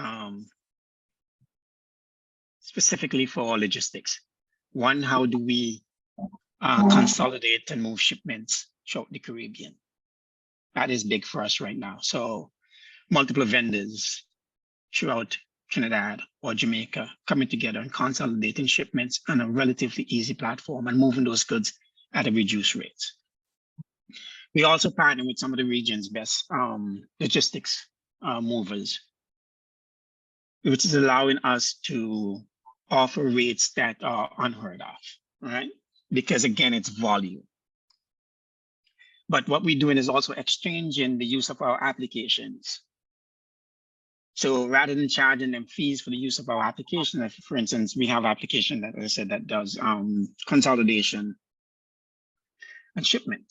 S1: specifically for logistics. One, how do we consolidate and move shipments throughout the Caribbean? That is big for us right now. So multiple vendors throughout Trinidad or Jamaica coming together and consolidating shipments on a relatively easy platform and moving those goods at a reduced rate. We also partner with some of the region's best logistics movers, which is allowing us to offer rates that are unheard of, right? Because again, it's volume. But what we're doing is also exchanging the use of our applications. So rather than charging them fees for the use of our application, if, for instance, we have an application that, as I said, that does consolidation and shipment.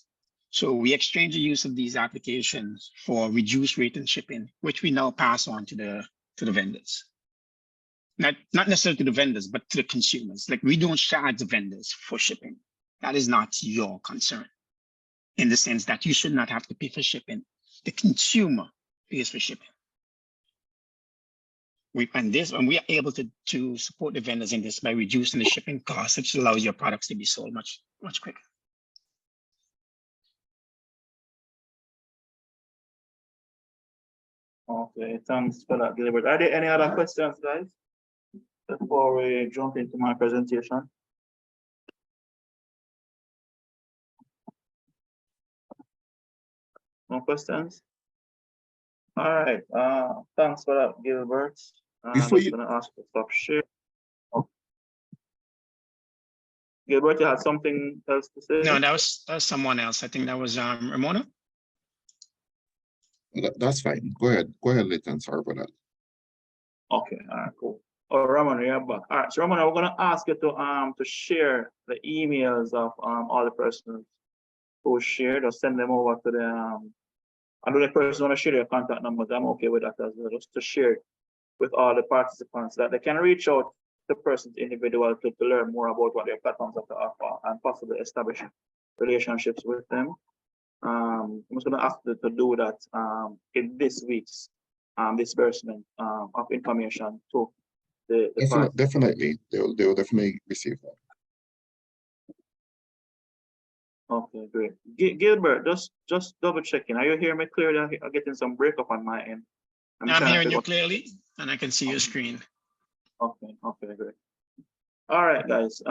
S1: So we exchange the use of these applications for reduced rate and shipping, which we now pass on to the vendors. Not necessarily to the vendors, but to the consumers. Like, we don't charge the vendors for shipping. That is not your concern, in the sense that you should not have to pay for shipping. The consumer pays for shipping. We are able to support the vendors in this by reducing the shipping costs, which allows your products to be sold much quicker.
S3: Okay, thanks for that, Gilbert. Are there any other questions, guys, before we jump into my presentation? No questions? All right. Thanks for that, Gilbert. I'm just gonna ask to stop share. Oh. Gilbert, you had something else to say?
S1: No, that was someone else. I think that was Ramona.
S4: That's fine. Go ahead, Leighton. Sorry for that.
S3: Okay, all right, cool. Oh, Ramona, you're back. All right, so Ramona, we're gonna ask you to share the emails of all the persons who shared, or send them over to the I know the person want to share their contact numbers. I'm okay with that as well, just to share it with all the participants, that they can reach out to the person's individual to learn more about what their platforms have to offer and possibly establish relationships with them. I'm just going to ask you to do that in this week's disbursement of information to the party.
S4: Definitely, they'll definitely receive that.
S3: Okay, great. Gilbert, just double checking. Are you hearing me clearly? I'm getting some breakup on my end.
S1: I'm
S3: trying to
S1: hearing you
S3: figure-
S1: clearly, and I can see your screen.
S3: Okay, great. All right, guys.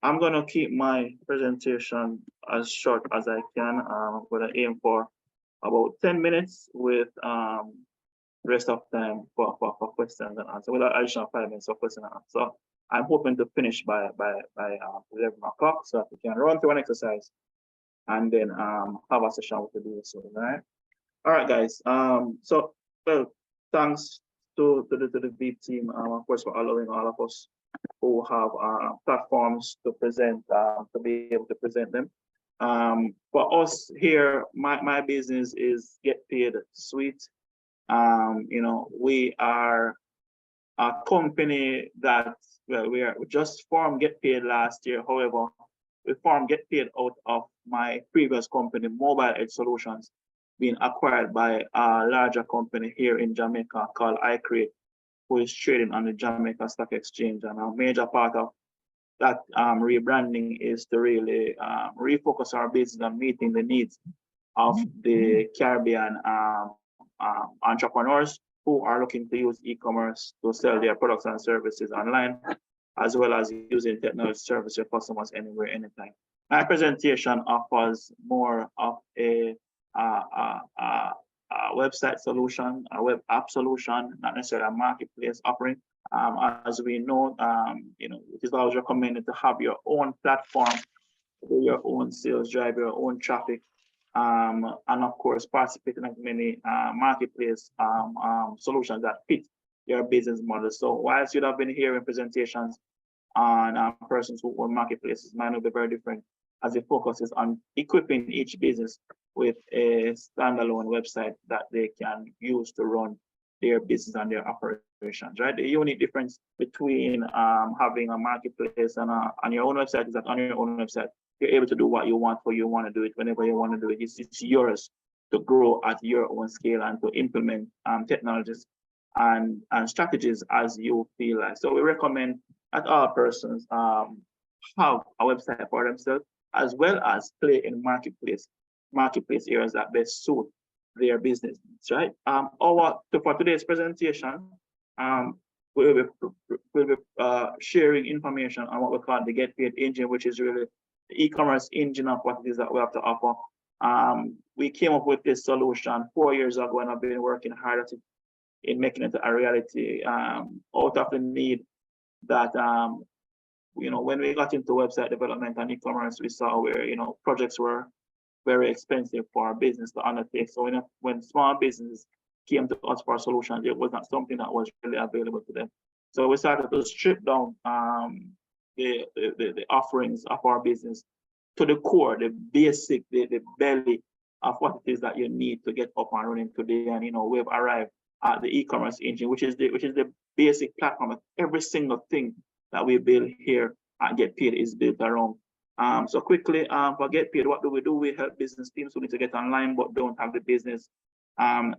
S3: I'm gonna keep my presentation as short as I can. I'm gonna aim for about 10 minutes with rest of time for questions and answers. With an additional 5 minutes of question and answer. So I'm hoping to finish by 11 o'clock so that we can run through an exercise and then have a session with the DSO. All right, guys. So well, thanks to the VEAP team, of course, for allowing all of us who have platforms to present, to be able to present them. For us here, my business is Get Paid Suite. You know, we are a company that, well, we just formed Get Paid last year. However, we formed Get Paid out of my previous company, Mobile Edge Solutions, being acquired by a larger company here in Jamaica called iCreate, who is trading on the Jamaica Stock Exchange. And a major part of that rebranding is to really refocus our business on meeting the needs of the Caribbean entrepreneurs who are looking to use e-commerce to sell their products and services online, as well as using technology service your customers anywhere, anytime. My presentation offers more of a website solution, a web app solution, not necessarily a marketplace offering. As we know, you know, it is always recommended to have your own platform, do your own sales, drive your own traffic, and of course, participate in as many marketplace solutions that fit your business model. So whilst you'd have been hearing presentations on persons who own marketplaces, mine will be very different, as it focuses on equipping each business with a standalone website that they can use to run their business and their operations, right? The unique difference between having a marketplace and on your own website is that on your own website, you're able to do what you want, you want to do it whenever you want to do it. It's yours to grow at your own scale and to implement technologies and strategies as you feel like. So we recommend that all persons have a website for themselves, as well as play in marketplace areas that best suit their business, right? For today's presentation, we'll be sharing information on what we call the Get Paid engine, which is really the e-commerce engine of what it is that we have to offer. We came up with this solution 4 years ago, and I've been working hard at it in making it a reality, out of the need that you know, when we got into website development and e-commerce, we saw where, you know, projects were very expensive for our business to undertake. So when small businesses came to us for solutions, it was not something that was really available to them. So we started to strip down the offerings of our business to the core, the basic, the belly of what it is that you need to get up and running today. And you know, we've arrived at the e-commerce engine, which is the basic platform of every single thing that we build here at Get Paid is built around. So quickly, for Get Paid, what do? We help business teams who need to get online but don't have the business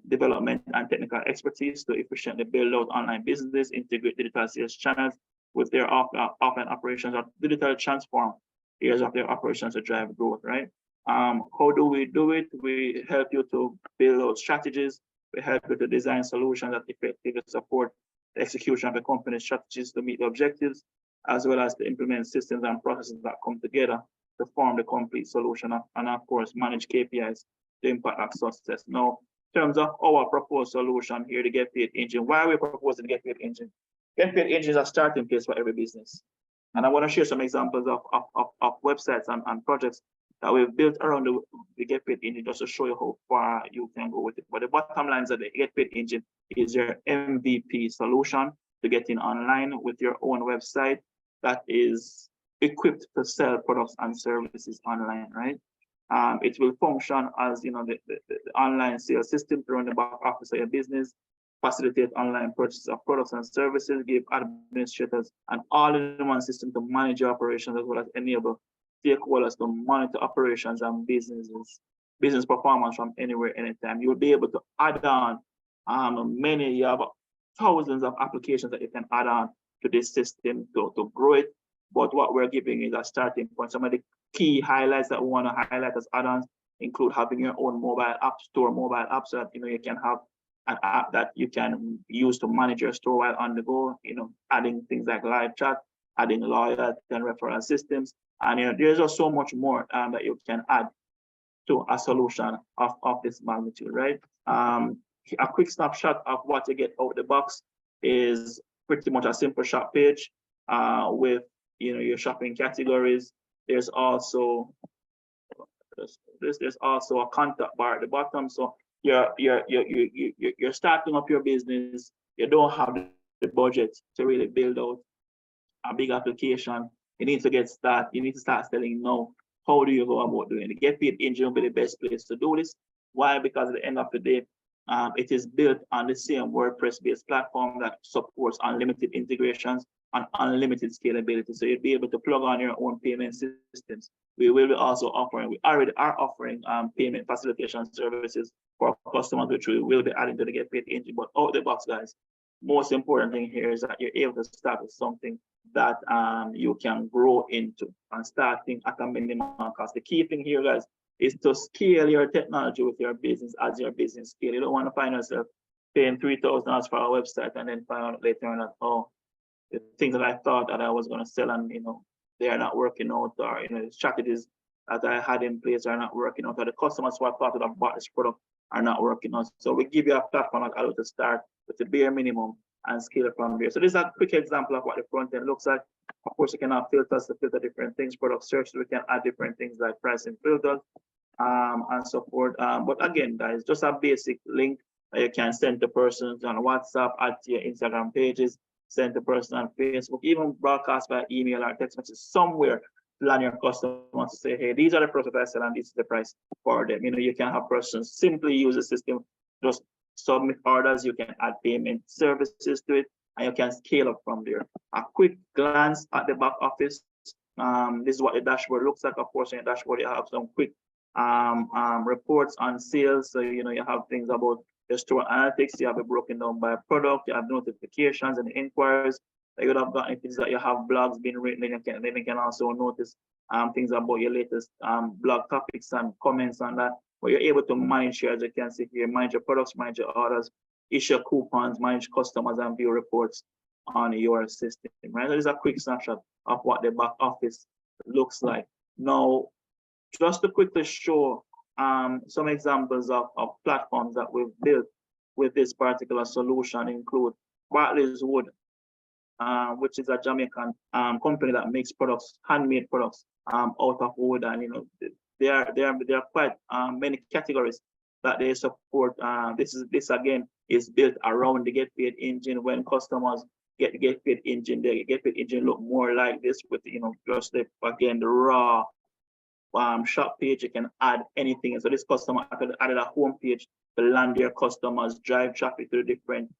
S3: development and technical expertise to efficiently build out online businesses, integrate digital sales channels with their offline operations, or digital transform areas of their operations to drive growth, right? How do we do it? We help you to build out strategies. We help you to design solutions that effectively support the execution of the company's strategies to meet the objectives, as well as to implement systems and processes that come together to form the complete solution, and of course, manage KPIs to impact our success. Now, in terms of our proposed solution here, the Get Paid engine, why are we proposing the Get Paid engine? Get Paid engine is a starting place for every business. And I want to share some examples of websites and projects that we've built around the Get Paid engine, just to show you how far you can go with it. But the bottom line is that the Get Paid engine is your MVP solution to getting online with your own website that is equipped to sell products and services online, right? It will function as, you know, the online sales system to run the back office of your business, facilitate online purchase of products and services, give administrators an all-in-one system to manage your operations, as well as enable stakeholders to monitor operations and business performance from anywhere, anytime. You'll be able to add on you have thousands of applications that you can add on to this system to grow it. But what we're giving is a starting point. Some of the key highlights that we want to highlight as add-ons include having your own mobile app store, mobile app, so that you can have an app that you can use to manage your store while on the go. Adding things like live chat, adding loyalty and referral systems, and there's just so much more that you can add to a solution of this magnitude, right? A quick snapshot of what you get out of the box is pretty much a simple shop page with your shopping categories. There's also a contact bar at the bottom. So you're starting up your business. You don't have the budget to really build out a big application. You need to get started. You need to start selling now. How do you go about doing it? The Get Paid engine will be the best place to do this. Why? Because at the end of the day, it is built on the same WordPress-based platform that supports unlimited integrations and unlimited scalability. So you'll be able to plug on your own payment systems. We will be also offering, we already are offering payment facilitation services for customers, which we will be adding to the Get Paid engine. But out the box, guys, most important thing here is that you're able to start with something that you can grow into and starting at a minimum cost. The key thing here, guys, is to scale your technology with your business as your business scale. You don't want to find yourself paying $3,000 for a website and then find out later on that, oh, the things that I thought that I was going to sell and they are not working out, or the strategies that I had in place are not working out, or the customers who I thought would have bought this product are not working out. So we give you a platform that allows you to start with the bare minimum and scale from there. So this is a quick example of what the front end looks like. Of course, you can have filters to filter different things, product search, we can add different things like pricing filters and so forth. But again, guys, just a basic link that you can send to persons on WhatsApp, add to your Instagram pages, send to person on Facebook, even broadcast by email or text message somewhere to land your customers to say, hey, these are the products I sell and this is the price for them. You can have persons simply use the system, just submit orders, you can add payment services to it, and you can scale up from there. A quick glance at the back office. This is what the dashboard looks like. Of course, in the dashboard, you have some quick reports on sales. So, you have things about the store analytics, you have it broken down by product, you have notifications and inquiries that you would have gotten. If it's that you have blogs being written, then you can also notice things about your latest blog topics and comments on that. But you're able to manage here, as you can see here, manage your products, manage your orders, issue coupons, manage customers, and view reports on your system, right? That is a quick snapshot of what the back office looks like. Now, just to quickly show some examples of platforms that we've built with this particular solution include Bartley's Wood, which is a Jamaican company that makes products, handmade products out of wood, and there are quite many categories that they support. This again is built around the Get Paid engine. When customers get the Get Paid engine, the Get Paid engine look more like this with just the raw shop page. You can add anything. So this customer added a home page to land their customers, drive traffic to the different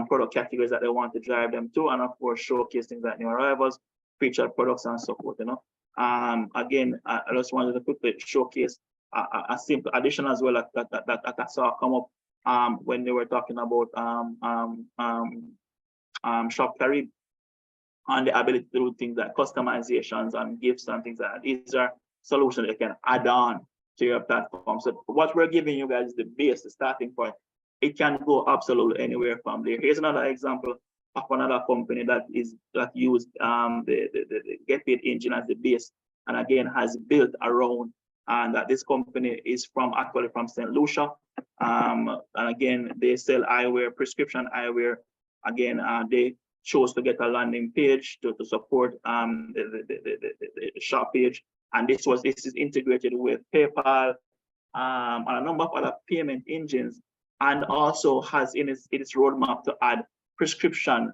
S3: product categories that they want to drive them to, and of course showcase things like new arrivals, featured products, and so forth. Again, I just wanted to quickly showcase a simple addition as well that I saw come up when they were talking about Shop Carib, and the ability to do things like customizations and gifts and things like that. These are solutions you can add on to your platform. So what we're giving you guys is the base, the starting point. It can go absolutely anywhere from there. Here's another example of another company that used the Get Paid engine as the base, and again has built around, and that this company is actually from St. Lucia. And again, they sell eyewear, prescription eyewear. Again, they chose to get a landing page to support the shop page. And this is integrated with PayPal and a number of other payment engines, and also has in its roadmap to add prescription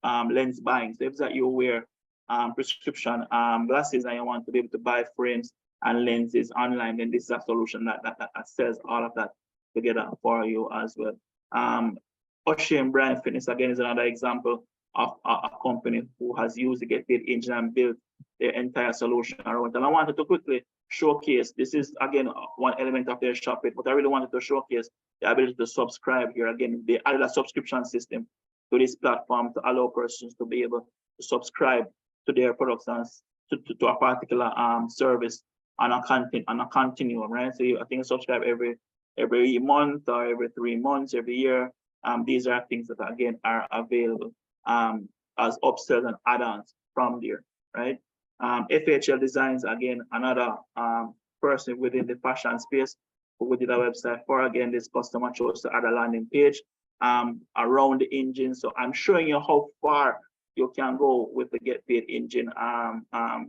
S3: lens buying. So if that you wear prescription glasses and you want to be able to buy frames and lenses online, then this is a solution that sells all of that together for you as well. Ocean Brand Fitness again is another example of a company who has used the Get Paid engine and built their entire solution around. And I wanted to quickly showcase, this is again one element of their shop page, but I really wanted to showcase the ability to subscribe here. Again, they added a subscription system to this platform to allow persons to be able to subscribe to their products and to a particular service on a continuum, right? So I think subscribe every month or every 3 months, every year. These are things that again are available as upsells and add-ons from there, right? FHL Designs, again, another person within the fashion space who we did a website for. Again, this customer chose to add a landing page around the engine. So I'm showing you how far you can go with the Get Paid engine.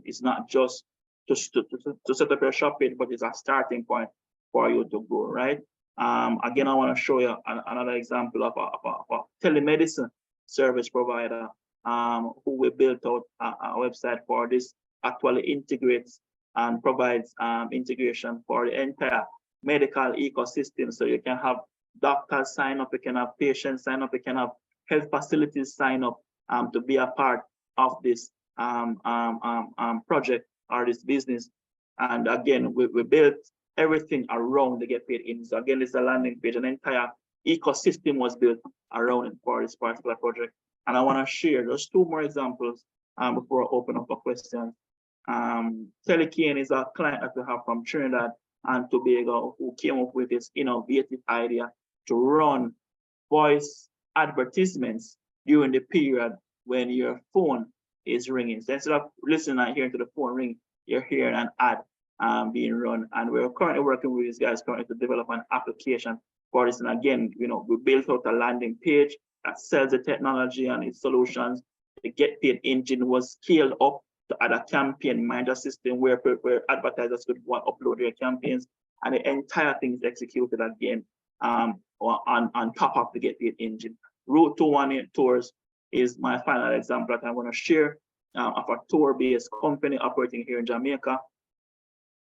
S3: It's not just to set up your shop page, but it's a starting point for you to go, right? Again, I want to show you another example of a telemedicine service provider who we built out a website for. This actually integrates and provides integration for the entire medical ecosystem. So you can have doctors sign up, you can have patients sign up, you can have health facilities sign up to be a part of this project or this business. And again, we built everything around the Get Paid in. So again, this is a landing page, an entire ecosystem was built around it for this particular project. And I want to share just 2 more examples before I open up for questions. Telecane is a client that we have from Trinidad and Tobago who came up with this innovative idea to run voice advertisements during the period when your phone is ringing. So instead of listening and hearing to the phone ring, you're hearing an ad being run. And we're currently working with these guys currently to develop an application for this. And again, we built out a landing page that sells the technology and its solutions. The Get Paid engine was scaled up to add a campaign manager system where advertisers could upload their campaigns, and the entire thing is executed again on top of the Get Paid engine. Route 218 Tours is my final example that I want to share of a tour-based company operating here in Jamaica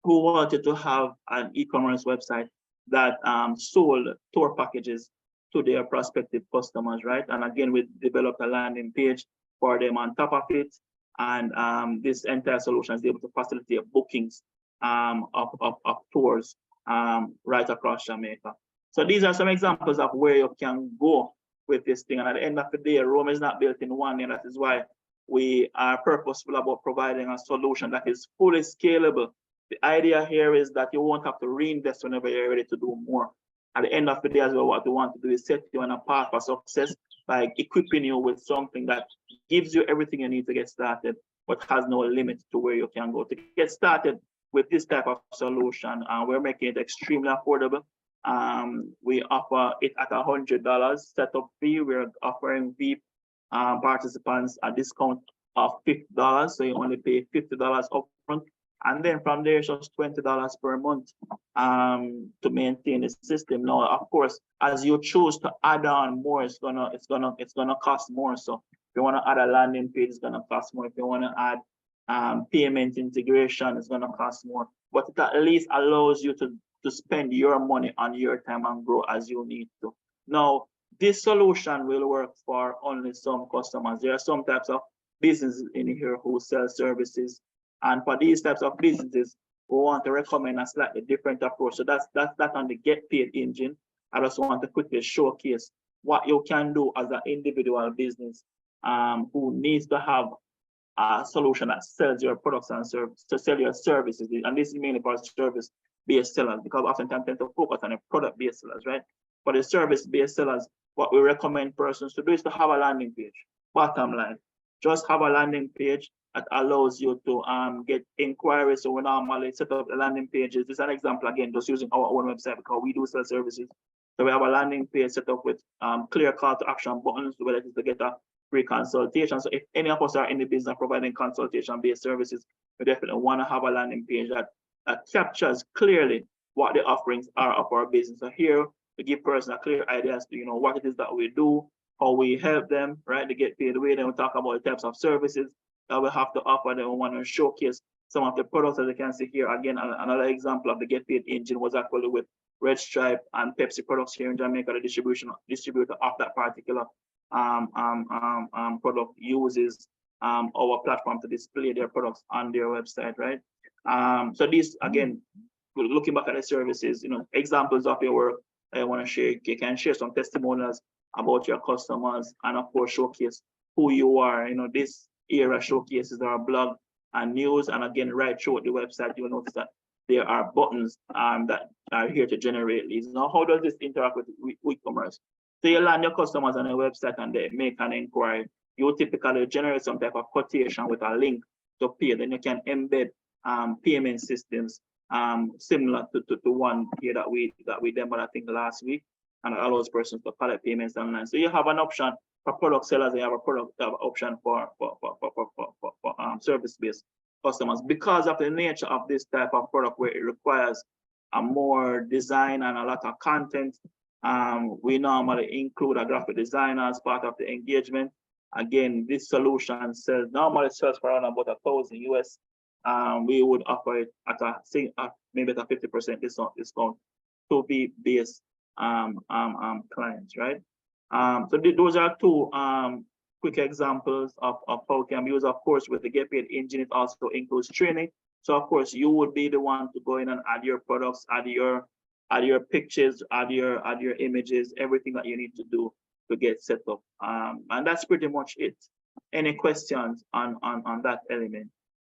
S3: who wanted to have an e-commerce website that sold tour packages to their prospective customers, right? And again, we developed a landing page for them on top of it. And this entire solution is able to facilitate bookings of tours right across Jamaica. So these are some examples of where you can go with this thing. And at the end of the day, Rome is not built in one day. That is why we are purposeful about providing a solution that is fully scalable. The idea here is that you won't have to reinvest whenever you're ready to do more. At the end of the day as well, what we want to do is set you on a path for success by equipping you with something that gives you everything you need to get started, but has no limit to where you can go. To get started with this type of solution, we're making it extremely affordable. We offer it at $100 setup fee. We're offering VEAP participants a discount of $50, so you only pay $50 upfront. And then from there, it's just $20 per month to maintain the system. Now, of course, as you choose to add on more, it's gonna cost more. So if you want to add a landing page, it's gonna cost more. If you want to add payment integration, it's gonna cost more. But it at least allows you to spend your money on your time and grow as you need to. Now, this solution will work for only some customers. There are some types of businesses in here who sell services. And for these types of businesses, we want to recommend a slightly different approach. So that's on the Get Paid engine. I just want to quickly showcase what you can do as an individual business who needs to have a solution that sells your products and services, to sell your services. And this is mainly for service-based sellers, because oftentimes tend to focus on the product-based sellers, right? For the service-based sellers, what we recommend persons to do is to have a landing page. Bottom line, just have a landing page that allows you to get inquiries. So we normally set up the landing pages. This is an example, again, just using our own website because we do sell services. So we have a landing page set up with clear call to action buttons, whether it is to get a free consultation. So if any of us are in the business of providing consultation-based services, we definitely want to have a landing page that captures clearly what the offerings are of our business. So here, we give persons a clear idea as to what it is that we do, how we help them, right, to get paid away. Then we talk about the types of services that we have to offer. Then we want to showcase some of the products that you can see here. Again, another example of the Get Paid engine was actually with Red Stripe and Pepsi products here in Jamaica. The distributor of that particular product uses our platform to display their products on their website, right? So these, again, looking back at the services, examples of your work I want to share. You can share some testimonials about your customers, and of course showcase who you are. You know, this era showcases our blog and news, and again, right through the website, you'll notice that there are buttons that are here to generate leads. Now, how does this interact with e-commerce? So you land your customers on a website and they make an inquiry. You typically generate some type of quotation with a link to pay. Then you can embed payment systems similar to one here that we demoed, I think, last week, and it allows persons to collect payments online. So you have an option for product sellers, and you have a product option for service-based customers. Because of the nature of this type of product, where it requires a more design and a lot of content, we normally include a graphic designer as part of the engagement. Again, this solution normally sells for around about $1,000 US. We would offer it at maybe at a 50% discount to VEAP-based clients, right? So those are two quick examples of how it can be used. Of course, with the Get Paid engine, it also includes training. So of course, you would be the one to go in and add your products, add your pictures, add your images, everything that you need to do to get set up. And that's pretty much it. Any questions on that element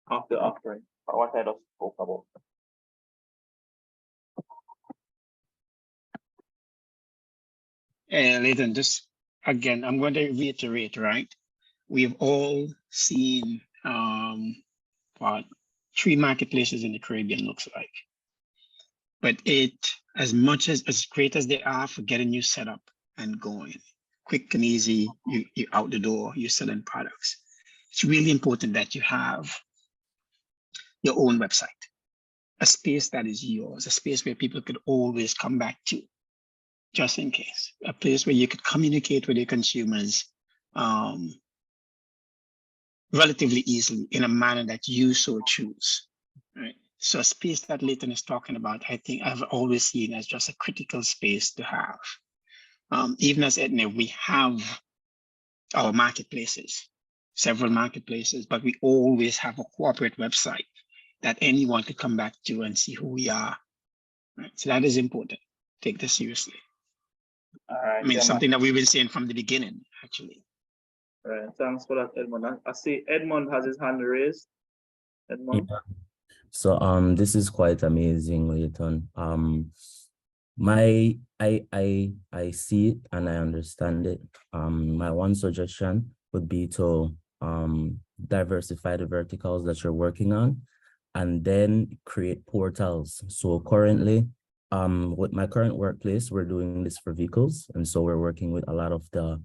S3: of the offering, or what I just spoke about?
S1: Leighton, just again, I'm going to reiterate, right? We've all seen what 3 marketplaces in the Caribbean looks like. But as great as they are for getting you set up and going, quick and easy, you're out the door, you're selling products. It's really important that you have your own website, a space that is yours, a space where people could always come back to, just in case, a place where you could communicate with your consumers relatively easily in a manner that you so choose, right? So a space that Leighton is talking about, I think I've always seen as just a critical space to have. Even as Aetna, we have our marketplaces, several marketplaces, but we always have a corporate website that anyone could come back to and see who we are, right? So that is important. Take this seriously.
S3: All right.
S1: I mean, something that we've been saying from the beginning, actually.
S3: All right. Thanks for that, Edmund. I see Edmund has his hand raised. Edmund.
S12: Yeah. So this is quite amazing, Leighton. I see it and I understand it. My one suggestion would be to diversify the verticals that you're working on and then create portals. So currently, with my current workplace, we're doing this for vehicles. And so we're working with a lot of the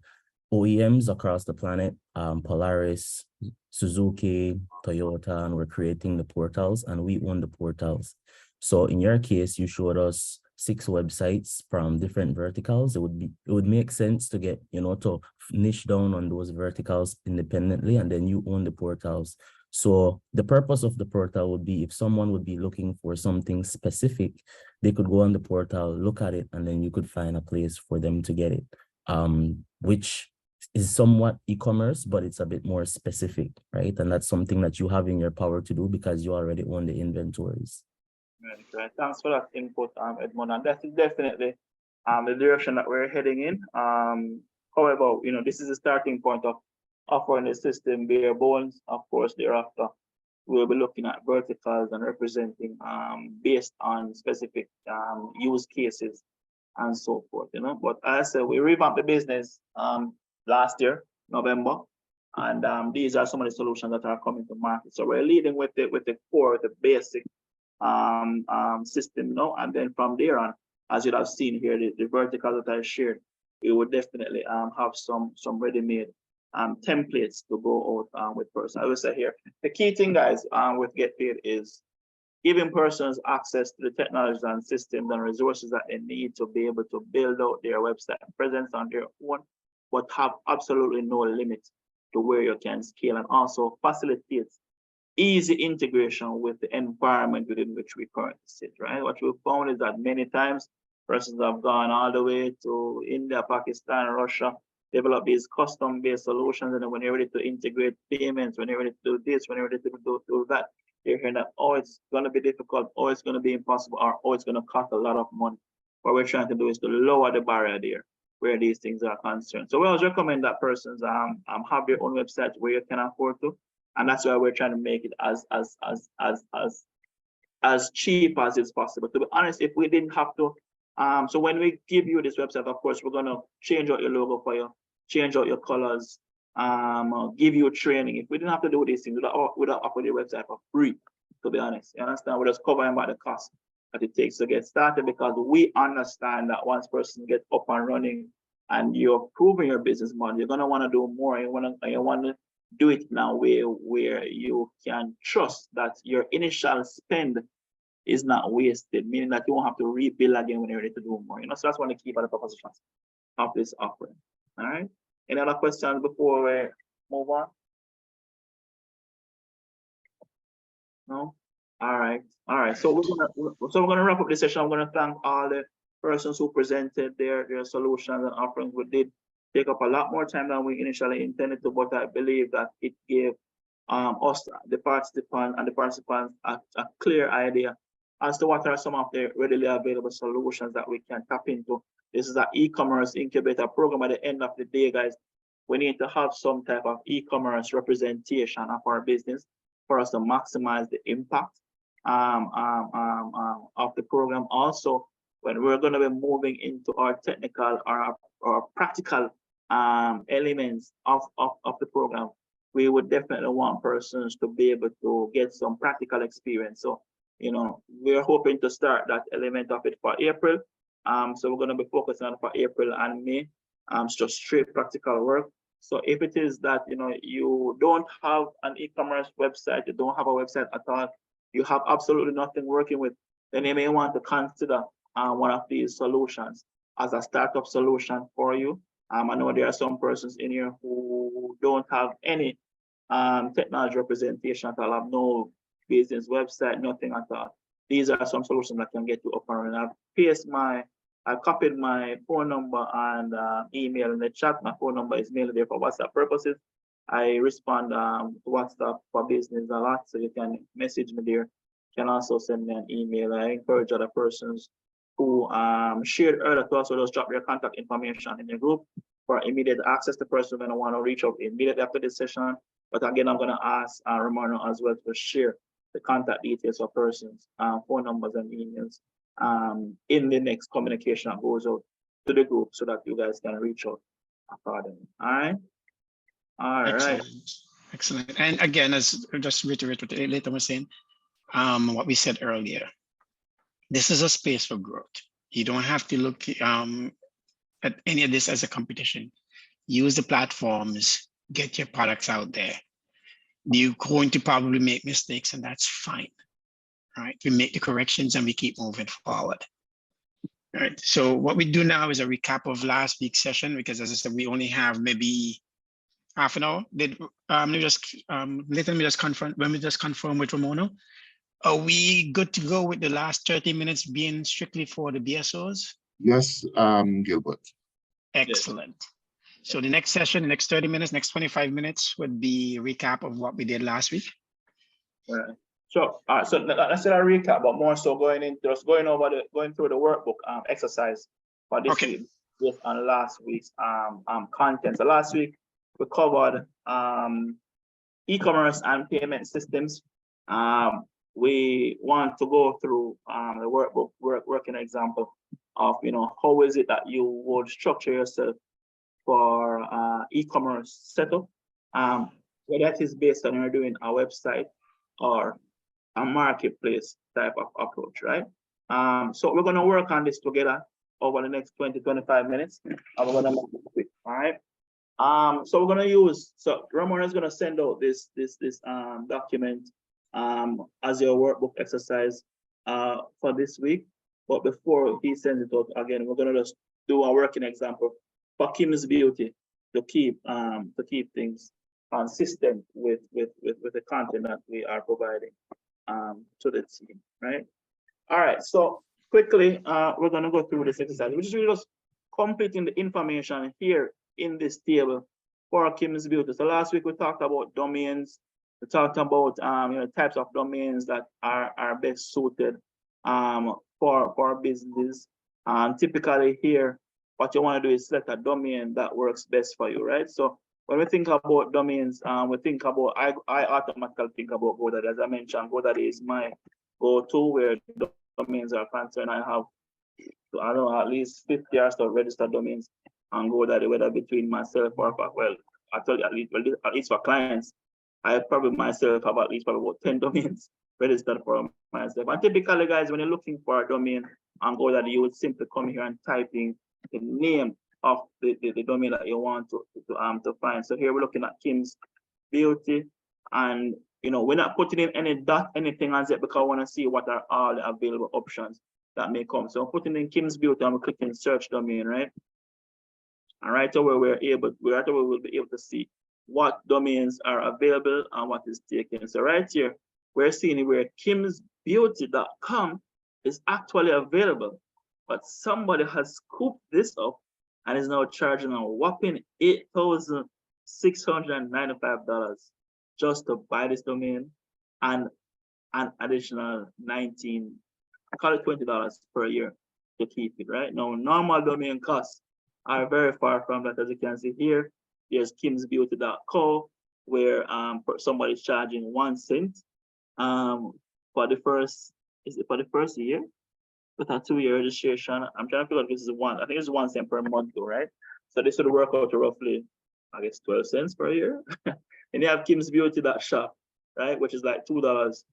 S12: OEMs across the planet, Polaris, Suzuki, Toyota, and we're creating the portals and we own the portals. So in your case, you showed us 6 websites from different verticals. It would make sense to get, to niche down on those verticals independently, and then you own the portals. So the purpose of the portal would be if someone would be looking for something specific, they could go on the portal, look at it, and then you could find a place for them to get it, which is somewhat e-commerce, but it's a bit more specific, right? And that's something that you have in your power to do because you already own the inventories.
S3: Right. Thanks for that input, Edmund. And that is definitely the direction that we're heading in. However, this is the starting point of offering the system bare bones. Of course, thereafter, we'll be looking at verticals and representing based on specific use cases and so forth. But as I said, we revamped the business last year, November, and these are some of the solutions that are coming to market. So we're leading with the core, the basic system, and then from there on, as you have seen here, the vertical that I shared, we would definitely have some ready-made templates to go out with persons. I will say here, the key thing, guys, with Get Paid is giving persons access to the technologies and systems and resources that they need to be able to build out their website presence on their own, but have absolutely no limit to where you can scale, and also facilitates easy integration with the environment within which we currently sit, right? What we've found is that many times persons have gone all the way to India, Pakistan, Russia, develop these custom-based solutions, and then when you're ready to integrate payments, when you're ready to do this, when you're ready to do that, you're hearing that, oh, it's going to be difficult, oh, it's going to be impossible, or oh, it's going to cost a lot of money. What we're trying to do is to lower the barrier there where these things are concerned. So we always recommend that persons have their own website where you can afford to, and that's why we're trying to make it as cheap as it's possible. To be honest, if we didn't have to, so when we give you this website, of course, we're gonna change out your logo for you, change out your colors, give you training. If we didn't have to do these things, we'd offer your website for free, to be honest. You understand? We're just covering by the cost that it takes to get started, because we understand that once person gets up and running and you're proving your business model, you're gonna want to do more. You want to do it in a way where you can trust that your initial spend is not wasted, meaning that you won't have to rebuild again when you're ready to do more. You know, so that's one of the key value propositions of this offering. All right. Any other questions before we move on? No. All right. All right. So we're gonna wrap up this session. I'm gonna thank all the persons who presented their solutions and offerings. We did take up a lot more time than we initially intended to, but I believe that it gave us, the participants, a clear idea as to what are some of the readily available solutions that we can tap into. This is an e-commerce incubator program. At the end of the day, guys, we need to have some type of e-commerce representation of our business for us to maximize the impact of the program. Also, when we're going to be moving into our technical or practical elements of the program, we would definitely want persons to be able to get some practical experience. So, you know, we're hoping to start that element of it for April. So we're going to be focusing on for April and May. It's just straight practical work. So if it is that, you know, you don't have an e-commerce website, you don't have a website at all, you have absolutely nothing working with, then you may want to consider one of these solutions as a startup solution for you. I know there are some persons in here who don't have any technology representation at all, have no business website, nothing at all. These are some solutions that can get you up and running. I've copied my phone number and email in the chat. My phone number is mainly there for WhatsApp purposes. I respond to WhatsApp for business a lot, so you can message me there. You can also send me an email. I encourage other persons who shared earlier to also just drop their contact information in the group for immediate access. The person going to want to reach out immediately after this session. But again, I'm going to ask Romano as well to share the contact details of persons, phone numbers and emails in the next communication that goes out to the group, so that you guys can reach out accordingly. All right. All
S1: Excellent.
S3: right.
S1: Excellent. And again, as just reiterate what Leighton was saying, what we said earlier, this is a space for growth. You don't have to look at any of this as a competition. Use the platforms, get your products out there. You're going to probably make mistakes, and that's fine. Right? We make the corrections and we keep moving forward. All right. So what we do now is a recap of last week's session, because as I said, we only have maybe half an hour. Let me just confirm with Ramona. Are we good to go with the last 30 minutes being strictly for the BSOs?
S4: Yes, Gilbert.
S1: Excellent. So the next session, the next 30 minutes, next 25 minutes would be a recap of what we did last week.
S3: Right. So, so let's say a recap, but more so going through the workbook exercise for this week based on last week's content. So last week we covered e-commerce and payment systems. We want to go through the workbook working example of, you know, how is it that you would structure yourself for e-commerce setup. Whether that is based on you're doing a website or a marketplace type of approach, right? So we're going to work on this together over the next 20-25 minutes, and we're going to make it quick. All right. So we're going to use, so Ramon is going to send out this document as your workbook exercise for this week. But before he sends it out again, we're going to just do a working example for Kim's Beauty to keep things consistent with the content that we are providing to the team, right? All right, so quickly, we're gonna go through this exercise, which is really just completing the information here in this table for Kim's Beauty. So last week we talked about domains. We talked about you know, types of domains that are best suited for businesses. Typically here what you want to do is select a domain that works best for you, right? So when we think about domains, we think about, I automatically think about GoDaddy. As I mentioned, GoDaddy is my go-to where domains are concerned. I have, I don't know, at least 50 or so registered domains on GoDaddy, whether between myself or, well, actually at least for clients, I probably myself have at least probably about 10 domains registered for myself. And typically, guys, when you're looking for a domain on GoDaddy, you would simply come here and type in the name of the domain that you want to find. So here we're looking at Kim's Beauty, and we're not putting in any anything as yet because I want to see what are all the available options that may come. So I'm putting in Kim's Beauty and we're clicking search domain, right? And right away we'll be able to see what domains are available and what is taken. So right here, we're seeing where kimsbeauty.com is actually available, but somebody has scooped this up and is now charging a whopping $8,695 just to buy this domain, and an additional $19, call it $20 per year to keep it, right? Now, normal domain costs are very far from that. As you can see here, there's kimsbeauty.co, where somebody's charging 1 cent for the first, is it for the first year? With a 2-year registration. I'm trying to figure out if this is I think it's 1 cent per month though, right? So this would work out to roughly, I guess, 12 cents per year. And you have kimsbeauty.shop, right? Which is like $2.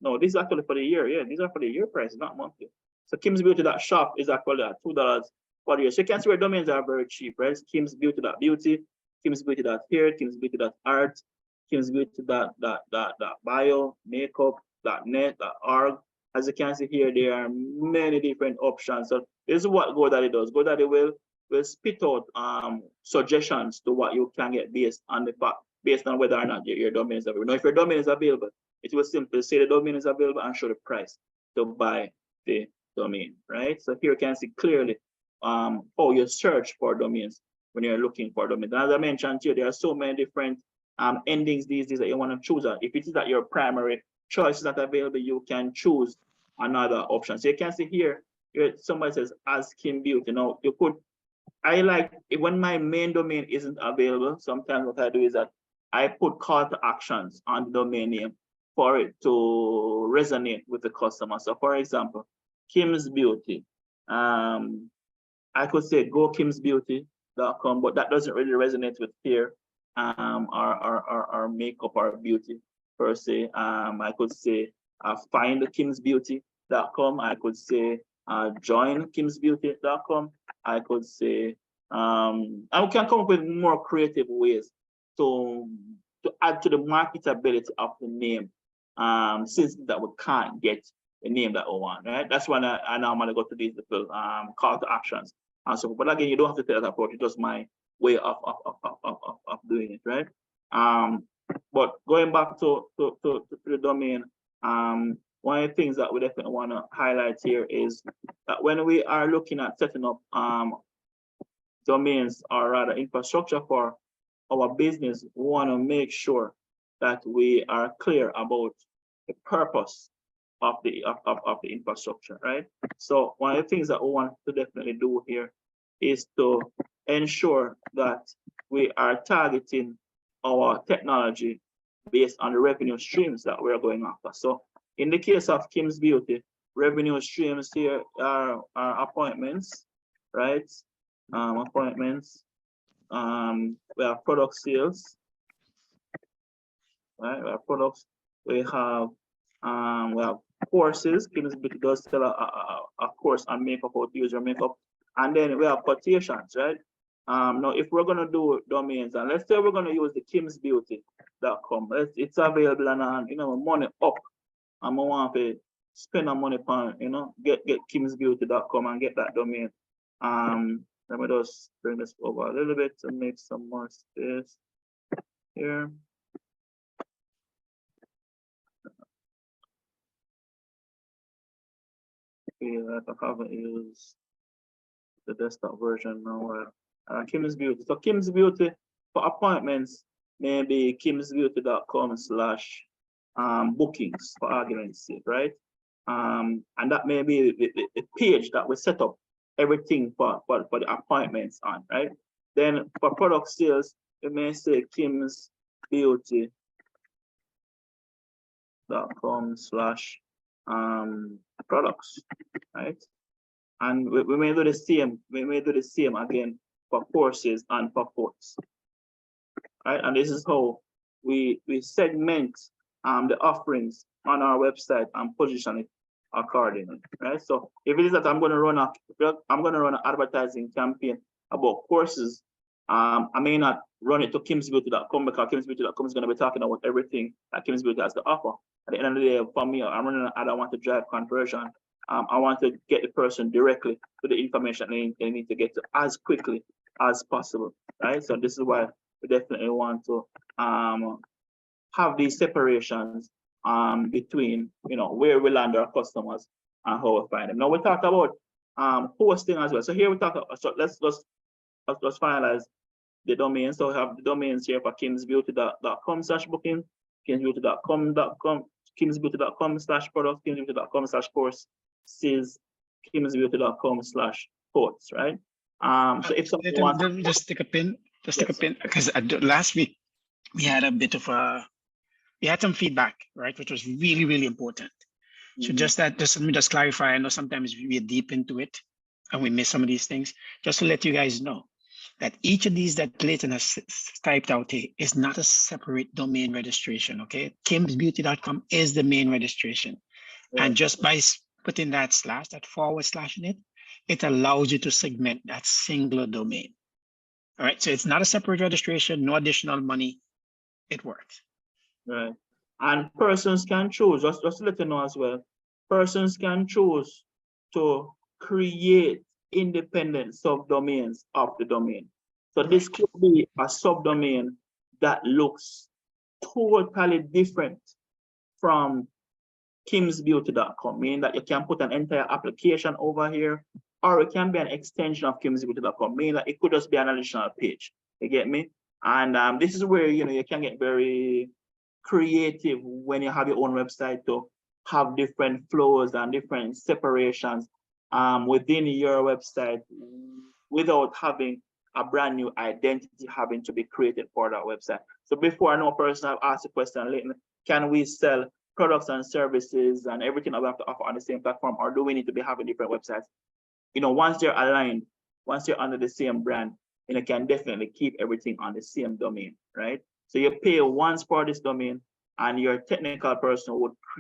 S3: No, this is actually for the year. Yeah, these are for the year price, not monthly. So kimsbeauty.shop is actually at $2 for the year. So you can see where domains are very cheap, right? kimsbeauty.beauty, kimsbeauty.hair, kimsbeauty.art, kimsbeauty.bio, makeup.net, .org. As you can see here, there are many different options. So this is what GoDaddy does. GoDaddy will spit out suggestions to what you can get based on whether or not your domain is available. Now, if your domain is available, it will simply say the domain is available and show the price to buy the domain, right? So here you can see clearly how you search for domains when you're looking for domains. And as I mentioned here, there are so many different endings these days that you want to choose. If it is that your primary choice is not available, you can choose another option. So you can see here somebody says as Kim Beauty. Now you could, I like when my main domain isn't available, sometimes what I do is that I put call to actions on the domain name for it to resonate with the customer. So for example, Kim's Beauty. I could say go kimsbeauty.com, but that doesn't really resonate with hair or makeup or beauty per se. I could say find kimsbeauty.com. I could say join kimsbeauty.com. I could say I can come up with more creative ways to add to the marketability of the name, since that we can't get the name that we want, right? That's when I normally go to these little call to actions and so. But again, you don't have to take that approach. It's just my way of doing it, right? But going back to the domain, one of the things that we definitely want to highlight here is that when we are looking at setting up domains, or rather infrastructure for our business, we want to make sure that we are clear about the purpose of the infrastructure, right? So one of the things that we want to definitely do here is to ensure that we are targeting our technology based on the revenue streams that we're going after. So in the case of Kim's Beauty, revenue streams here are appointments, right? Appointments. We have product sales, right? We have products. We have courses. Kim's Beauty does sell a course on makeup, how to use your makeup, and then we have quotations, right? Now, if we're gonna do domains, and let's say we're gonna use the kimsbeauty.com, it's available and money up. I want to spend my money on get kimsbeauty.com and get that domain. Let me just bring this over a little bit to make some more space here. Yeah, I haven't used the desktop version now. Kim's Beauty. So Kim's Beauty for appointments, maybe kimsbeauty.com/bookings for argument's sake, right? And that may be the page that we set up everything for the appointments on, right? Then for product sales, we may say kimsbeauty.com/products, right? And we may do the same, again for courses and for quotes. Right? And this is how we segment the offerings on our website and position it accordingly. Right. So if it is that I'm going to run an advertising campaign about courses, I may not run it to kimsbeauty.com because kimsbeauty.com is going to be talking about everything that Kim's Beauty has to offer. At the end of the day, for me, I'm running an ad, I want to drive conversion. I want to get the person directly to the information they need to get to as quickly as possible, right? So this is why we definitely want to have these separations between, where we land our customers and how we find them. Now we talked about hosting as well. So here we talk about, so let's finalize the domain. So we have the domains here for kimsbeauty.com/booking, kimsbeauty.com/products, kimsbeauty.com/course, kimsbeauty.com/quotes, right? So if someone wants
S1: Let me just take a pin, because last week we had a bit of we had some feedback, right, which was really, really important. So just let me just clarify. I know sometimes we're deep into it and we miss some of these things. Just to let you guys know that each of these that Clayton has typed out here is not a separate domain registration, okay? kimsbeauty.com is the main registration. Yeah. And just by putting that / that / in it, it allows you to segment that singular domain. All right, so it's not a separate registration, no additional money, it works.
S3: Right, and persons can choose, just to let you know as well, persons can choose to create independent subdomains of the domain. So this could be a subdomain that looks totally different from kimsbeauty.com, meaning that you can put an entire application over here, or it can be an extension of kimsbeauty.com, meaning that it could just be an additional page. You get me? And this is where you can get very creative when you have your own website to have different flows and different separations within your website without having a brand new identity having to be created for that website. So before, I know a person have asked the question, Leighton, can we sell products and services and everything that we have to offer on the same platform, or do we need to be having different websites? Once they're aligned, once you're under the same brand, you can definitely keep everything on the same domain, right? So you pay once for this domain, and your technical person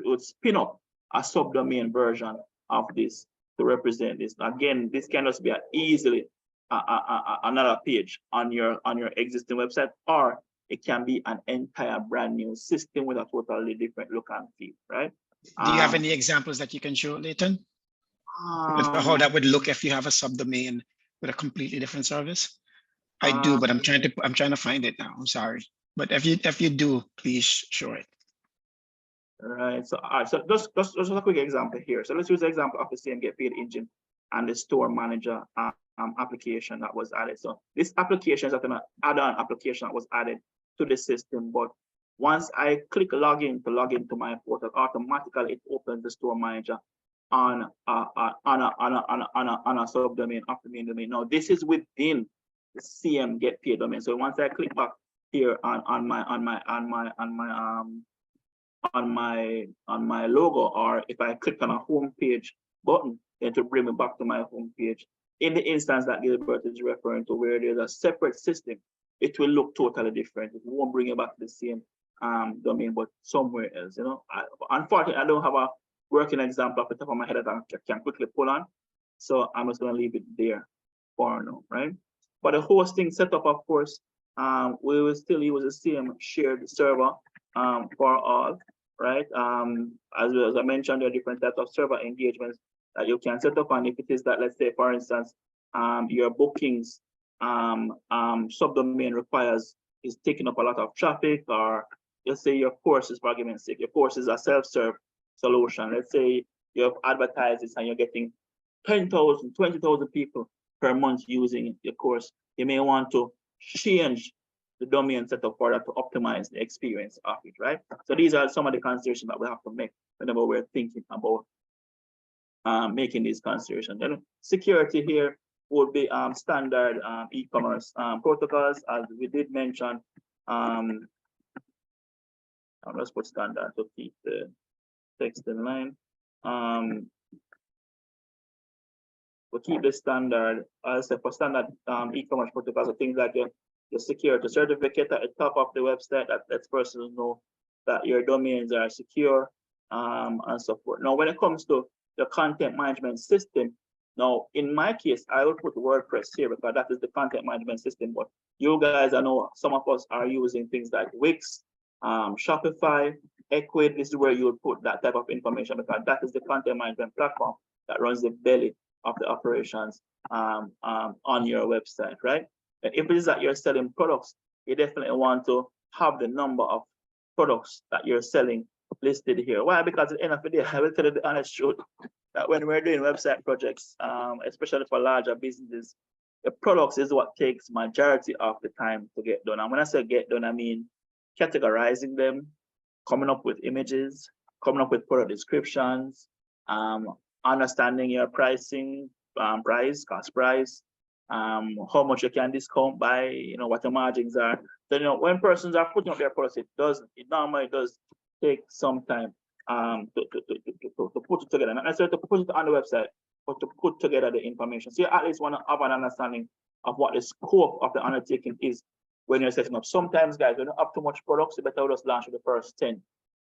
S3: would spin up a subdomain version of this to represent this. Again, this can just be easily another page on your existing website, or it can be an entire brand new system with a totally different look and feel, right?
S1: Do you have any examples that you can show, Leighton? How that would look if you have a subdomain with a completely different service? I do, but I'm trying to find it now. I'm sorry, but if you do, please show it.
S3: Right. So just a quick example here. So let's use the example of the same Get Paid engine and the store manager application that was added. So this application is an add-on application that was added to the system, but once I click login to my portal, automatically it opens the store manager on a subdomain of the main domain. Now this is within the CM Get Paid domain. So once I click back here on my logo, or if I click on a home page button, then to bring me back to my home page. In the instance that Gilbert is referring to, where there's a separate system, it will look totally different. It won't bring you back to the same domain, but somewhere else. Unfortunately, I don't have a working example off the top of my head that I can quickly pull on, so I'm just going to leave it there for now, right? For the hosting setup, of course, we will still use the same shared server for all, right? As I mentioned, there are different types of server engagements that you can set up. And if it is that, let's say, for instance, your bookings subdomain is taking up a lot of traffic, or let's say your courses, for argument's sake, your course is a self-serve solution. Let's say you have advertised this and you're getting 10,000, 20,000 people per month using your course. You may want to change the domain setup for that to optimize the experience of it, right? So these are some of the considerations that we have to make whenever we're thinking about making these considerations. Then security here would be standard e-commerce protocols, as we did mention. Let's put standard to keep the text in line. We'll keep the standard, as for standard e-commerce protocols, so things like your security certificate at the top of the website that lets persons know that your domains are secure, and so forth. Now, when it comes to the content management system, now in my case, I would put WordPress here because that is the content management system. But you guys, I know some of us are using things like Wix, Shopify, Equid. This is where you would put that type of information because that is the content management platform that runs the belly of the operations on your website, right? And if it is that you're selling products, you definitely want to have the number of products that you're selling listed here. Why? Because at the end of the day, I will tell you the honest truth that when we're doing website projects, especially for larger businesses, the products is what takes majority of the time to get done. And when I say get done, I mean categorizing them, coming up with images, coming up with product descriptions, understanding your pricing, cost price, how much you can discount by, what the margins are. So, when persons are putting up their products, it normally does take some time to put it together. Not necessarily to put it on the website, but to put together the information. So you at least want to have an understanding of what the scope of the undertaking is when you're setting up. Sometimes, guys, when you have too much products, you better just launch with the first 10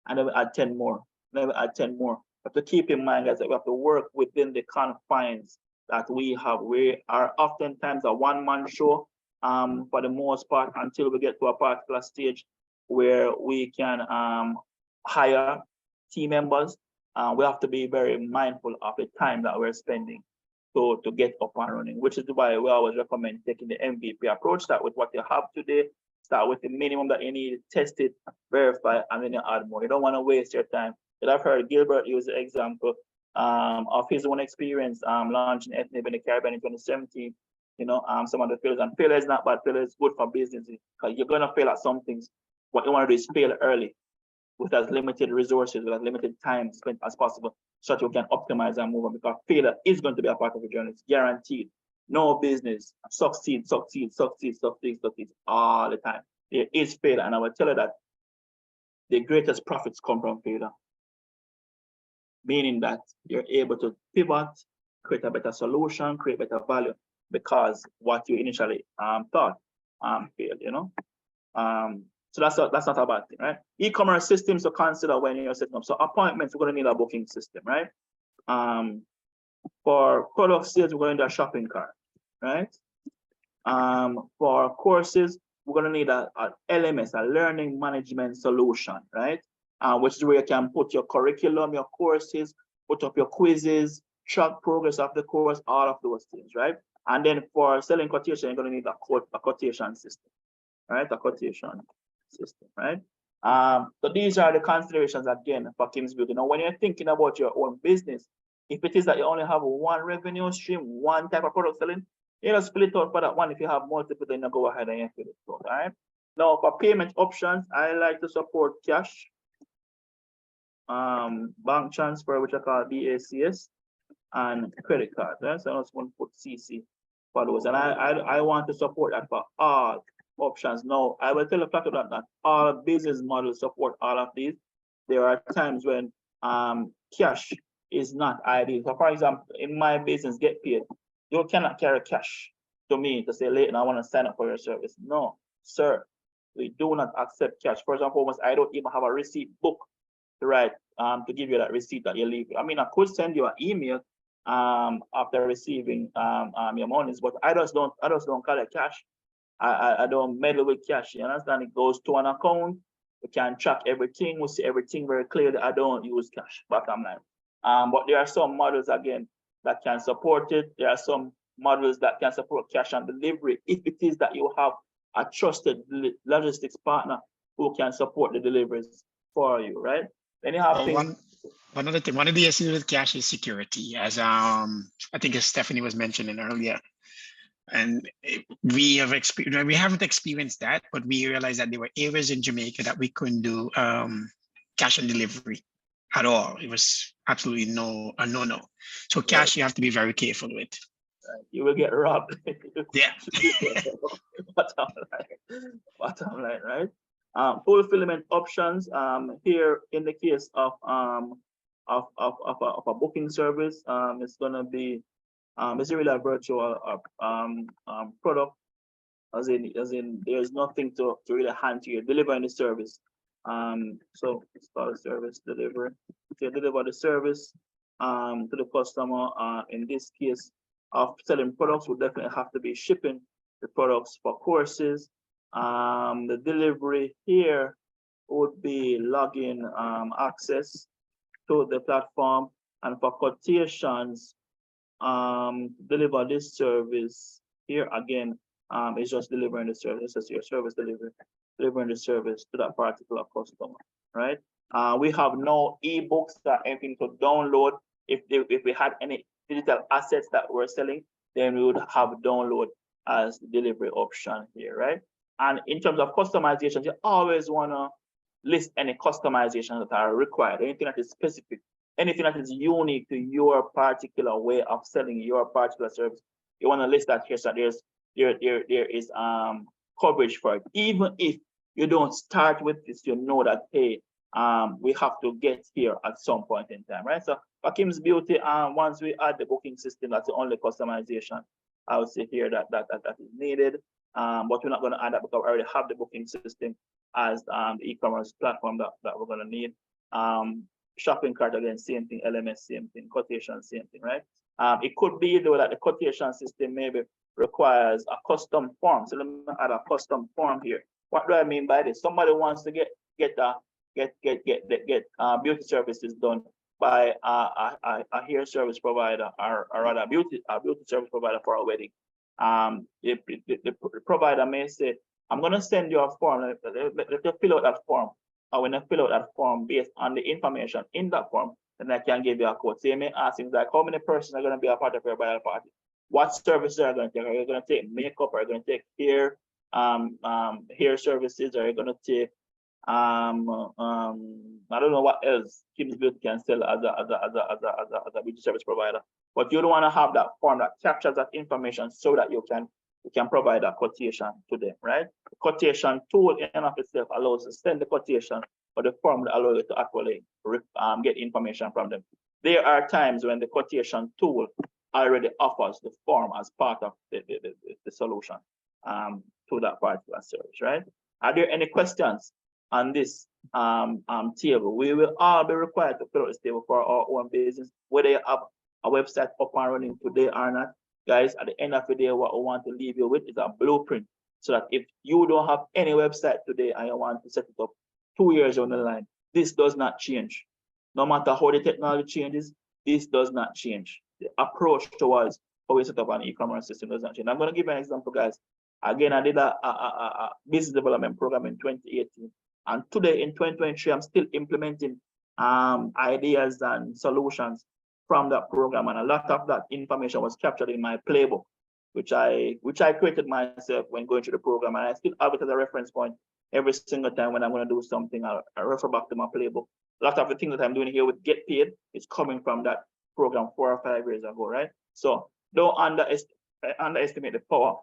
S3: and then we add 10 more, then we add 10 more. But to keep in mind, guys, that we have to work within the confines that we have. We are oftentimes a one-man show for the most part until we get to a particular stage where we can hire team members. We have to be very mindful of the time that we're spending to get up and running, which is why we always recommend taking the MVP approach. Start with what you have today, start with the minimum that you need, test it, verify, and then you add more. You don't want to waste your time. I've heard Gilbert use the example of his own experience launching Ethnic in the Caribbean in 2017. Some of the failures, and failure is not bad, failure is good for business because you're going to fail at some things. What you want to do is fail early with as limited resources, with as limited time spent as possible, so that you can optimize and move on, because failure is going to be a part of your journey. It's guaranteed. No business succeeds all the time. There is failure, and I will tell you that the greatest profits come from failure, meaning that you're able to pivot, create a better solution, create better value, because what you initially thought failed, So that's not a bad thing, right? E-commerce systems to consider when you're setting up. So appointments, we're going to need a booking system, right? For product sales, we're going to need a shopping cart, right? For courses, we're going to need a LMS, a learning management solution, right? Which is where you can put your curriculum, your courses, put up your quizzes, track progress of the course, all of those things, right? And then for selling quotation, you're going to need a quotation system, right? A quotation system, right? So these are the considerations again for Kim's Building. Now, when you're thinking about your own business, if it is that you only have one revenue stream, one type of product selling, you know, split out for that one. If you have multiple, then you go ahead and you fill it out, all right? Now, for payment options, I like to support cash, bank transfer, which I call BACS, and credit card. Right? So I just want to put CC for those. And I want to support that for all options. Now, I will tell you flat out that all business models support all of these. There are times when cash is not ideal. So, for example, in my business, Get Paid, you cannot carry cash to me to say, Leighton, I want to sign up for your service. No, sir, we do not accept cash. For example, I don't even have a receipt book to write to give you that receipt that you leave. I mean, I could send you an email after receiving your monies, but I just don't collect cash. I don't meddle with cash. You understand? It goes to an account. We can track everything. We see everything very clearly. I don't use cash, bottom line. But there are some models again that can support it. There are some models that can support cash on delivery if it is that you have a trusted logistics partner who can support the deliveries for you, right? Then you have
S1: one other thing. One of the issues with cash is security, as I think as Stephanie was mentioning earlier. And we haven't experienced that, but we realized that there were areas in Jamaica that we couldn't do cash on delivery at all. It was absolutely no So cash you have to be very careful with.
S3: You will get robbed.
S1: Yeah.
S3: Bottom line, right? Fulfillment options. Here in the case of a booking service, it's gonna be it's really a virtual product, as in there's nothing to really hand to you, delivering the service. So it's called a service delivery. To deliver the service to the customer, in this case of selling products, would definitely have to be shipping the products for courses. The delivery here would be login access to the platform, and for quotations, deliver this service here again, it's just delivering the service. It's your service delivery, delivering the service to that particular customer, right? We have no ebooks or anything to download. If we had any digital assets that we're selling, then we would have download as the delivery option here, right? And in terms of customizations, you always want to list any customizations that are required, anything that is specific, anything that is unique to your particular way of selling your particular service. You want to list that here, so there is coverage for it. Even if you don't start with this, you know that, hey, we have to get here at some point in time, right? So for Kim's Beauty, once we add the booking system, that's the only customization I would say here that is needed. But we're not going to add that because we already have the booking system as the e-commerce platform that we're going to need. Shopping cart, again, same thing. LMS, same thing. Quotation, same thing, right? It could be though that the quotation system maybe requires a custom form. So let me add a custom form here. What do I mean by this? Somebody wants to get beauty services done by a hair service provider, or rather a beauty service provider for a wedding. The provider may say, I'm going to send you a form. Let you fill out that form. Or when I fill out that form based on the information in that form, then I can give you a quote. So you may ask things like, how many persons are going to be a part of your bridal party? What services are you going to take? Are you going to take makeup? Are you going to take hair, hair services? Are you going to take I don't know what else Kim's Beauty can sell as a beauty service provider. But you don't want to have that form that captures that information so that you can provide a quotation to them, right? The quotation tool in and of itself allows to send the quotation, but the form will allow you to actually get information from them. There are times when the quotation tool already offers the form as part of the solution to that particular service, right? Are there any questions on this table? We will all be required to fill out this table for our own business, whether you have a website up and running today or not. Guys, at the end of the day, what we want to leave you with is a blueprint, so that if you don't have any website today and you want to set it up 2 years down the line, this does not change. No matter how the technology changes, this does not change. The approach towards how we set up an e-commerce system does not change. I'm going to give you an example, guys. Again, I did a business development program in 2018. And today in 2023, I'm still implementing ideas and solutions from that program. And a lot of that information was captured in my playbook, which I created myself when going through the program. And I still have it as a reference point every single time when I'm going to do something. I refer back to my playbook. A lot of the things that I'm doing here with Get Paid is coming from that program 4 or 5 years ago, right? So don't underestimate the power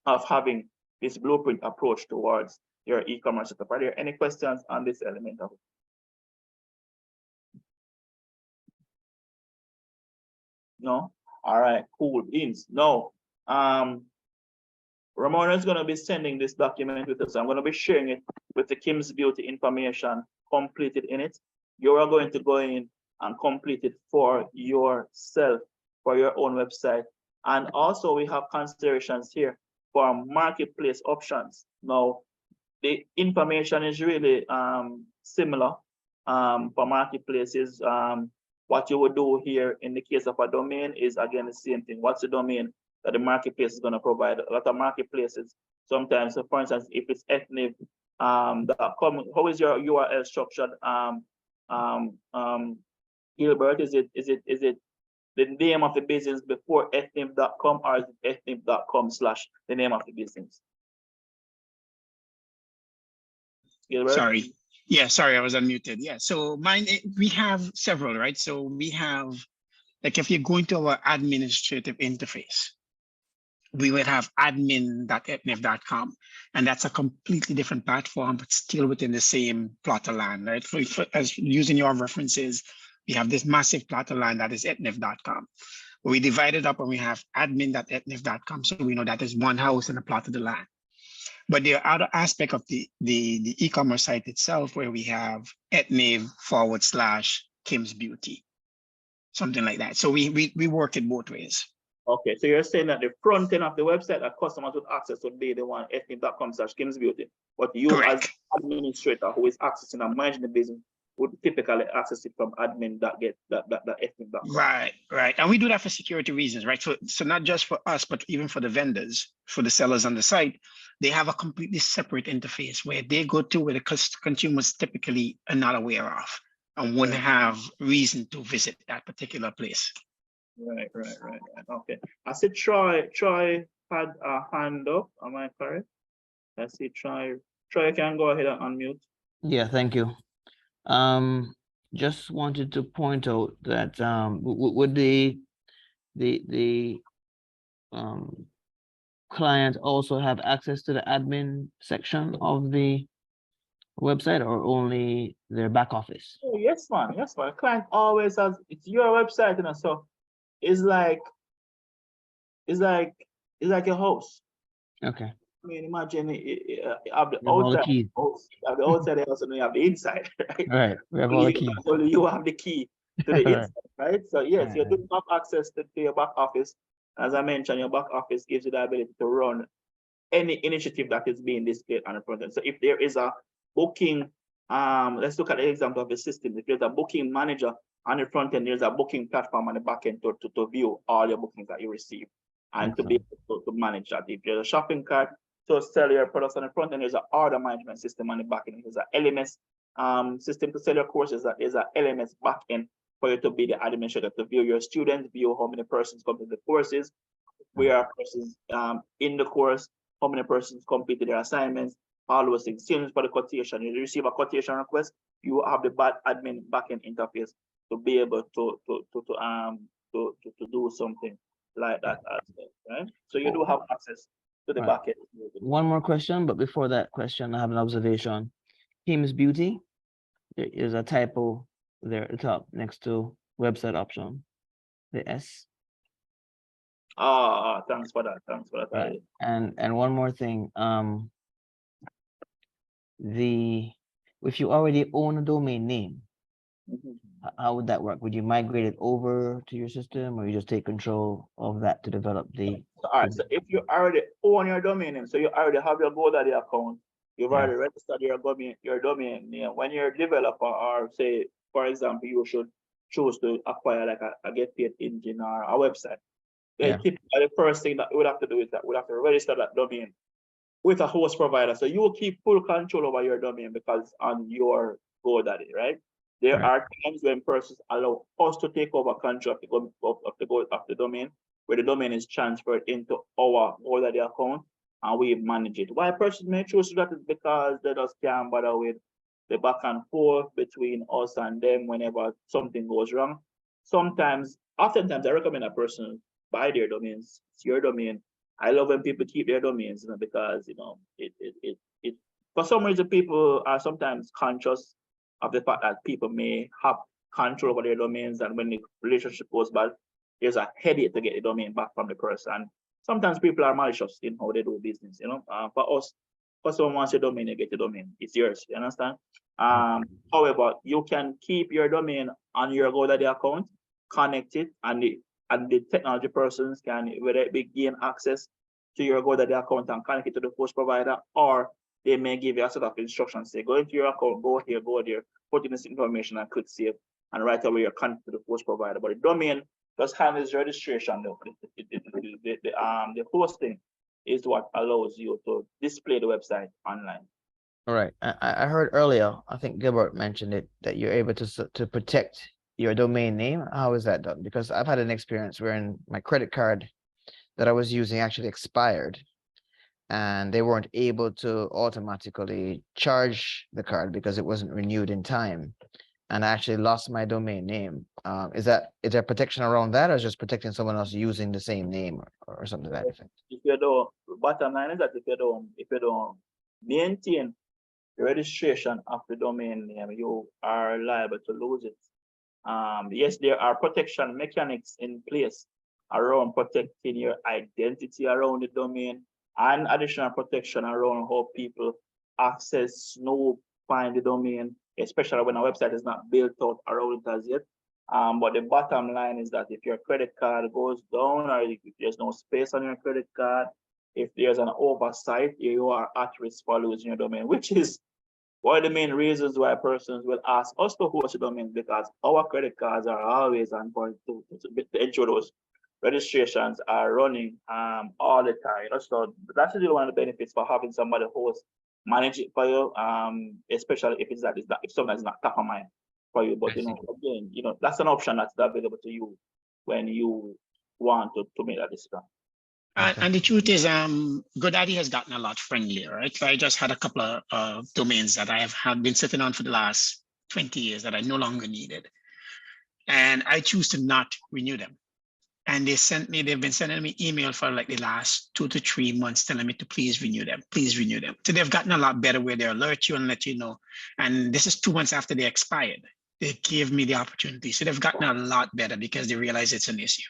S3: of having this blueprint approach towards your e-commerce setup. Are there any questions on this element of it? No? All right, cool beans. No. Ramona is going to be sending this document with us. I'm going to be sharing it with the Kim's Beauty information completed in it. You are going to go in and complete it for yourself, for your own website. And also we have considerations here for marketplace options. Now, the information is really similar for marketplaces. What you would do here in the case of a domain is, again, the same thing. What's the domain that the marketplace is going to provide? A lot of marketplaces sometimes, so for instance, if it's ethnic.com, how is your URL structured? Gilbert, is it the name of the business before ethnic.com, or is it ethnic.com / the name of the business? Gilbert?
S1: Sorry. Yeah, sorry, I was unmuted. Yeah, so mine, we have several, right? So we have, like if you go into our administrative interface, we would have admin.etnif.com, and that's a completely different platform, but still within the same plot of land, right? As using your references, we have this massive plot of land that is etnif.com. We divide it up and we have admin.etnif.com, so we know that is one house and a plot of the land. But the other aspect of the e-commerce site itself, where we have etniv/Kim's Beauty, something like that. So we work it both ways.
S3: Okay, so you're saying that the front end of the website that customers would access would be the one etniv.com/Kim's Beauty, but you
S1: Correct.
S3: as administrator who is accessing and managing the business would typically access it from admin.etniv.com.
S1: Right. And we do that for security reasons, right? So not just for us, but even for the vendors, for the sellers on the site, they have a completely separate interface where they go to where the consumers typically are not aware of and wouldn't have reason to visit that particular place.
S3: Right. Okay. I see Troy had a hand up. Am I correct? I see Troy. Troy, you can go ahead and unmute.
S13: Yeah, thank you. Just wanted to point out that would the client also have access to the admin section of the website, or only their back office?
S3: Oh, yes, man. Client always has, it's your website, so it's like your house.
S13: Okay.
S3: I mean, imagine you have the
S13: You have all the
S3: outside
S13: keys.
S3: house, you have the outside house, and you have the inside, right?
S13: All right, we have all the keys.
S3: Only you have the key to the
S13: Right.
S3: inside, right? So yes,
S13: Right,
S3: you do have access to your back office. As I mentioned, your back office gives you the ability to run any initiative that is being displayed on the front end. So if there is a booking, let's look at the example of the system. If there's a booking manager on the front end, there's a booking platform on the back end to view all your bookings that you receive and to be able to manage that. If there's a shopping cart to sell your products on the front end, there's an order management system on the back end. There's an LMS system to sell your courses. There's an LMS back end for you to be the administrator to view your students, view how many persons come to the courses, where are persons in the course, how many persons completed their assignments, all those things. Same for the quotation. You receive a quotation request, you have the admin backend interface to be able to do something like that, right? So you do have access to the
S13: Right.
S3: backend.
S13: One more question, but before that question, I have an observation. Kim's Beauty, there is a typo there at the top next to website option, the S.
S3: Thanks for that.
S13: Right. And one more thing, if you already own a domain name, how would that work? Would you migrate it over to your system, or you just take control of that to develop the?
S3: All right. So if you already own your domain name, so you already have your GoDaddy account, you've already registered your domain name. When you're a developer, or say, for example, you should choose to acquire like a get paid engine or a website. Typically, the first thing that you would have to do is that we have to register that domain with a host provider. So you will keep full control over your domain because on your GoDaddy, right? There are times when persons allow us to take over control of the domain, where the domain is transferred into our GoDaddy account and we manage it. Why persons may choose to do that is because they just can't bother with the back and forth between us and them whenever something goes wrong. Oftentimes, I recommend a person buy their domains. It's your domain. I love when people keep their domains, because it for some reason people are sometimes conscious of the fact that people may have control over their domains, and when the relationship goes bad, there's a headache to get the domain back from the person. Sometimes people are malicious in how they do business. For us, if someone wants your domain, you get your domain. It's yours. You understand? However, you can keep your domain on your GoDaddy account, connect it, and the technology persons can, whether it be gain access to your GoDaddy account and connect it to the host provider, or they may give you a set of instructions. Say, go into your account, go here, go there, put in this information and click save, and right away you're connected to the host provider. But the domain just handles registration. The hosting is what allows you to display the website online.
S13: All right. I heard earlier, I think Gilbert mentioned it, that you're able to protect your domain name. How is that done? Because I've had an experience wherein my credit card that I was using actually expired, and they weren't able to automatically charge the card because it wasn't renewed in time, and I actually lost my domain name. Is there protection around that, or just protecting someone else using the same name or something to that effect?
S3: If you don't, bottom line is that if you don't maintain the registration of the domain name, you are liable to lose it. Yes, there are protection mechanics in place around protecting your identity around the domain, and additional protection around how people access, know, find the domain, especially when a website is not built out around it as yet. But the bottom line is that if your credit card goes down, or if there's no space on your credit card, if there's an oversight, you are at risk for losing your domain, which is one of the main reasons why persons will ask us to host a domain, because our credit cards are always on point to ensure those registrations are running all the time. So that's really one of the benefits for having somebody host, manage it for you, especially if if something is not top of mind for you. But again, that's an option that's available to you when you want to make that decision.
S1: And the truth is, GoDaddy has gotten a lot friendlier, right? So I just had a couple of domains that I have been sitting on for the last 20 years that I no longer needed. And I choose to not renew them. And they've been sending me email for like the last 2 to 3 months telling me to please renew them, please renew them. So they've gotten a lot better where they alert you and let you know. And this is 2 months after they expired. They gave me the opportunity. So they've gotten a lot better because they realize it's an issue.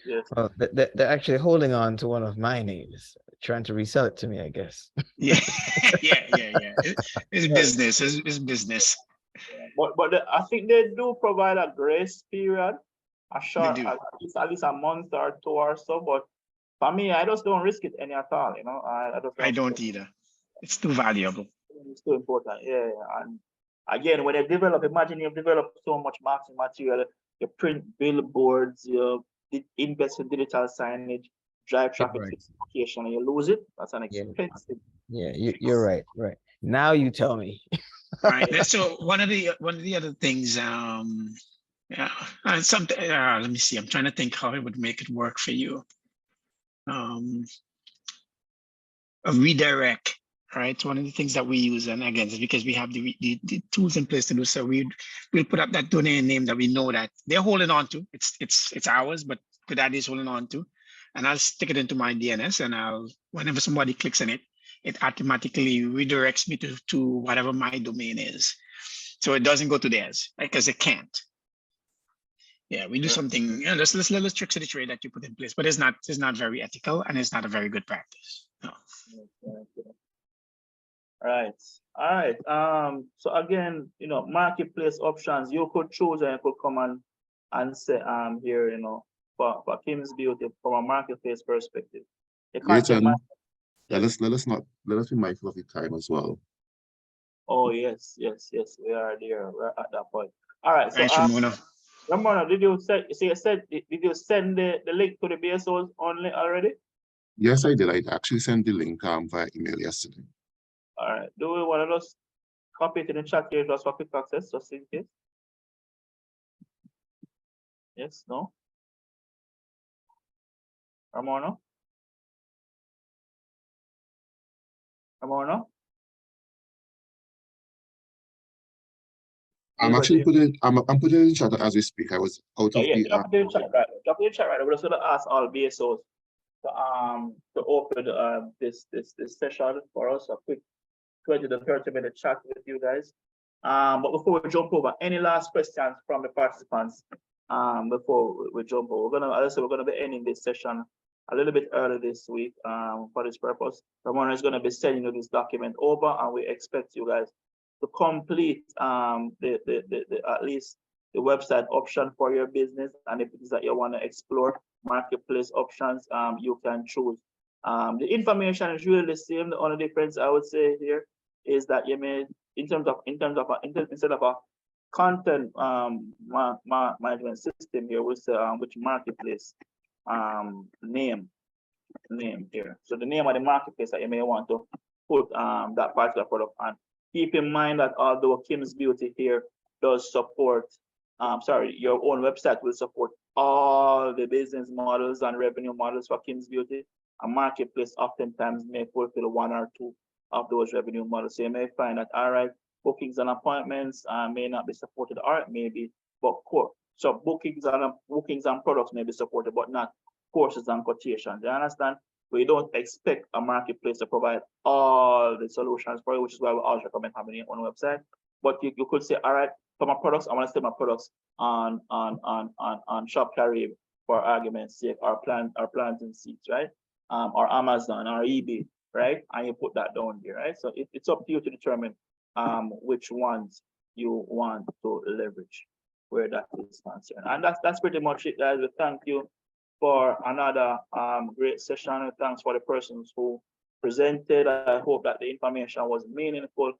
S3: Yes.
S13: Well, they're actually holding on to one of my names, trying to resell it to me, I guess.
S1: Yeah, yeah. It's business. It's business.
S3: But I think they do provide a grace period, a short,
S1: They do.
S3: at least a month or 2 or so. But for me, I just don't risk it any at all.
S1: I don't either. It's too valuable.
S3: It's too important. Yeah. And again, when you develop, imagine you've developed so much marketing material, you print billboards, you invest in digital signage, drive traffic to the location, and you lose it. That's an expensive.
S13: Yeah, you're right. Right. Now you tell me.
S1: Right. So one of the other things, yeah, something. Let me see. I'm trying to think how I would make it work for you. A redirect, right? One of the things that we use, and again, is because we have the tools in place to do so. We'll put up that domain name that we know that they're holding on to. It's ours, but GoDaddy is holding on to, and I'll stick it into my DNS, and whenever somebody clicks on it, it automatically redirects me to whatever my domain is. So it doesn't go to theirs, right? Because it can't. Yeah, we do something. Yeah, there's little tricks of the trade that you put in place, but it's not very ethical, and it's not a very good practice. No.
S3: Right. All right. So again, marketplace options, you could choose and you could come and say here, for Kim's Beauty from a marketplace perspective.
S4: Nathan, let us be mindful of the time as well.
S3: Oh yes, we are there. We're at that point. All right. So Ramona, did you send the link to the BSOs only already?
S4: Yes, I did. I actually sent the link via email yesterday.
S3: All right. Do we want to just copy it in the chat here just for quick access, just in case? Yes, no? Ramona?
S4: I'm actually putting I'm putting it in the chat as we speak. I was out of the
S3: drop it in the chat right. Drop it in the chat right. We're just gonna ask all BSOs to open this session for us, a quick 20 to 30-minute chat with you guys. But before we jump over, any last questions from the participants before we jump over? We're gonna be ending this session a little bit early this week for this purpose. Ramona is gonna be sending you this document over, and we expect you guys to complete at least the website option for your business. And if it is that you want to explore marketplace options, you can choose. The information is really the same. The only difference I would say here is that you may, instead of a content management system here, we say which marketplace name here. So the name of the marketplace that you may want to put that particular product on. Keep in mind that although Kim's Beauty here does support, your own website will support all the business models and revenue models for Kim's Beauty. a marketplace oftentimes may fulfill one or two of those revenue models. So you may find that, all right, bookings and appointments may not be supported, or it may be, but core. So bookings and products may be supported, but not courses and quotations. You understand? We don't expect a marketplace to provide all the solutions for you, which is why we always recommend having your own website. But you could say, all right, for my products, I want to sell my products on Shop Carib for argument's sake, or planting seeds, right? Or Amazon or eBay, right? And you put that down here, right? So it's up to you to determine which ones you want to leverage where that is concerned. And that's pretty much it, guys. We thank you for another great session. Thanks for the persons who presented. I hope that the information was meaningful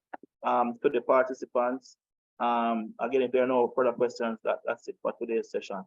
S3: to the participants. Again, if there are no further questions, that's it for today's session.